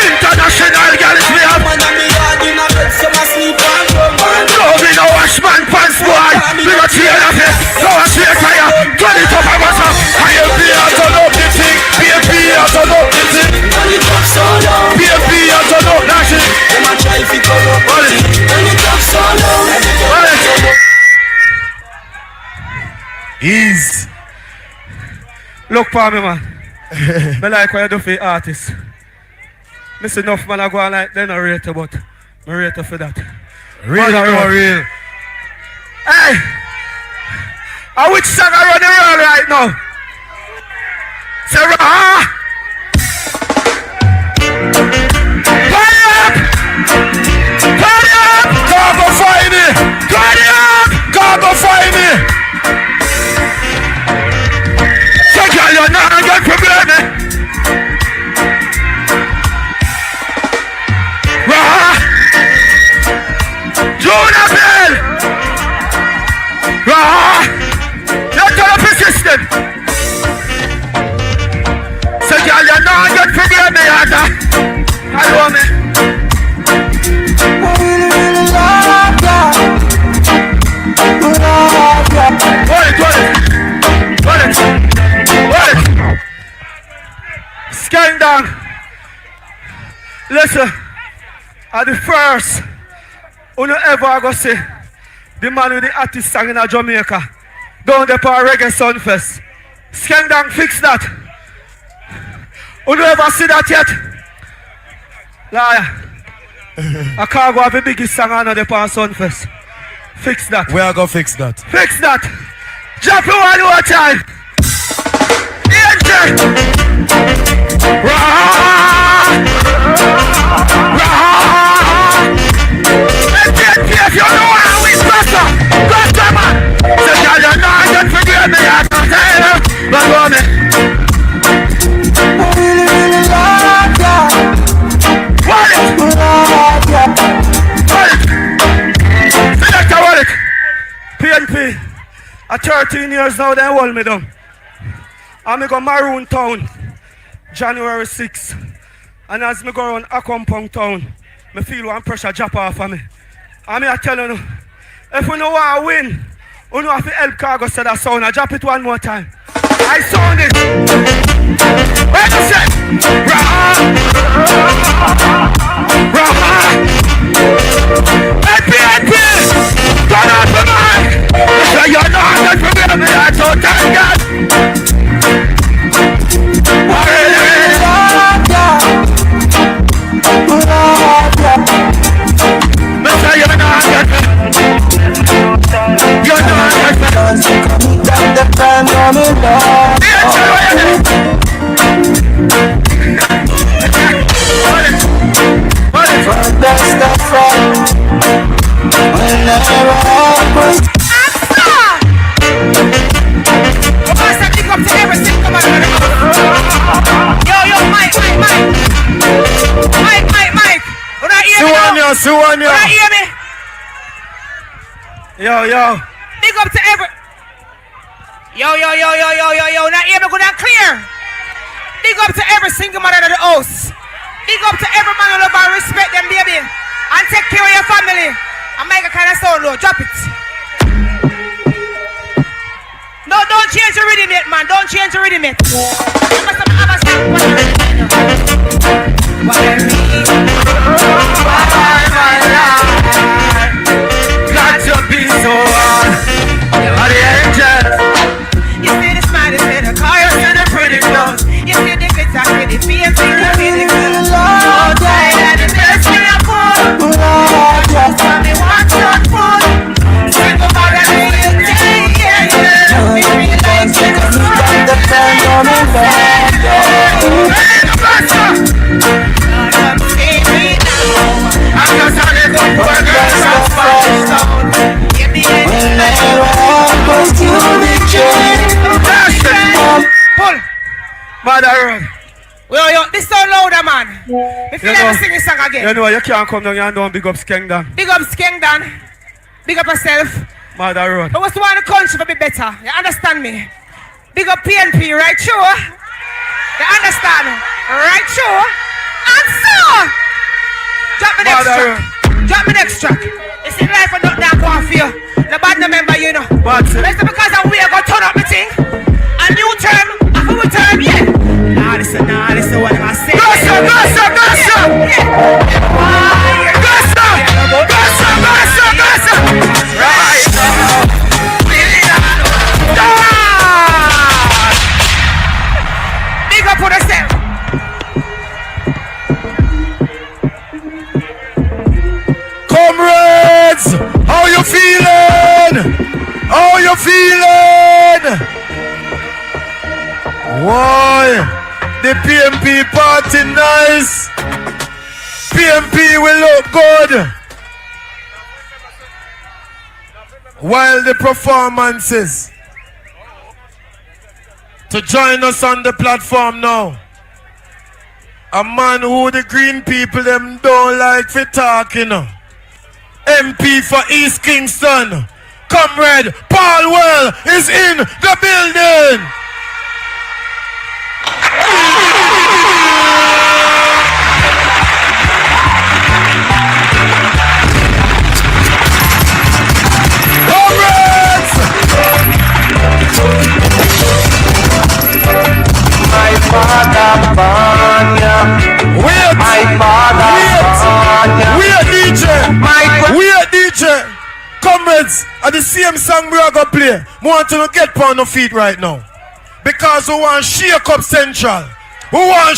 International girls me up. Man, I'm yard in a bed, so I sleep and come on. No, me no wash man pants boy. Me no tear of it. No wash me a tire. Turn it up and what's up. I am here to know the thing. BFB here to know the thing. Turn it up so low. BFB here to know that shit. Them a try fi cover up. Turn it up so low. Ease. Look for me, man. I like what you do for the artists. I see enough man I go on like they no rate you, but I rate you for that. Real. Hey! Which song I run the road right now? Say, Turn up! Go find me! Go find me! So girl, you're not gonna get problem, eh? Jonathan! You turn up the system. So girl, you're not gonna get problem, eh, Yata? Hello, me. I really love ya. Hold it. Scan down. Listen, at the first, you know ever I go say, the man with the artist song in Jamaica, down there for Reggae Sunfest. Scan down, fix that. You know ever see that yet? Liar. I can't go have the biggest song on the for Sunfest. Fix that. We are going to fix that. Fix that. Drop it one more time. If you know how we better, customer. So tell you now, don't forget me. I don't tell you. But go me. I really love ya. Wallet. PNP. At 13 years now, they hold me down. I'm go Maroon Town, January 6th. And as me go around Accompong Town, me feel one pressure drop off of me. And me I tell you, if you know want to win, you know have to help cargo say that sound. I drop it one more time. I sound it. Wait a sec. PNP, turn on the mic. So you're not going to forget me. I told God. I'm in love. From the start from whenever I was. Big up to every single man. Yo, Mike. When I hear me, Suwanya. when I hear me, Yo. big up to every. Yo. Now hear me good and clear. Big up to every single man of the house. Big up to every man who love and respect them, baby. And take care of your family. And make a kind of sound low. Drop it. No, don't change the rhythm yet, man. Don't change the rhythm yet. Got to be so hard. You're the angel. You see the smile, you see the car, you see the pretty clothes. You see the glitter, see the BMP, you see the good Lord. And the best thing I could. Just tell me what's your food. Think about it, yeah. Make me like you. The fan on the back. Come see me now. I'm just a little poor girl from Firestone. Give me Whenever I was to the chain. Pull. Mother. Yo, this so louder, man. If you never sing this song again. You know, you can't come down here and don't big up Skengdan. Big up Skengdan. Big up yourself. Mother Road. But what's want the country to be better? You understand me? Big up PNP, right? Sure. You understand? Right? Sure. And so, drop me next track. Drop me next track. It's in life and not that go for you. The bad member, you know. But that's because I'm weird, go turn up my thing. A new term, a full term, yeah. Nah, this is what I'm saying. Gossa! Right now, big up for yourself. Comrades, how you feeling? Why? The PMP party nice. PMP will look good. While the performances. To join us on the platform now. A man who the green people them don't like for talking. MP for East Kingston, Comrade Paul Well is in the building. Comrades! My father born ya. Wait! My father born ya. Wait, DJ! Comrades, at the same song we are going to play, we want to get on the feet right now. Because we want shake up Central. We are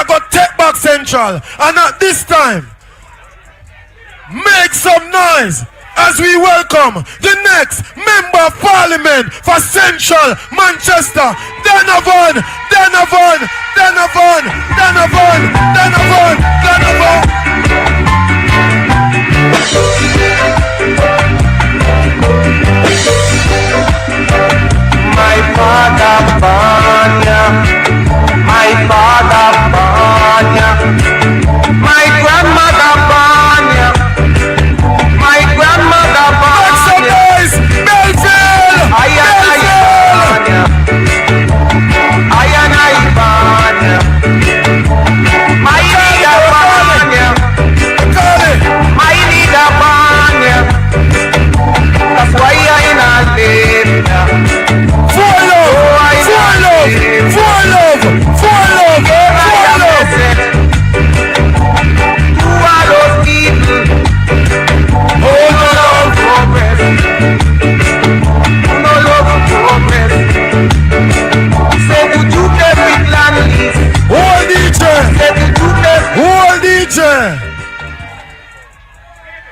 going to take back Central. And at this time, make some noise as we welcome the next Member of Parliament for Central Manchester, Donovan. My father born ya. My father born ya. My grandmother born ya. My grandmother born ya. Belleville! I born ya. My leader born ya. My leader born ya. That's why I not live ya. Follow!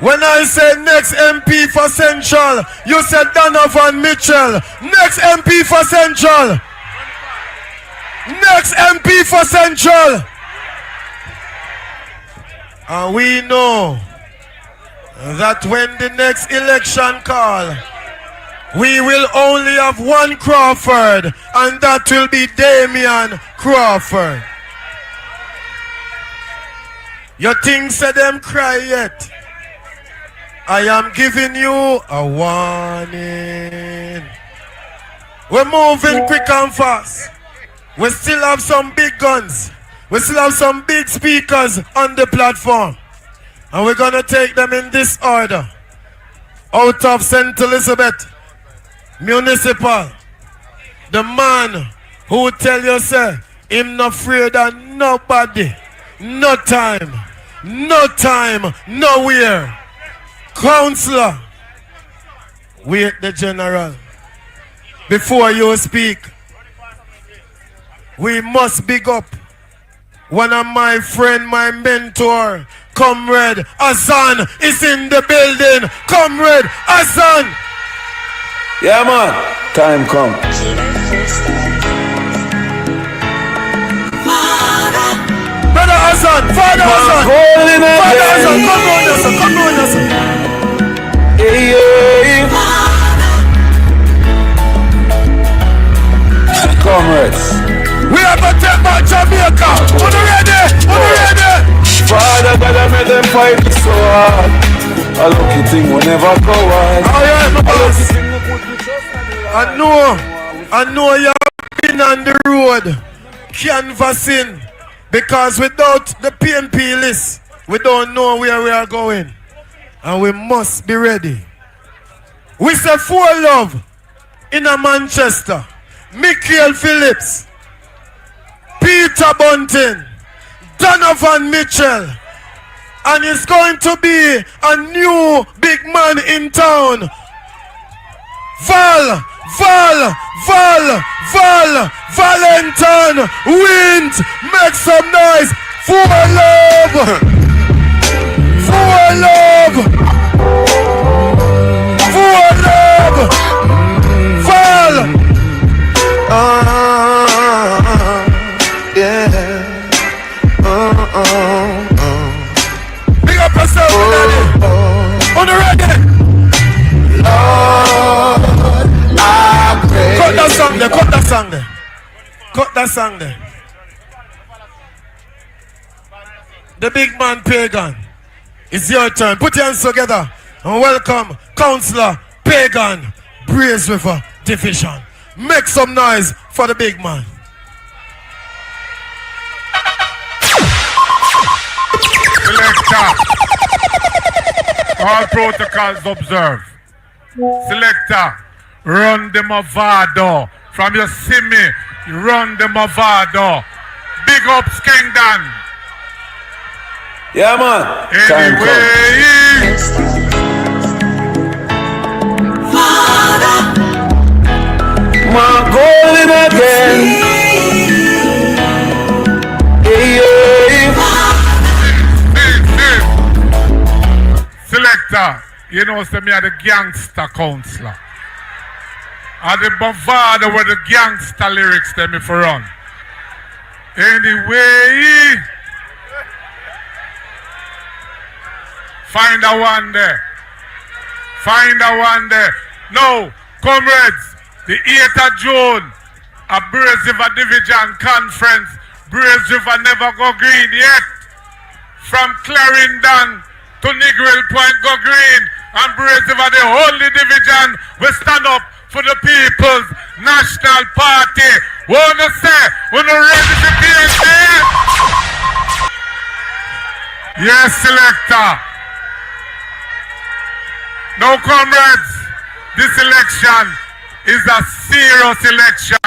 When I say next MP for Central, you said Donovan Mitchell. Next MP for Central. Next MP for Central. And we know that when the next election call, we will only have one Crawford, and that will be Damian Crawford. You think say them cry yet? I am giving you a warning. We're moving quick and fast. We still have some big guns. We still have some big speakers on the platform. And we're going to take them in this order. Out of St. Elizabeth Municipal. The man who tell you, say, him not afraid of nobody. No time. No time. Nowhere. Counselor. Wait the general. Before you speak, we must big up one of my friend, my mentor, Comrade Hassan is in the building. Comrade Hassan. Yeah, man. Time come. Brother Hassan, Father Hassan. Father Hassan, come on, Hassan. Come on, Hassan. Hey, hey. Comrades. We have to take back Jamaica. On the ready. On the ready. Father God, I made them fight so hard. A lucky thing will never go on. Oh yeah, my boss. I know you have been on the road canvassing, because without the PNP list, we don't know where we are going. And we must be ready. We say 4 Love in a Manchester. Michael Phillips, Peter Bunting, Donovan Mitchell, and it's going to be a new big man in town. Valentin wins. Make some noise. 4 Love. 4 Love. 4 Love. Val. Yeah. Big up yourself, Daddy. On the ready. Lord, I pray. Cut that song there. Cut that song there. Cut that song there. The big man Pagan. It's your turn. Put your hands together and welcome Councillor Pagan, Braze River Division. Make some noise for the big man. Selector. All protocols observed. Selector, run the Movado. From your Simi, run the Movado. Big up Skengdan. Yeah, man. Anyway. Father, my golden again. Hey, Selector, you know, say me are the gangster counselor. And the Bavada where the gangster lyrics tell me for run. Anyway, find a one there. Find a one there. No, comrades, the 8th of June, a Braze River Division Conference. Braze River never go green yet. From Clarendon to Negril Point go green. And Braze River, the only division, we stand up for the People's National Party. Wanna say, wanna ready to PNP? Yes, selector. Now, comrades, this election is a serious election.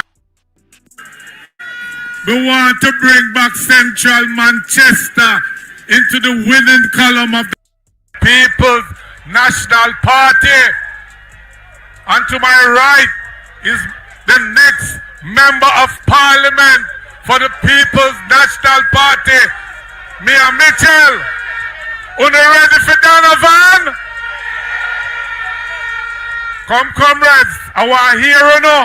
We want to bring back Central Manchester into the winning column of the People's National Party. And to my right is the next member of Parliament for the People's National Party, Mia Mitchell. Una ready for Donovan? Come, comrades. I want to hear you now.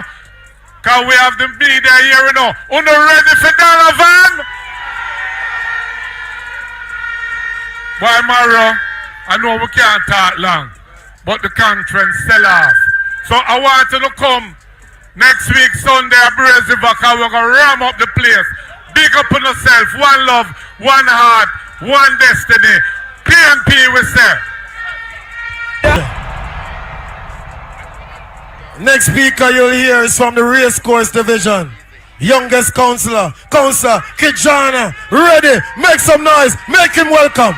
Because we have the media here you now. Una ready for Donovan? Boy, Mario, I know we can't talk long, but the conference sell off. So I want you to come next week, Sunday, at Brazy River, because we're going to ram up the place. Big up on yourself. One love, one heart, one destiny. PNP, we say. Next speaker you'll hear is from the Racecourse Division. Youngest councillor, Councillor Kijana. Ready? Make some noise. Make him welcome.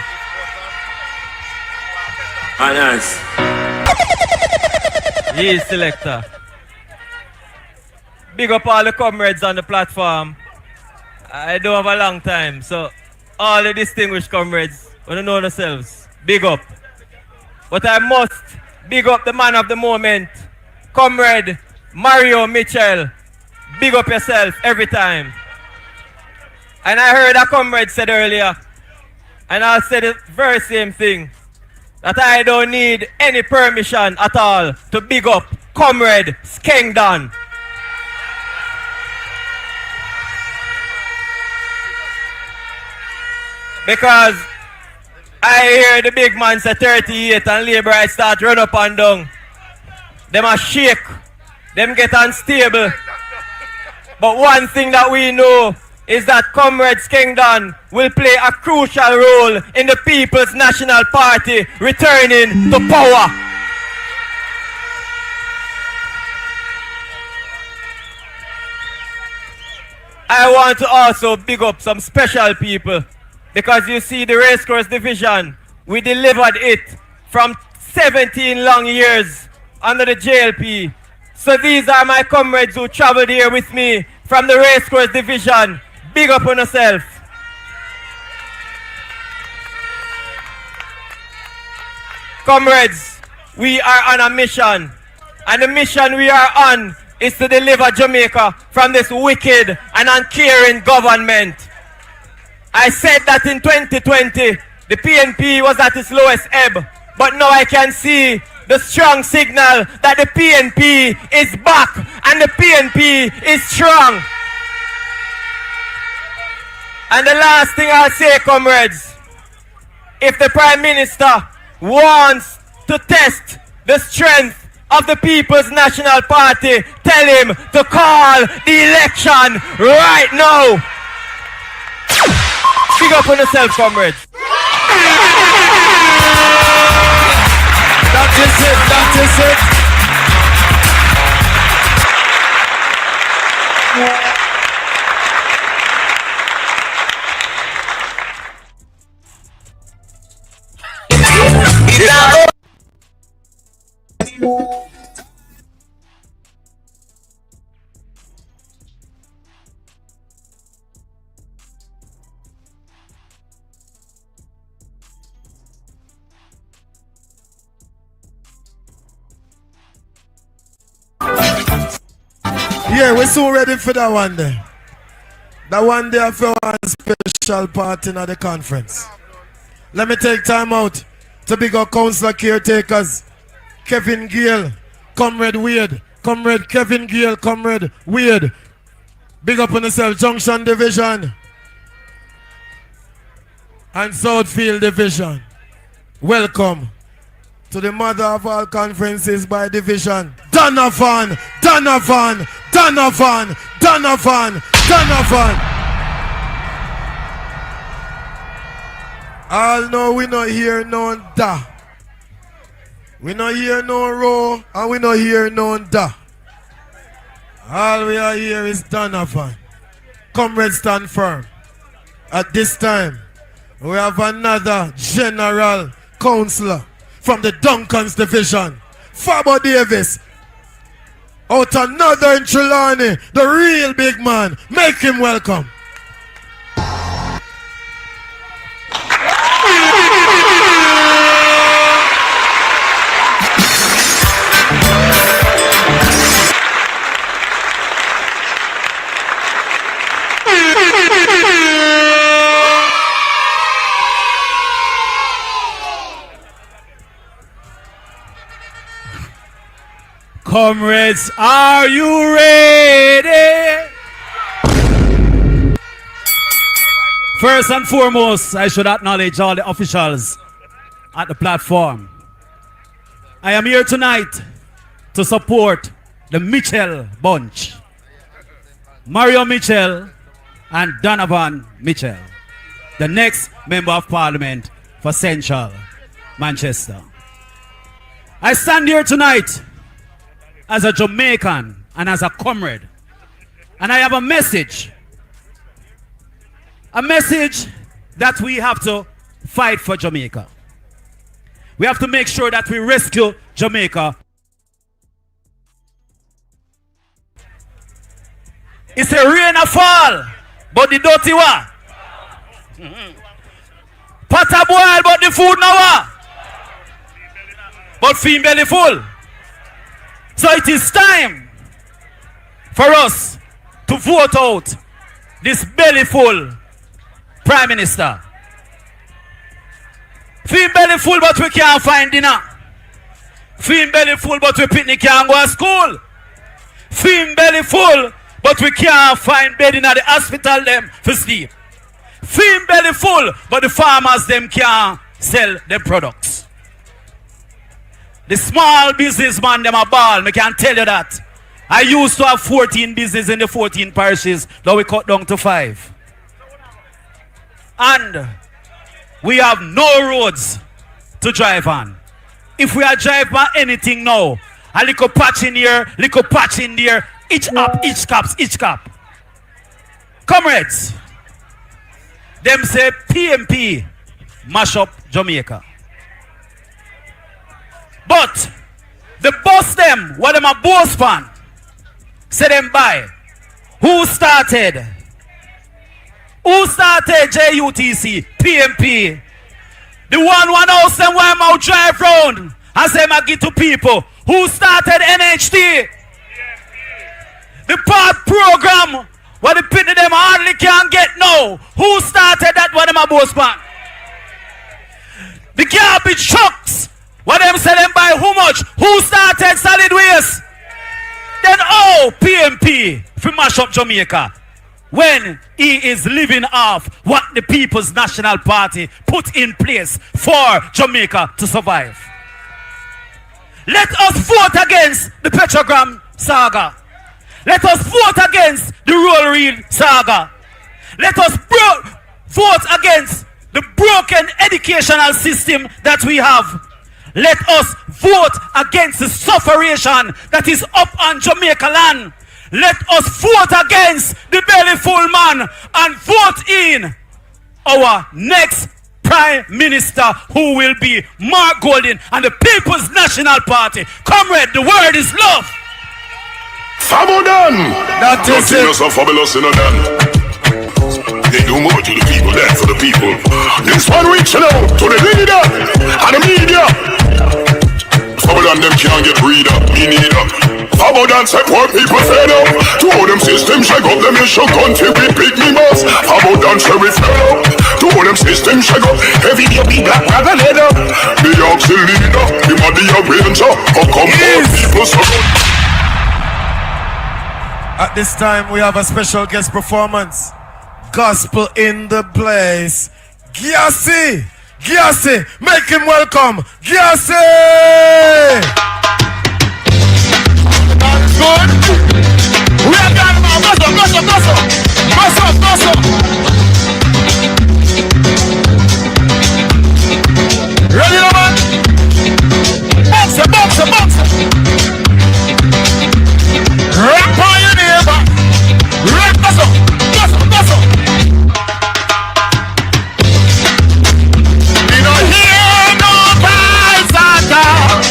Nice. Yes, selector. Big up all the comrades on the platform. I don't have a long time, so all the distinguished comrades, we don't know themselves. Big up. But I must big up the man of the moment, Comrade Mario Mitchell. Big up yourself every time. And I heard a comrade said earlier, and I'll say the very same thing, that I don't need any permission at all to big up Comrade Skengdan. Because I hear the big man say 38 and labor I start run up and down. Them a shake. Them get unstable. But one thing that we know is that Comrade Skengdan will play a crucial role in the People's National Party returning to power. I want to also big up some special people, because you see the Racecourse Division, we delivered it from 17 long years under the JLP. So these are my comrades who traveled here with me from the Racecourse Division. Big up on yourself. Comrades, we are on a mission. And the mission we are on is to deliver Jamaica from this wicked and uncaring government. I said that in 2020, the PNP was at its lowest ebb. But now I can see the strong signal that the PNP is back and the PNP is strong. And the last thing I'll say, comrades, if the Prime Minister wants to test the strength of the People's National Party, tell him to call the election right now. Big up on yourself, comrades. That is it, that is it. Yeah, we're so ready for that one there. That one there for one special part in the conference. Let me take time out to big up councillor caretakers, Kevin Gale, Comrade Wade, Comrade Kevin Gale, Comrade Wade. Big up on yourself, Junction Division and Southfield Division. Welcome to the mother of all conferences by division. Donovan, Donovan, Donovan, Donovan, Donovan. All know we not hear no da. We not hear no row and we not hear no da. All we are here is Donovan. Comrades, stand firm. At this time, we have another general councillor from the Duncans Division, Fabo Davis. Out of Northern Trelawney, the real big man. Make him welcome. Comrades, are you ready? First and foremost, I should acknowledge all the officials at the platform. I am here tonight to support the Mitchell bunch. Mario Mitchell and Donovan Mitchell, the next Member of Parliament for Central Manchester. I stand here tonight as a Jamaican and as a comrade, and I have a message that we have to fight for Jamaica. We have to make sure that we rescue Jamaica. It's a rain a fall, but the dirty one. Pot a boil, but the food now. But feed belly full. So it is time for us to vote out this belly full Prime Minister. Feed belly full, but we can't find dinner. Feed belly full, but we picnic can't go to school. Feed belly full, but we can't find bed in the hospital them for sleep. Feed belly full, but the farmers them can't sell their products. The small businessman them a ball, I can tell you that. I used to have 14 businesses in the 14 parishes, now we cut down to 5. And we have no roads to drive on. If we are driving on anything now, a little patch in here, little patch in there, each up, each cap. Comrades, them say PMP mash up Jamaica. But the boss them, what them a boss fan, say them by. Who started JUTC, PMP? The one house them why I'm out drive round and say I give to people. Who started NHT? The part program what the people them hardly can get now. Who started that one them a boss fan? The garbage trucks, what them say them by how much? Who started solid waste? Then PMP for mash up Jamaica. When he is living off what the People's National Party put in place for Jamaica to survive. Let us vote against the Petrogram saga. Let us vote against the Roll Reel saga. Let us vote against the broken educational system that we have. Let us vote against the sufferation that is up on Jamaica land. Let us vote against the belly full man and vote in our next Prime Minister, who will be Mark Golding and the People's National Party. Comrade, the word is love. Famodan! That is it. So fabulous in a They do more to the people than for the people. This one reaching out to the leader and the media. Famodan them can't get reader, me neither. Famodan say poor people fed up. To all them systems shake up, them issue country with big me boss. Famodan say we fed up. To all them systems shake up, every day big black brother led up. The oxy leader, the body of ranger. How come poor people so good? At this time, we have a special guest performance. Gospel in the place. Gyasi! Gyasi! Make him welcome! Gyasi! Good? We are done now. Bust up. Ready now, man? Bounce. Rap on your neighbor. Rap, bust up. You don't hear no vibes at all.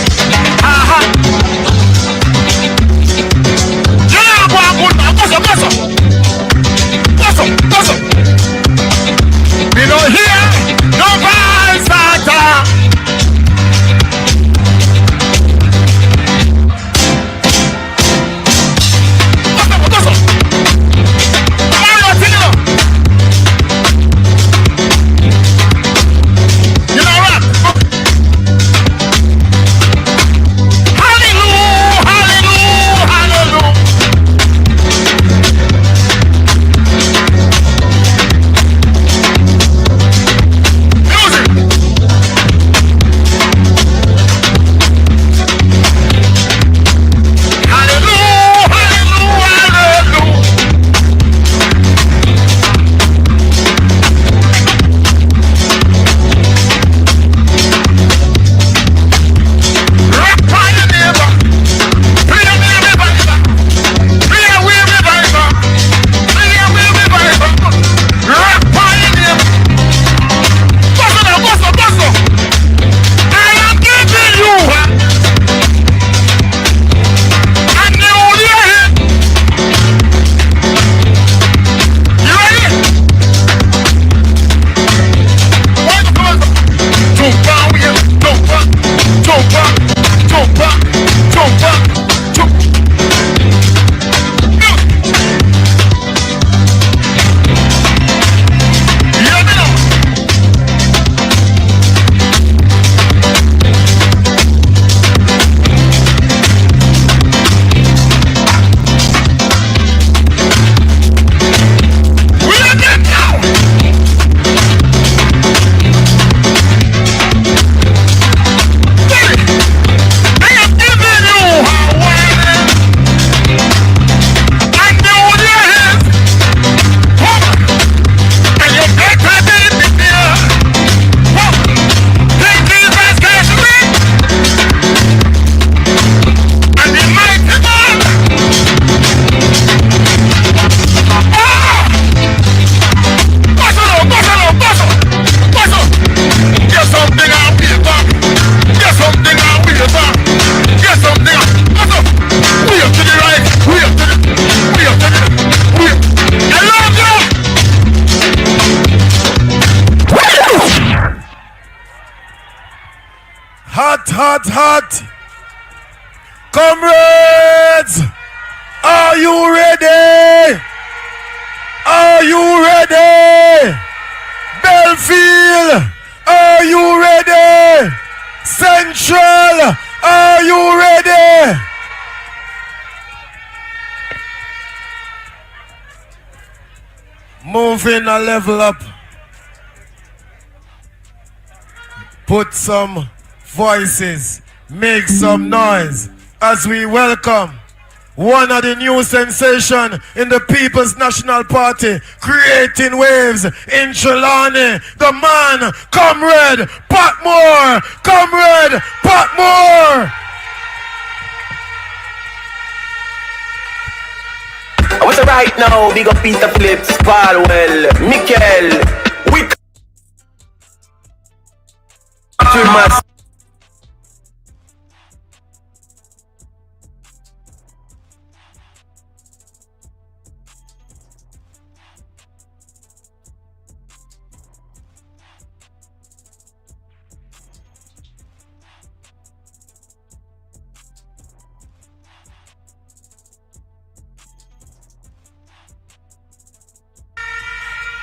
hot, hot, hot. Comrades, are you ready? Are you ready? Belfield, are you ready? Central, are you ready? Moving a level up. Put some voices, make some noise as we welcome one of the new sensation in the People's National Party, creating waves in Trelawney, the man, Comrade Patmore, Comrade Patmore. I was right now, big up Peter Phillips, Palwell, Mikel, we must.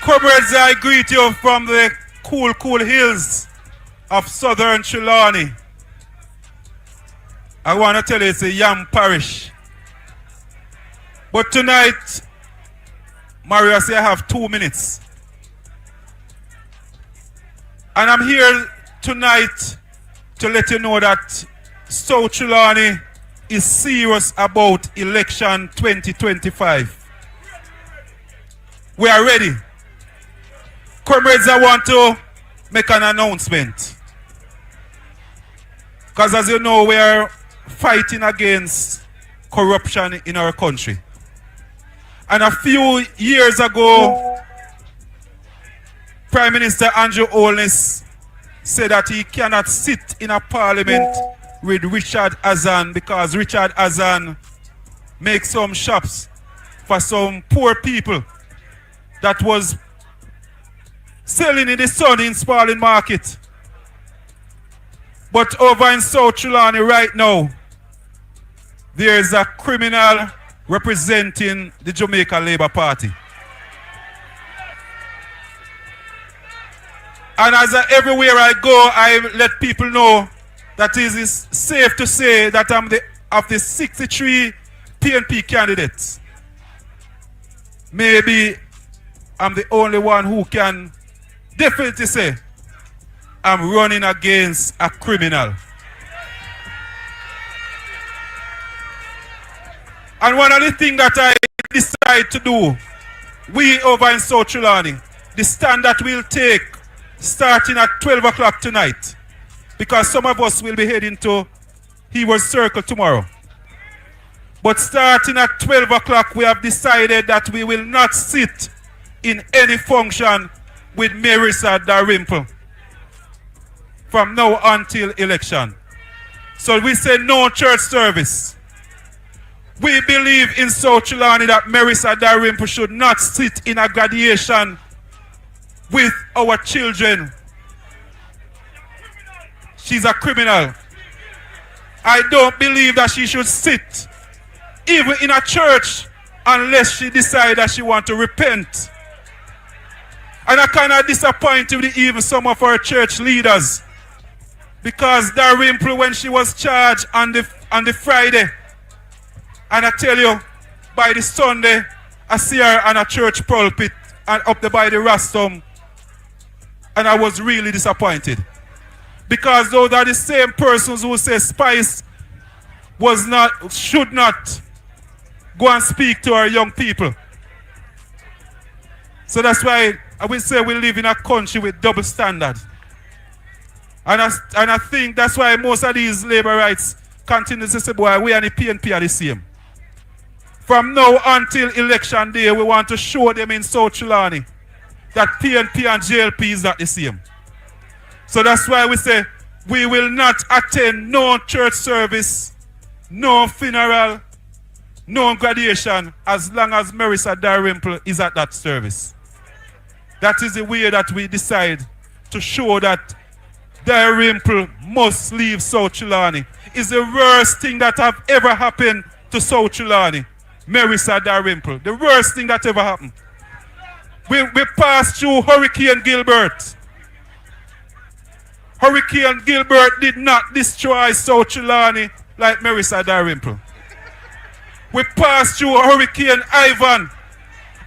Comrades, I greet you from the cool, cool hills of southern Trelawney. I want to tell you it's a young parish. But tonight, Mario said I have 2 minutes. And I'm here tonight to let you know that South Trelawney is serious about election 2025. We are ready. Comrades, I want to make an announcement. Because as you know, we are fighting against corruption in our country. And a few years ago, Prime Minister Andrew Holness said that he cannot sit in a parliament with Richard Azan because Richard Azan makes some shops for some poor people that was selling in the sun in Spalding Market. But over in South Trelawney right now, there is a criminal representing the Jamaica Labour Party. And as everywhere I go, I let people know that it is safe to say that I'm of the 63 PNP candidates. Maybe I'm the only one who can definitely say I'm running against a criminal. And one of the things that I decide to do, we over in South Trelawney, the stand that we'll take starting at 12 o'clock tonight, because some of us will be heading to Hewards Circle tomorrow. But starting at 12 o'clock, we have decided that we will not sit in any function with Marisa Dalrymple from now until election. So we say no church service. We believe in South Trelawney that Marisa Dalrymple should not sit in a graduation with our children. She's a criminal. I don't believe that she should sit even in a church unless she decides that she wants to repent. And I kind of disappointed with even some of our church leaders, because Dalrymple, when she was charged on the Friday, and I tell you, by the Sunday, I see her on a church pulpit and up there by the rostrum, and I was really disappointed. Because those are the same persons who say Spice should not go and speak to our young people. So that's why I will say we live in a country with double standards. And I think that's why most of these labor rights continue to say, boy, we and the PNP are the same. From now until election day, we want to show them in South Trelawney that PNP and JLP is not the same. So that's why we say we will not attend no church service, no funeral, no graduation, as long as Marisa Dalrymple is at that service. That is the way that we decide to show that Dalrymple must leave South Trelawney. It's the worst thing that have ever happened to South Trelawney. Marissa Dalrymple. The worst thing that ever happened. We passed through Hurricane Gilbert. Hurricane Gilbert did not destroy South Trelawney like Marissa Dalrymple. We passed through Hurricane Ivan,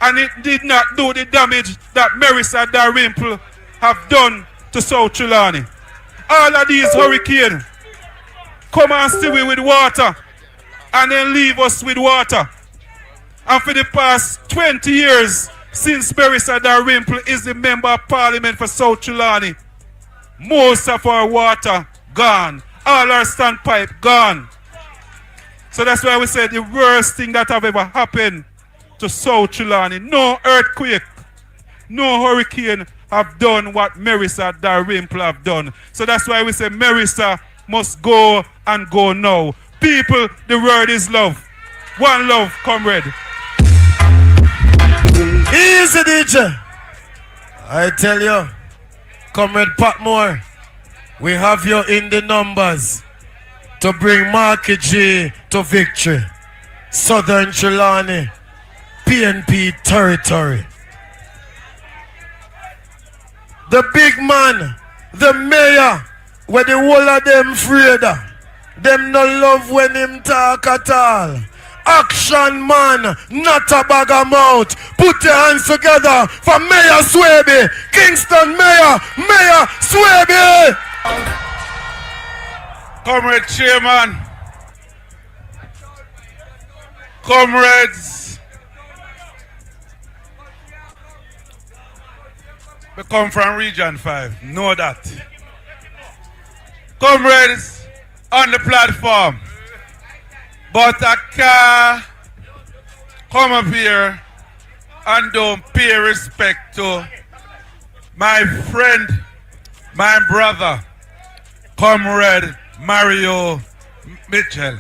and it did not do the damage that Marissa Dalrymple have done to South Trelawney. All of these hurricanes come and see we with water and then leave us with water. And for the past 20 years, since Marissa Dalrymple is the member of parliament for South Trelawney, most of our water gone. All our standpipe gone. So that's why we said the worst thing that have ever happened to South Trelawney. No earthquake, no hurricane have done what Marissa Dalrymple have done. So that's why we say Marissa must go and go now. People, the word is love. One love, comrade. Easy, DJ. I tell you, Comrade Patmore, we have you in the numbers to bring Marky G to victory. Southern Trelawney, PNP territory. The big man, the mayor, where the whole of them afraid. Them no love when him talk at all. Action man, not a bag of mouth. Put your hands together for Mayor Swaby. Kingston Mayor, Mayor Swaby. Comrade Chairman, comrades, we come from Region 5, know that. Comrades on the platform, but I can't come up here and don't pay respect to my friend, my brother, Comrade Mario Mitchell.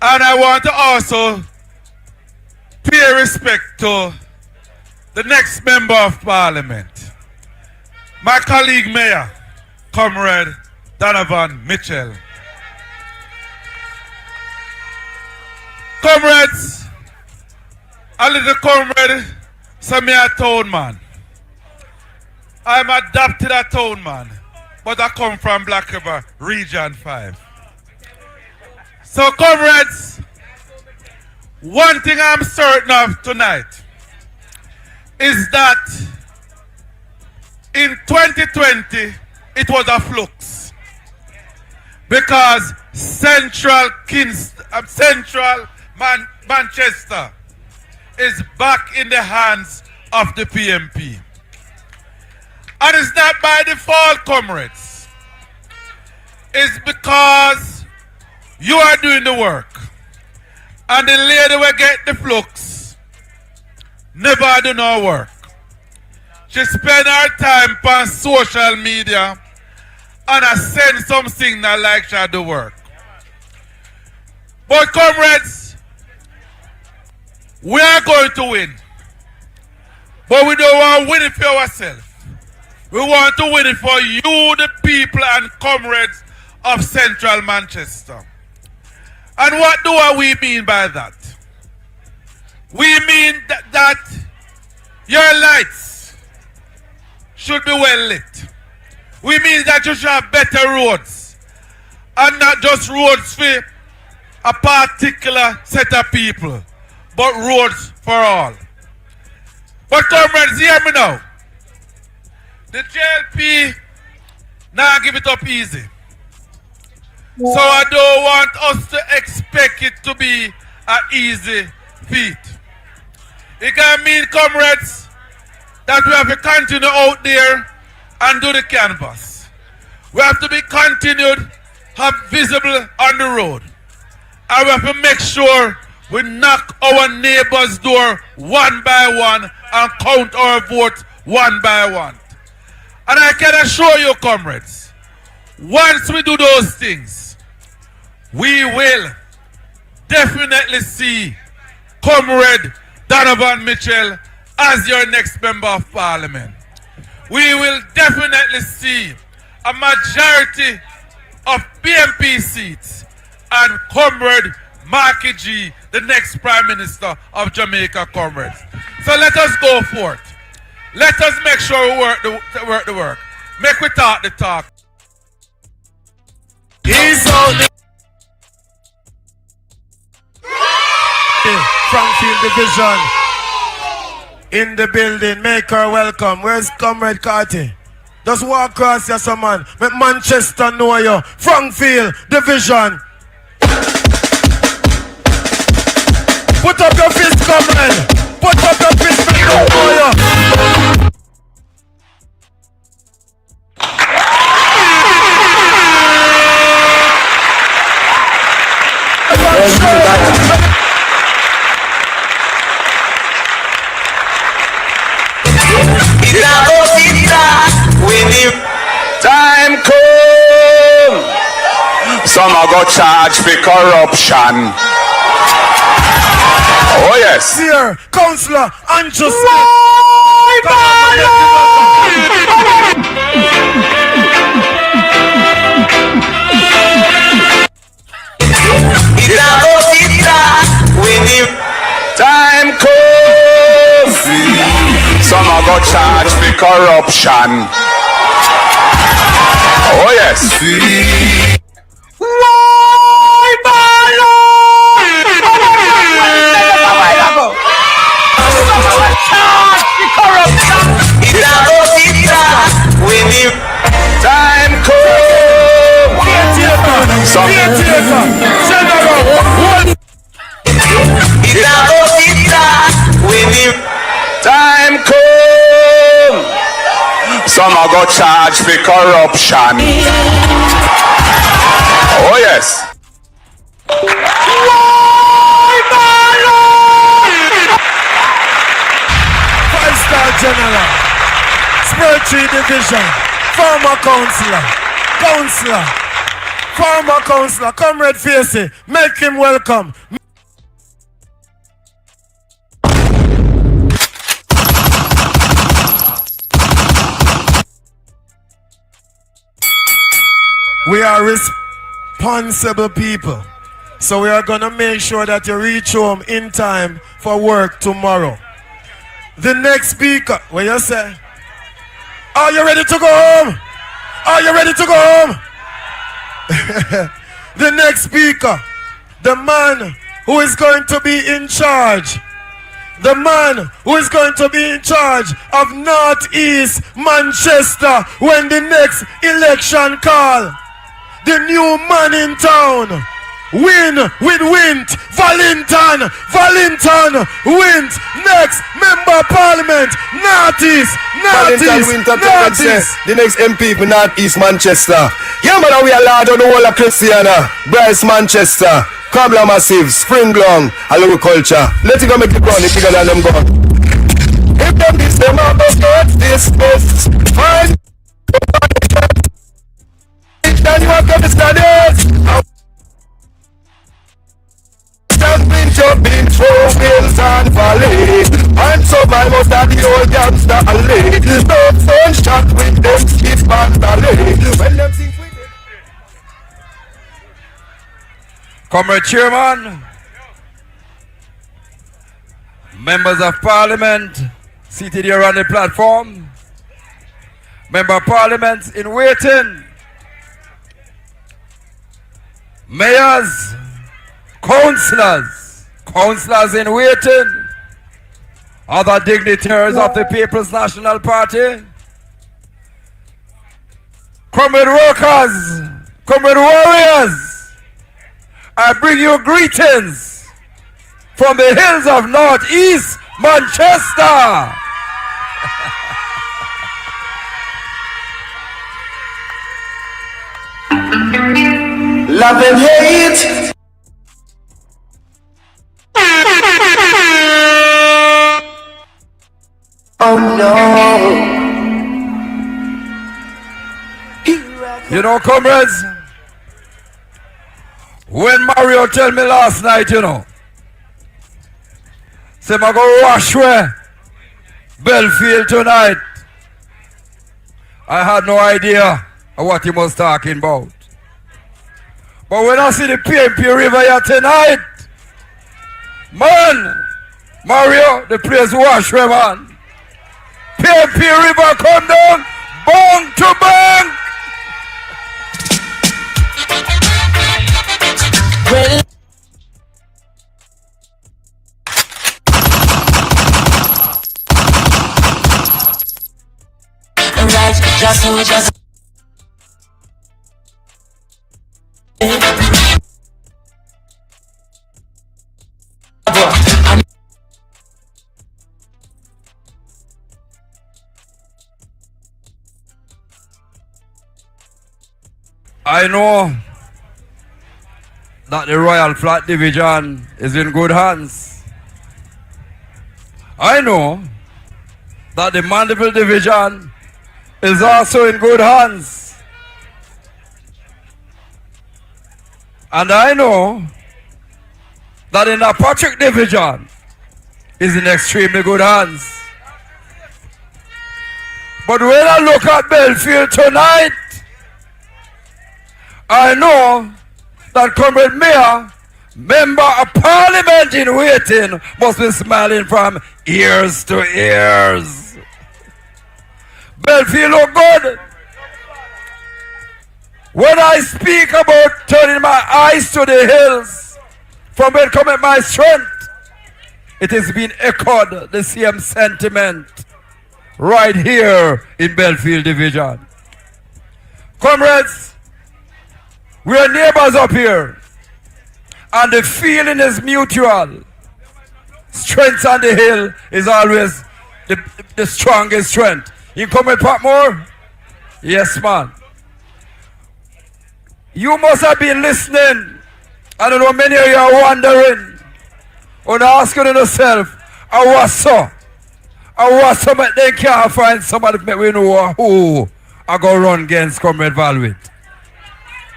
And I want to also pay respect to the next member of parliament, my colleague mayor, Comrade Donovan Mitchell. Comrades, a little comrade, so me a town man. I'm adopted a town man, but I come from Black River, Region 5. So comrades, one thing I'm certain of tonight is that in 2020, it was a flux. Because Central Manchester is back in the hands of the PMP. And it's not by default, comrades. It's because you are doing the work. And the lady will get the flux. Never do no work. She spend her time on social media and I send some signal like she do work. But comrades, we are going to win. But we don't want to win it for ourselves. We want to win it for you, the people and comrades of Central Manchester. And what do we mean by that? We mean that your lights should be well lit. We mean that you should have better roads. And not just roads for a particular set of people, but roads for all. But comrades, hear me now. The JLP now give it up easy. So I don't want us to expect it to be an easy feat. It can mean, comrades, that we have to continue out there and do the canvas. We have to be continued, have visible on the road. And we have to make sure we knock our neighbors' door one by one and count our votes one by one. And I can assure you, comrades, once we do those things, we will definitely see Comrade Donovan Mitchell as your next member of parliament. we will definitely see a majority of PMP seats and Comrade Marky G, the next Prime Minister of Jamaica, comrades. So let us go forth. Let us make sure we work the work. Make we talk the talk. He's out Frankfield Division in the building. Make her welcome. Where's Comrade Carty? Just walk across here, some man. Make Manchester know you. Frankfield Division. Put up your fist, comrade. Put up your fist, make them know you. Time come. Some are go charge for corruption. Oh yes. Here, Councillor Andrew Time come. Some are go charge for corruption. Oh yes. Time come. Time come. Some are go charge for corruption. Oh yes. 5-star general, Spiritual Division, former councillor, Comrade Facey, make him welcome. We are responsible people, so we are going to make sure that you reach home in time for work tomorrow. The next speaker, what you say? Are you ready to go home? Are you ready to go home? The next speaker, the man who is going to be in charge. The man who is going to be in charge of Northeast Manchester when the next election call. The new man in town. Win with Wint. Valentin Wint. Next member of parliament. Northeast. The next MP for Northeast Manchester. Yeah, man, we are large on the whole of Christiana. Bryce Manchester. Cobbler Massive. Springlong. Agriculture. Let's go make it run. It's bigger than them gone. If them this, them are this. Fine. Then you have to understand this. Been through hills and valleys, and survivors that the old gangster alley. No phone shot with them skip and ballet. When them sing with it. Comrade Chairman, members of Parliament seated here on the platform, Member of Parliament in waiting, mayors, councillors in waiting, other dignitaries of the People's National Party, comrade workers, comrade warriors, I bring you greetings from the hills of Northeast Manchester. Love and hate. Oh no. You know, comrades, when Mario tell me last night, you know, say I go wash where Belfield tonight, I had no idea of what he was talking about. But when I see the PMP River here tonight, man, Mario, the place wash, man. PMP River come down, bang to bang. Well, right, just I know that the Royal Flat Division is in good hands. I know that the Mandeville Division is also in good hands. And I know that the Patrick Division is in extremely good hands. But when I look at Belfield tonight, I know that Comrade Mayor, member of Parliament in waiting, must be smiling from ears to ears. Belfield look good. When I speak about turning my eyes to the hills, from where cometh my strength, it has been echoed, the same sentiment, right here in Belfield Division. Comrades, we are neighbors up here, and the feeling is mutual. Strength on the hill is always the strongest strength. You come with Patmore? Yes, man. You must have been listening. I don't know, many of you are wondering, or asking yourself, I was so, but they can't find somebody to make we know who I go run against Comrade Val with.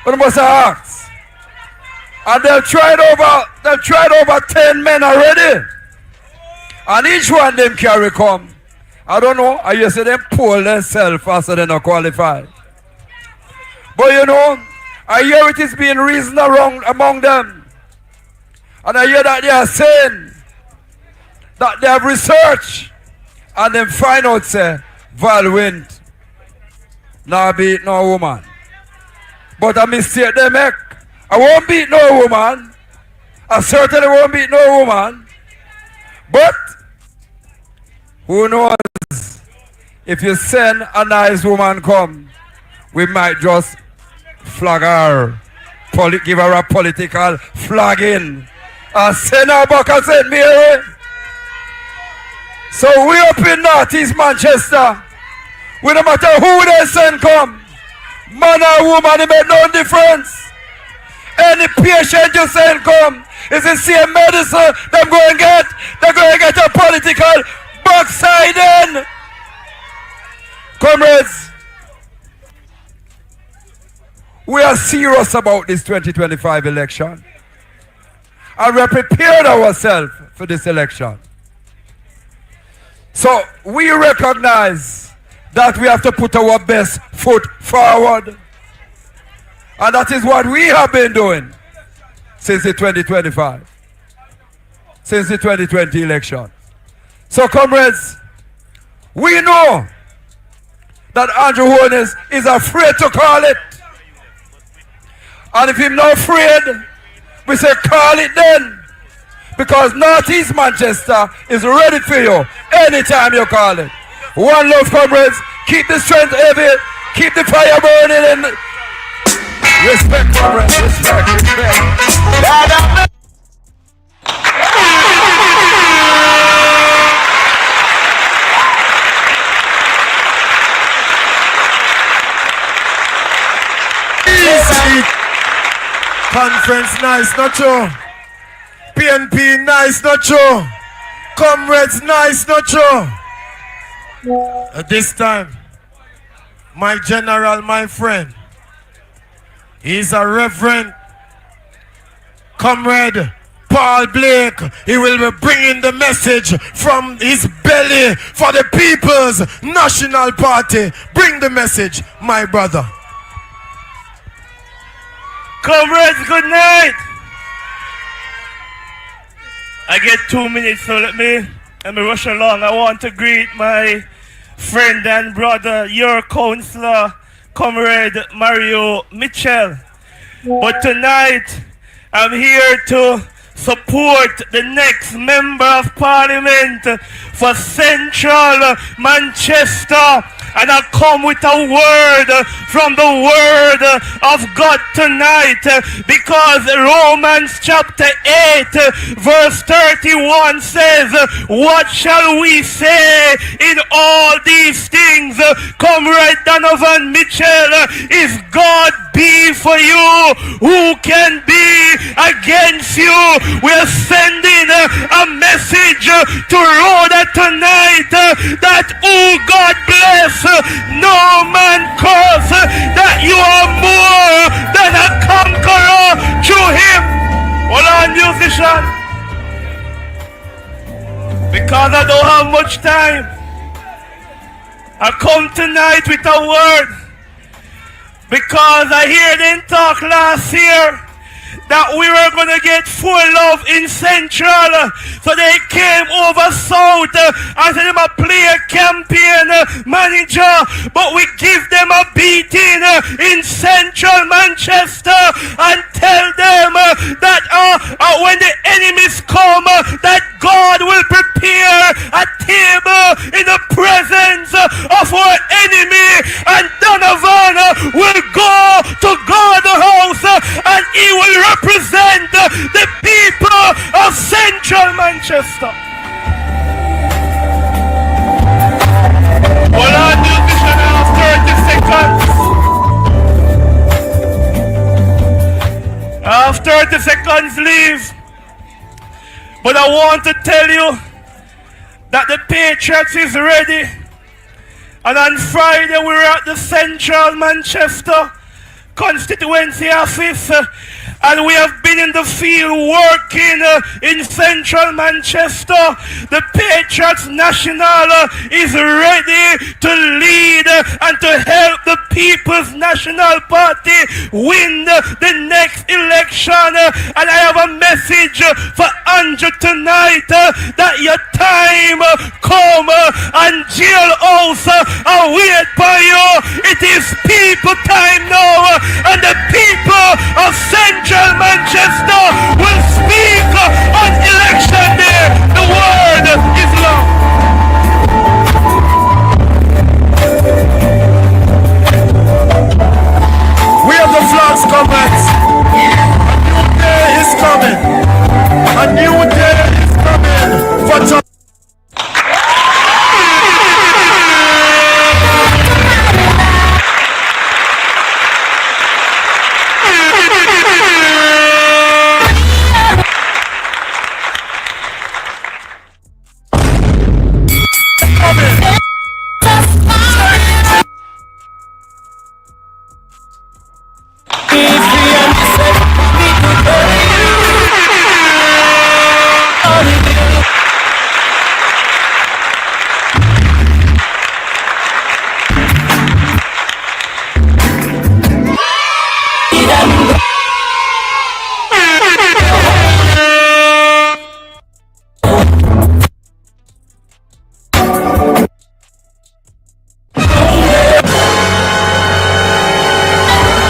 But I must have asked. And they've tried over 10 men already. And each one of them carry come. I don't know, I used to them pull themselves faster than they qualify. But you know, I hear it is being reasoned around among them. And I hear that they are saying that they have researched and then find out say Val wins. Now beat no woman. But a mistake they make. I won't beat no woman. I certainly won't beat no woman. But who knows? If you send a nice woman come, we might just flag her. Give her a political flagging. And send her back and St. Mary. So we up in Northeast Manchester. We no matter who they send come. Man or woman, it make no difference. Any patient you send come, is the same medicine they're going to get. They're going to get a political backsliding. Comrades, we are serious about this 2025 election. And we have prepared ourselves for this election. So we recognize that we have to put our best foot forward. And that is what we have been doing since the 2025. Since the 2020 election. So comrades, we know that Andrew Holness is afraid to call it. And if he's not afraid, we say call it then. Because Northeast Manchester is ready for you anytime you call it. One love, comrades. Keep the strength heavy. Keep the fire burning. And respect, comrades. Respect. Easy. Conference nice, not true. PNP nice, not true. Comrades nice, not true. At this time, my general, my friend, he's a Reverend Comrade Paul Blake, he will be bringing the message from his belly for the People's National Party. Bring the message, my brother. Comrades, good night. I get 2 minutes, so let me rush along. I want to greet my friend and brother, your counselor, Comrade Mario Mitchell. But tonight, I'm here to support the next member of parliament for Central Manchester. And I come with a word from the word of God tonight, because Romans chapter 8 verse 31 says, what shall we say in all these things? Comrade Donovan Mitchell, if God be for you, who can be against you? We're sending a message to Rhoda tonight that who God bless, no man curse, that you are more than a conqueror through him. Hold on, musician. Because I don't have much time, I come tonight with a word. Because I hear them talk last year that we were going to get full love in Central. So they came over South and said they might play a campaign manager, but we give them a beating in Central Manchester and tell them that when the enemies come, that God will prepare a table in the presence of our enemy, and Donovan will go to God's house and he will represent the people of Central Manchester. Hold on, musician, I have 30 seconds. I have 30 seconds leave. But I want to tell you that the Patriots is ready. And on Friday we were at the Central Manchester constituency office, and we have been in the field working in Central Manchester. The Patriots National is ready to lead and to help the People's National Party win the next election. And I have a message for Andrew tonight, that your time come and jailhouse wait for you. It is people time now, and the people of Central Manchester will speak on election day. The word is long. We have the flags comments. A new day is coming. A new day is coming for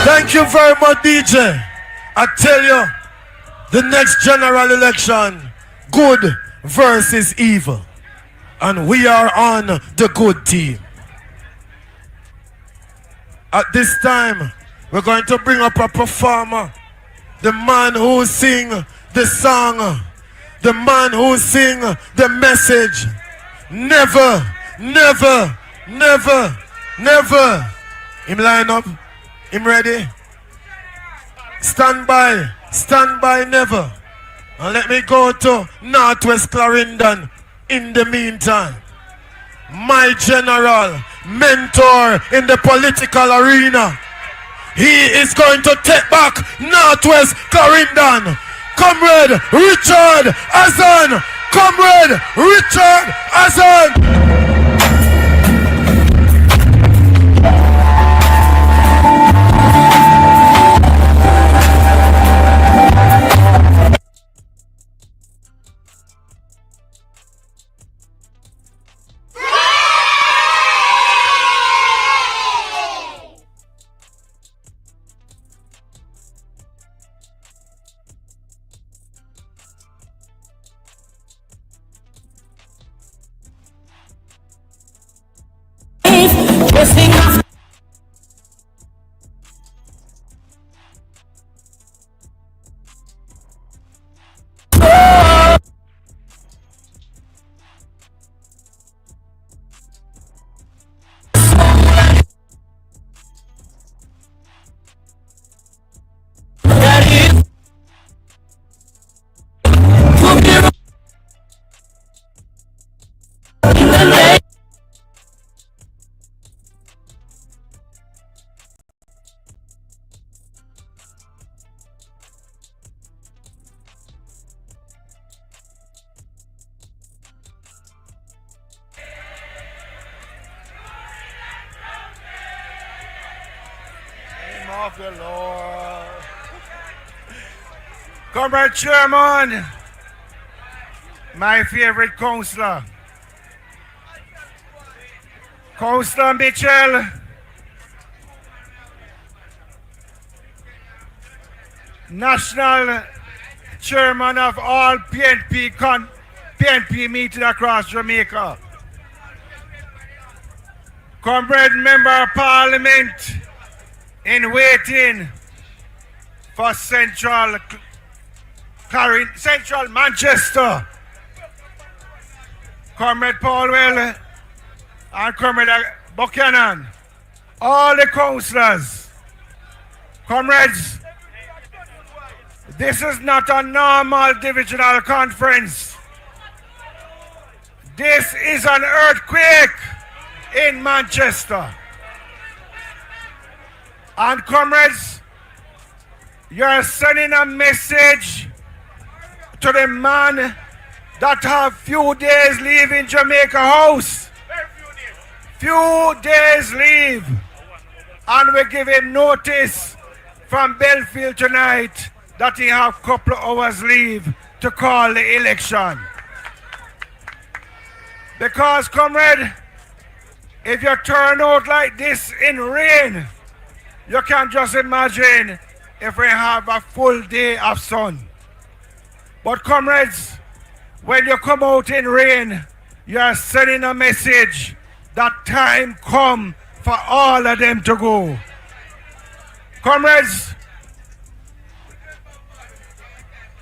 Thank you very much, DJ. I tell you, the next general election, good versus evil. And we are on the good team. At this time, we're going to bring up a performer. The man who sing the song. The man who sing the message. Never, never, never, never. Him line up. Him ready? Stand by, never. And let me go to Northwest Clarendon in the meantime. My general, mentor in the political arena. He is going to take back Northwest Clarendon. Comrade Richard Azan. Comrade Richard Azan. Of the Lord. Comrade Chairman, my favorite councillor, Councillor Mitchell, National Chairman of all PNP meetings across Jamaica, Comrade Member of Parliament in waiting for Central Manchester, Comrade Paulwell and Comrade Buchanan, all the councillors, comrades, this is not a normal divisional conference. This is an earthquake in Manchester. And comrades, you're sending a message to the man that have few days leave in Jamaica House. Few days leave. And we give him notice from Belfield tonight that he have couple of hours leave to call the election. Because, comrade, if you turn out like this in rain, you can just imagine if we have a full day of sun. But comrades, when you come out in rain, you are sending a message that time come for all of them to go. Comrades,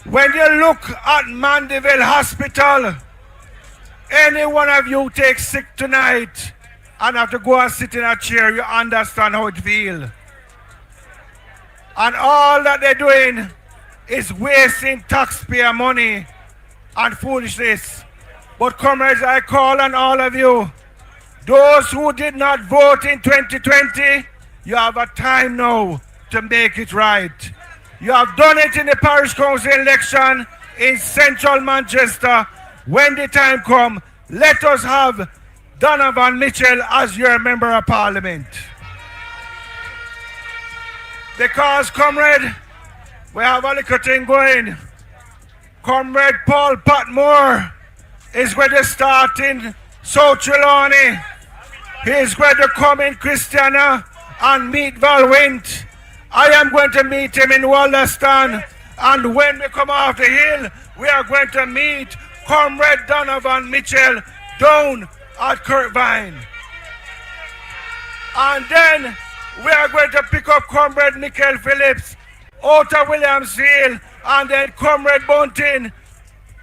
when you look at Mandeville Hospital, any one of you take sick tonight and have to go and sit in a chair, you understand how it feels. And all that they're doing is wasting taxpayer money and foolishness. But comrades, I call on all of you, those who did not vote in 2020, you have a time now to make it right. You have done it in the parish council election in central Manchester. When the time comes, let us have Donovan Mitchell as your member of parliament. Because, comrade, we have a little thing going. Comrade Paul Patmore is going to start in South Trelawney. He is going to come in Christiana and meet Valwint. I am going to meet him in Wallaston. And when we come off the hill, we are going to meet Comrade Donovan Mitchell down at Kirkvine. And then we are going to pick up Comrade Nickel Phillips out of Williams Hill, and then Comrade Bunting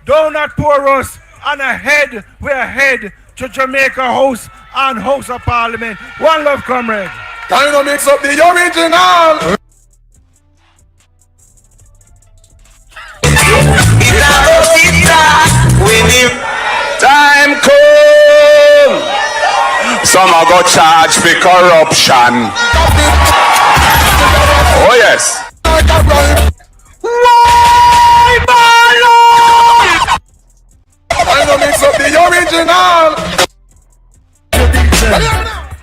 down at Porus, and ahead, we are head to Jamaica House and House of Parliament. One love, comrade. Can you mix up the original? Time come. Some are go charge for corruption. Oh yes. Why, to mix up the original.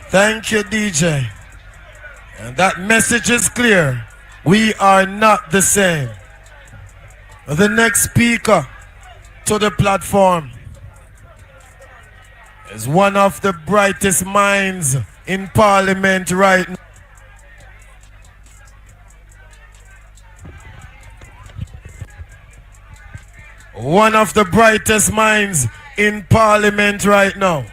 Thank you, DJ. And that message is clear. We are not the same. The next speaker to the platform is one of the brightest minds in Parliament right now. One of the brightest minds in Parliament right now.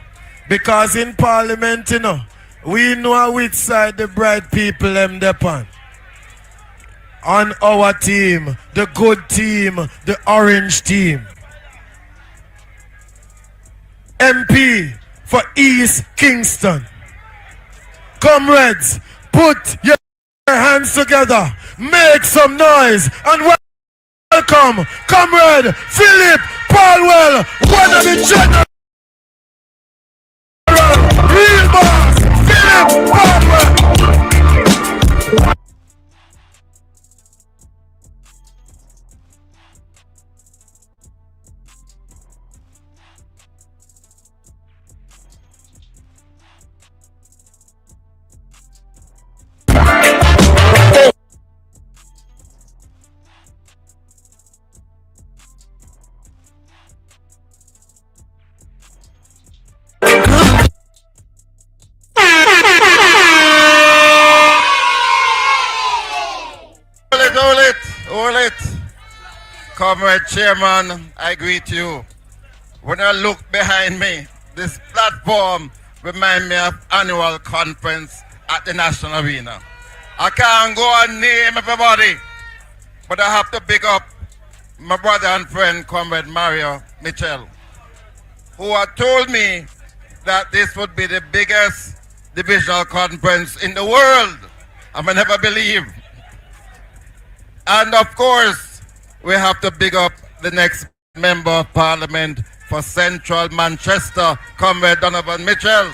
Because in Parliament, you know, we know which side the bright people them depend. On our team, the good team, the orange team. MP for East Kingston. Comrades, put your hands together, make some noise, and welcome Comrade Philip Palwell, one of the general. Real boss, Philip Palwell. Hold it. Comrade Chairman, I greet you. When I look behind me, this platform reminds me of annual conference at the National Arena. I can't go and name everybody, but I have to pick up my brother and friend, Comrade Mario Mitchell, who had told me that this would be the biggest divisional conference in the world. I may never believe. And of course, we have to big up the next Member of Parliament for Central Manchester, Comrade Donovan Mitchell.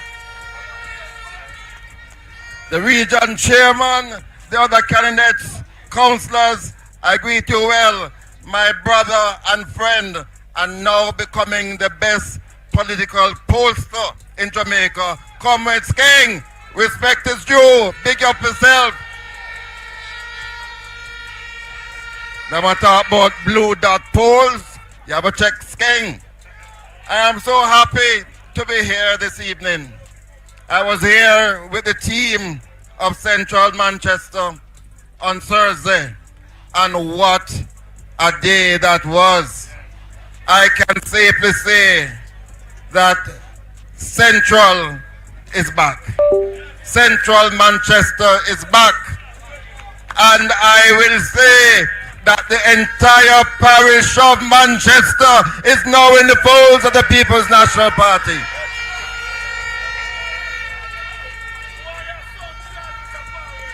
The region chairman, the other candidates, councillors, I greet you well, my brother and friend, and now becoming the best political pollster in Jamaica, Comrade Skeng. Respect is due, big up yourself. Now I talk about blue dot polls, you have to check Skeng. I am so happy to be here this evening. I was here with the team of Central Manchester on Thursday, and what a day that was. I can safely say that Central is back. Central Manchester is back. And I will say that the entire parish of Manchester is now in the folds of the People's National Party.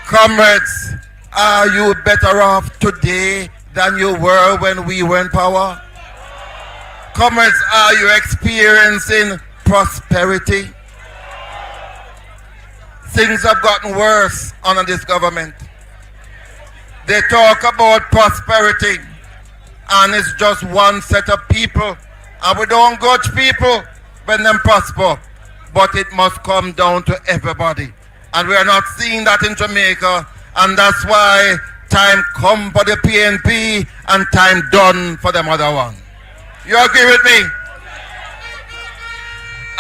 Comrades, are you better off today than you were when we were in power? Comrades, are you experiencing prosperity? Things have gotten worse under this government. They talk about prosperity, and it's just one set of people, and we don't judge people when they prosper, but it must come down to everybody. And we are not seeing that in Jamaica, and that's why time come for the PNP and time done for them other one. You agree with me?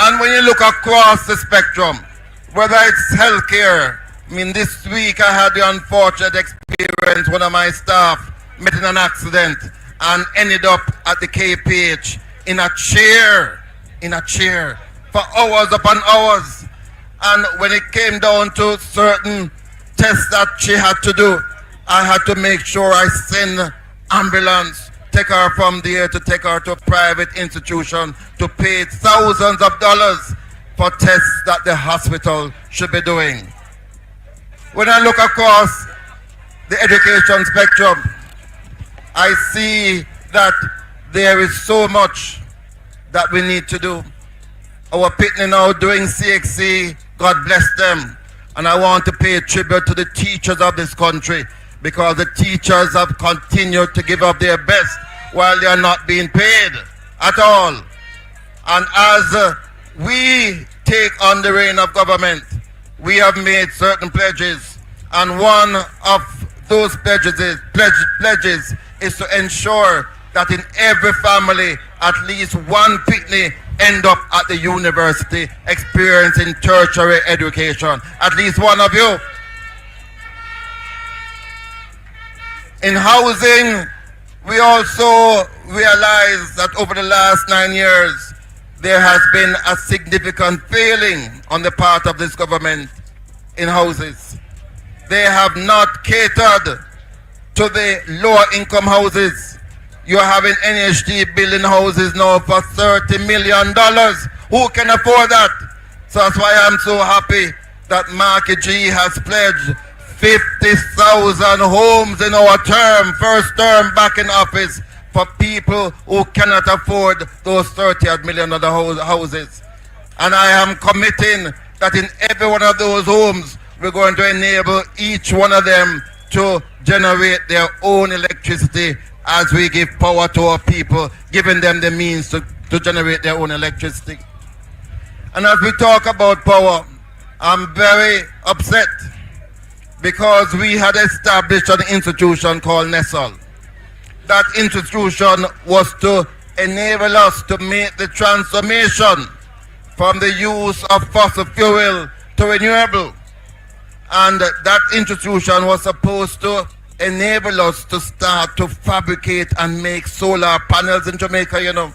And when you look across the spectrum, whether it's healthcare, I mean, this week I had the unfortunate experience, one of my staff met in an accident and ended up at the KPH in a chair for hours upon hours. And when it came down to certain tests that she had to do, I had to make sure I send ambulance, take her from there to take her to a private institution to pay thousands of dollars for tests that the hospital should be doing. When I look across the education spectrum, I see that there is so much that we need to do. Our Pitney now doing CXC, God bless them. And I want to pay tribute to the teachers of this country, because the teachers have continued to give up their best while they are not being paid at all. And as we take on the reign of government, we have made certain pledges. And one of those pledges is to ensure that in every family, at least one pitney end up at the university experiencing tertiary education. At least one of you. In housing, we also realize that over the last 9 years, there has been a significant failing on the part of this government in houses. They have not catered to the lower income houses. You're having NHD building houses now for $30 million. Who can afford that? So that's why I'm so happy that Marky G has pledged 50,000 homes in our first term back in office for people who cannot afford those $30 million houses. And I am committing that in every one of those homes, we're going to enable each one of them to generate their own electricity as we give power to our people, giving them the means to generate their own electricity. And as we talk about power, I'm very upset because we had established an institution called NESOL. That institution was to enable us to make the transformation from the use of fossil fuel to renewable. And that institution was supposed to enable us to start to fabricate and make solar panels in Jamaica, you know.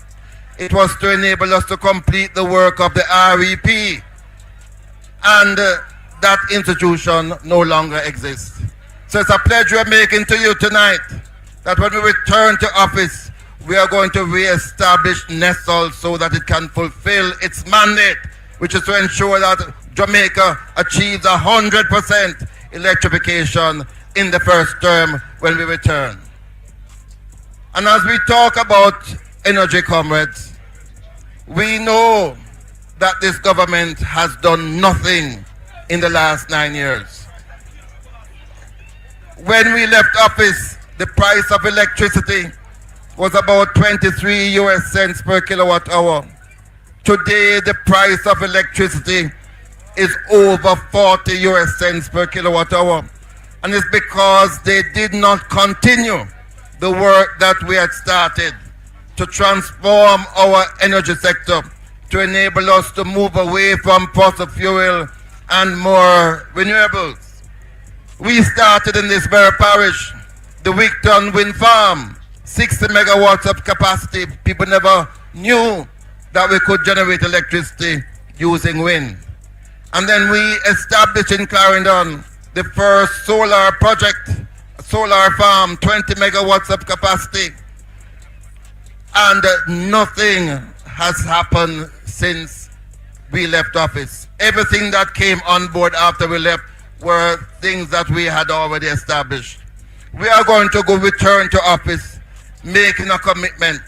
It was to enable us to complete the work of the REP. And that institution no longer exists. So it's a pledge we're making to you tonight that when we return to office, we are going to re-establish NESOL so that it can fulfill its mandate, which is to ensure that Jamaica achieves 100% electrification in the first term when we return. And as we talk about energy, comrades, we know that this government has done nothing in the last 9 years. When we left office, the price of electricity was about 23 US cents per kilowatt hour. Today, the price of electricity is over 40 US cents per kilowatt hour. And it's because they did not continue the work that we had started to transform our energy sector, to enable us to move away from fossil fuel and more renewables. We started in this very parish, the Wigton Wind Farm, 60 megawatts of capacity. People never knew that we could generate electricity using wind. And then we established in Clarendon the first solar project, a solar farm, 20 megawatts of capacity. And nothing has happened since we left office. Everything that came on board after we left were things that we had already established. We are going to return to office making a commitment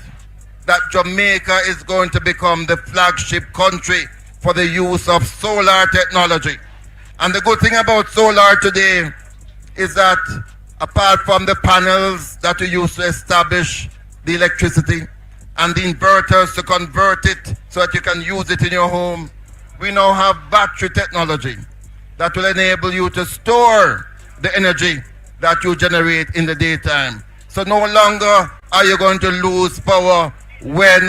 that Jamaica is going to become the flagship country for the use of solar technology. And the good thing about solar today is that apart from the panels that we use to establish the electricity and the inverters to convert it so that you can use it in your home, we now have battery technology that will enable you to store the energy that you generate in the daytime. So no longer are you going to lose power when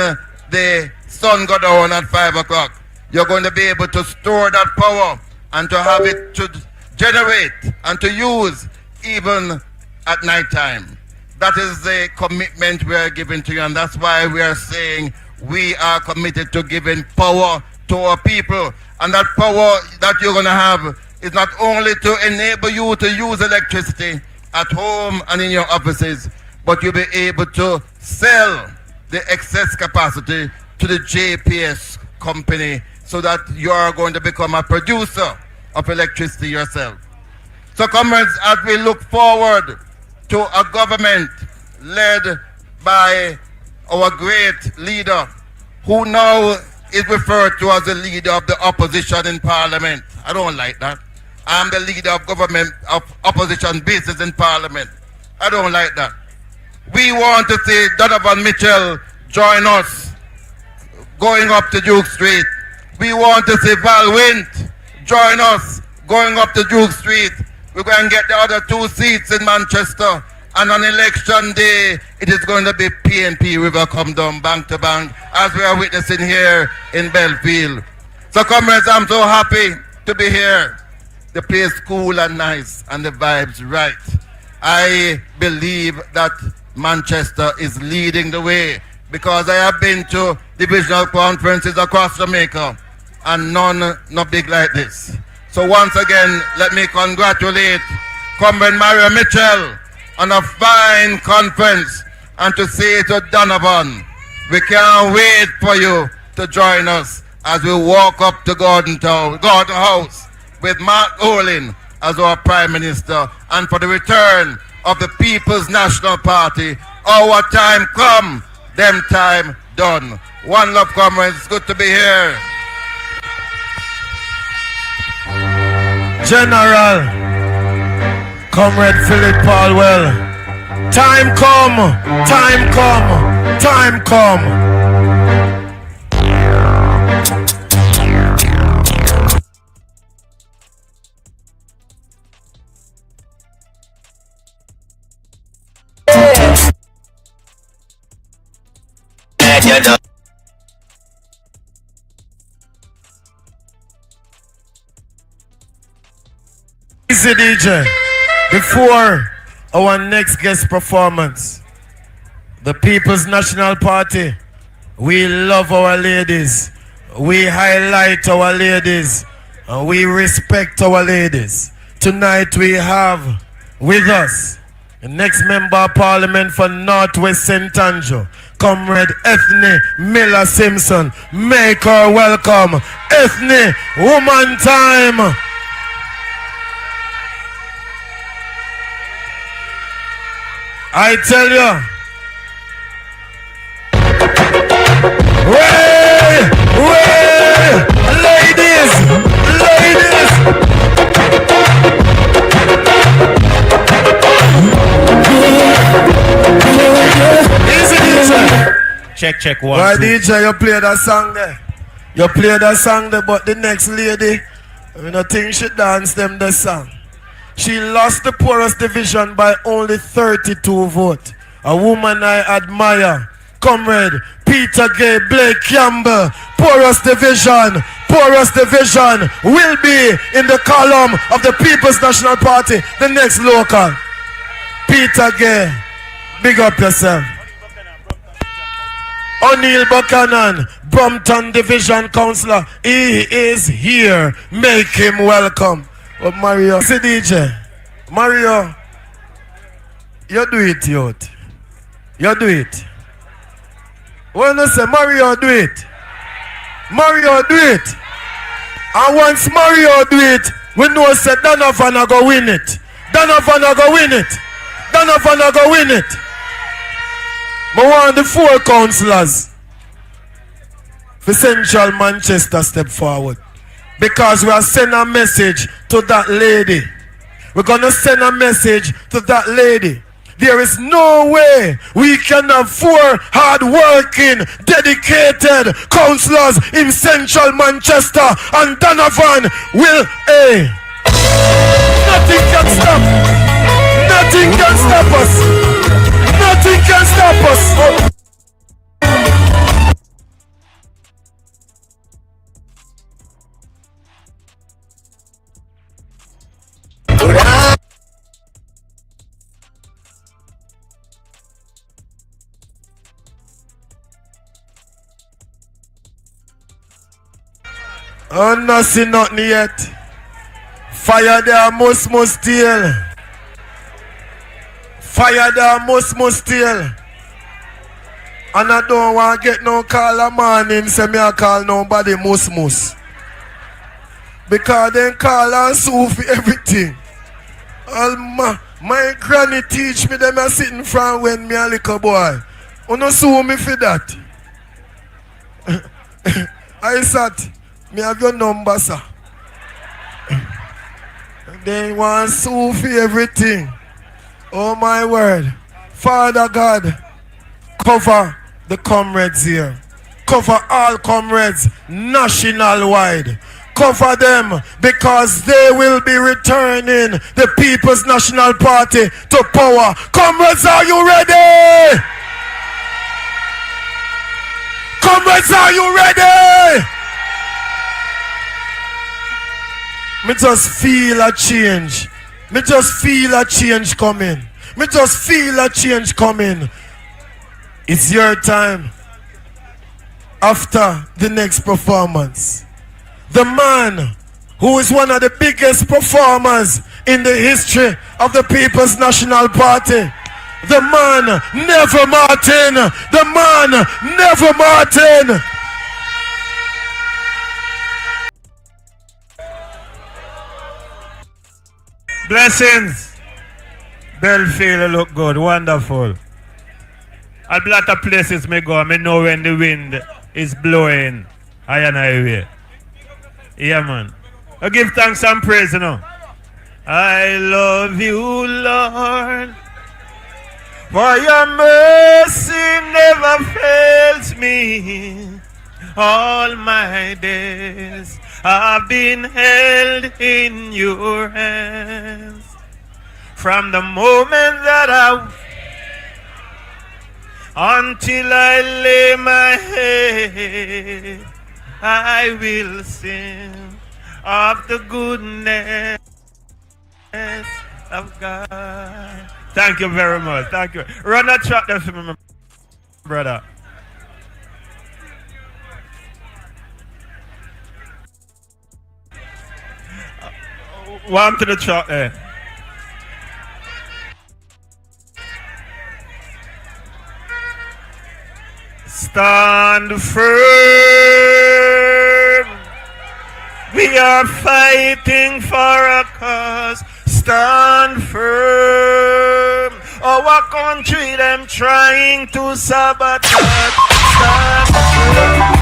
the sun goes down at 5 o'clock. You're going to be able to store that power and to have it to generate and to use even at night time. That is the commitment we are giving to you, and that's why we are saying we are committed to giving power to our people. And that power that you're going to have is not only to enable you to use electricity at home and in your offices, but you'll be able to sell the excess capacity to the JPS company so that you are going to become a producer of electricity yourself. So comrades, as we look forward to a government led by our great leader, who now is referred to as the leader of the opposition in Parliament. I don't like that. I'm the leader of government, of opposition business in Parliament. I don't like that. We want to see Donovan Mitchell join us going up to Duke Street. We want to see Val Wint join us going up to Duke Street. We're going to get the other 2 seats in Manchester. And on election day, it is going to be PNP River come down bank to bank, as we are witnessing here in Belfield. So comrades, I'm so happy to be here. The place cool and nice and the vibes right. I believe that Manchester is leading the way because I have been to divisional conferences across Jamaica and none not big like this. So once again, let me congratulate Comrade Mario Mitchell on a fine conference, and to say to Donovan, we can't wait for you to join us as we walk up to Gordon House with Mark Olin as our Prime Minister, and for the return of the People's National Party. Our time come, them time done. One love, comrades, it's good to be here. General Comrade Philip Palwell, time come, time come, time come. Easy DJ. Before our next guest performance, the People's National Party, we love our ladies, we highlight our ladies, and we respect our ladies. Tonight we have with us the next Member of Parliament for Northwest St. Andrew, Comrade Ethne Miller Simpson. Make her welcome. Ethne, woman time. I tell you, ladies, easy DJ. Check one. Why DJ, you play that song there? You play that song there, but the next lady, I don't think she dance them the song. She lost the poorest division by only 32 votes. A woman I admire. Comrade Peter Gay Blake Campbell. Poorest division will be in the column of the People's National Party, the next local. Peter Gay, big up yourself. O'Neill Buchanan, Brompton Division Councillor. He is here. Make him welcome. Oh, Mario, see DJ. Mario, you do it, youth. You do it. When I say Mario, do it. Mario, do it. And once Mario do it, we know say Donovan a go win it. Donovan a go win it. Donovan a go win it. I want the 4 councillors for Central Manchester step forward. Because we are sending a message to that lady. We're going to send a message to that lady. There is no way we can have 4 hard-working, dedicated councillors in Central Manchester, and Donovan will, nothing can stop. Nothing can stop us. Nothing can stop us. Oh, nothing, nothing yet. Fire there, must steal. Fire there, must steal. And I don't want to get no call a morning, say me I call nobody must. Because they call and sue for everything. My granny teach me them are sitting from when me a little boy. You no sue me for that. I said, me have your number, sir. They want sue for everything. Oh my word. Father God, cover the comrades here. cover all comrades national-wide. Cover them because they will be returning the People's National Party to power. Comrades, are you ready? Comrades, are you ready? Me just feel a change. Me just feel a change coming. Me just feel a change coming. It's your time. After the next performance, the man who is one of the biggest performers in the history of the People's National Party, the man Never Martin, the man Never Martin. Blessings. Belfield look good, wonderful. A lot of places me go, me know when the wind is blowing high and highway. Yeah, man. I give thanks and praise, you know. I love you, Lord, for your mercy never fails me. All my days I've been held in your hands. From the moment that until I lay my head, I will sing of the goodness of God. Thank you very much. Thank you. Run that track there for me, brother. Warm to the track there. Stand firm. We are fighting for a cause. Stand firm. Our country, them trying to sabotage. Stand firm.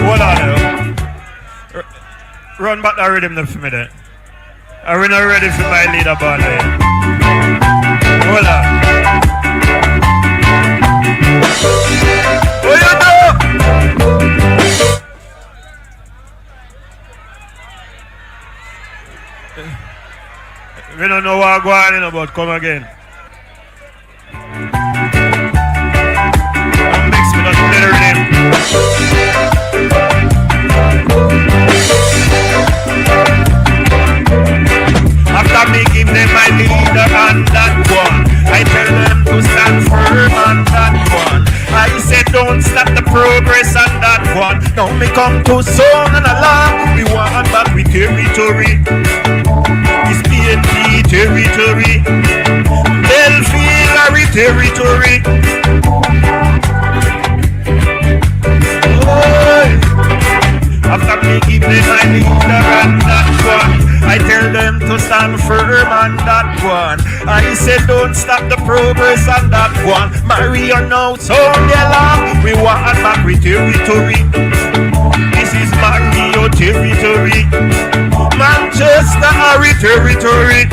Hold on, run back the rhythm for me there. Are we not ready for my leaderboard there? Hold on. What you do? We don't know what I'm going on, but come again. I'm mixed with us better rhythm. After me give them my leader on that one, I tell them to stand firm on that one. I said don't stop the progress on that one. Now me come to sound and alarm. We want back with territory. It's PNP territory. Belfield territory. After me give them my leader on that one, I tell them to stand firm on that one. I said don't stop the progress on that one. Mario now sound the alarm. We want back with territory. This is Mario territory. Manchester are territory.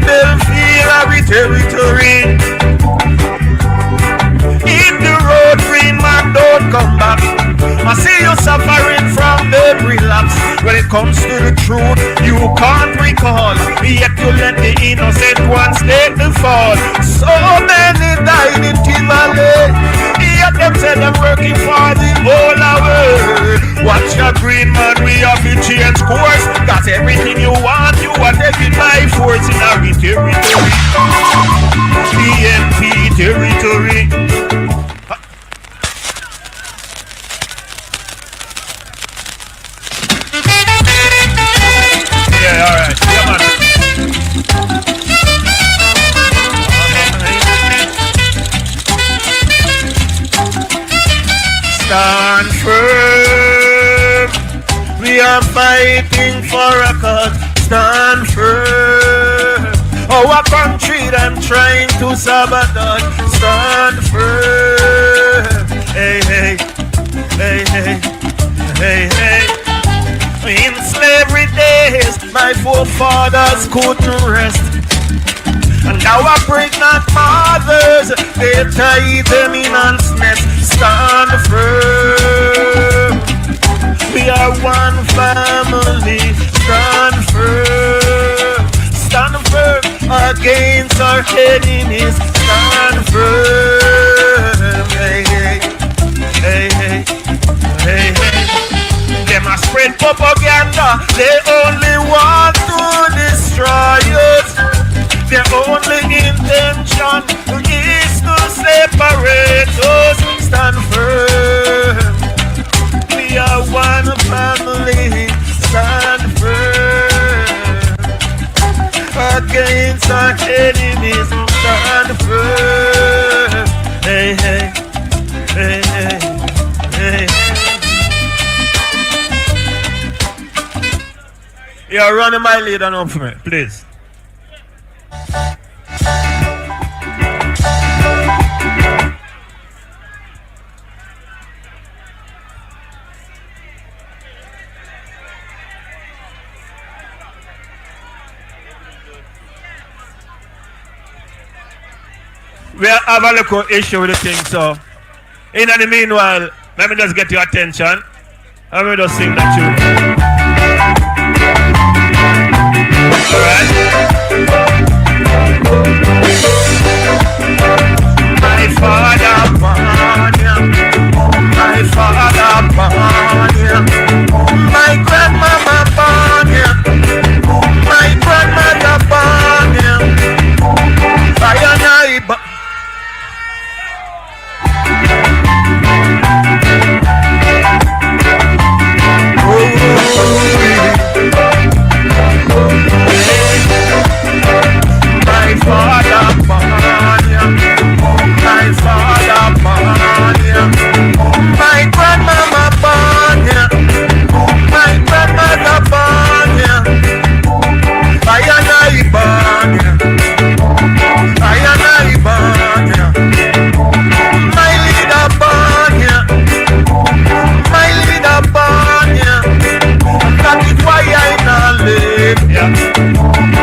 Belfield are territory. If the road green man don't come back, I see you suffering from the relapse. When it comes to the truth, you can't recall. Yet you let the innocent ones take the fall. So many died in Tivoli. Yet them say them working for the whole world. Watch your green man, we have to change course. Got everything you want, you are taking by force in our territory. PNP territory. Yeah, alright. Come on. Stand firm. We are fighting for a cause. Stand firm. Our country, them trying to sabotage. Stand firm. Hey, hey, hey, hey. Hey, hey. In slavery days, my forefathers couldn't rest. And now our pregnant mothers, they tie them in ants nest. Stand firm. We are one family. Stand firm. Stand firm against our enemies. Stand firm. Hey, hey. Hey, hey. Hey, hey. Them a spread propaganda. They only want to destroy us. Their only intention is to separate us. Stand firm. We are one family. Stand firm against our enemies. Stand firm. Hey, hey, hey, hey, hey. You're running my lead on up for me, please. We have a little issue with the thing, so in the meanwhile, let me just get your attention. And we just sing that tune. Alright. My father born ya. My father born ya. My grandmama born ya. My grandmother born ya. I my father born ya. My father born ya. My grandmama born ya. My grandmother born ya. I born ya. I born ya. My leader born ya. My leader born ya. That is why I not live ya.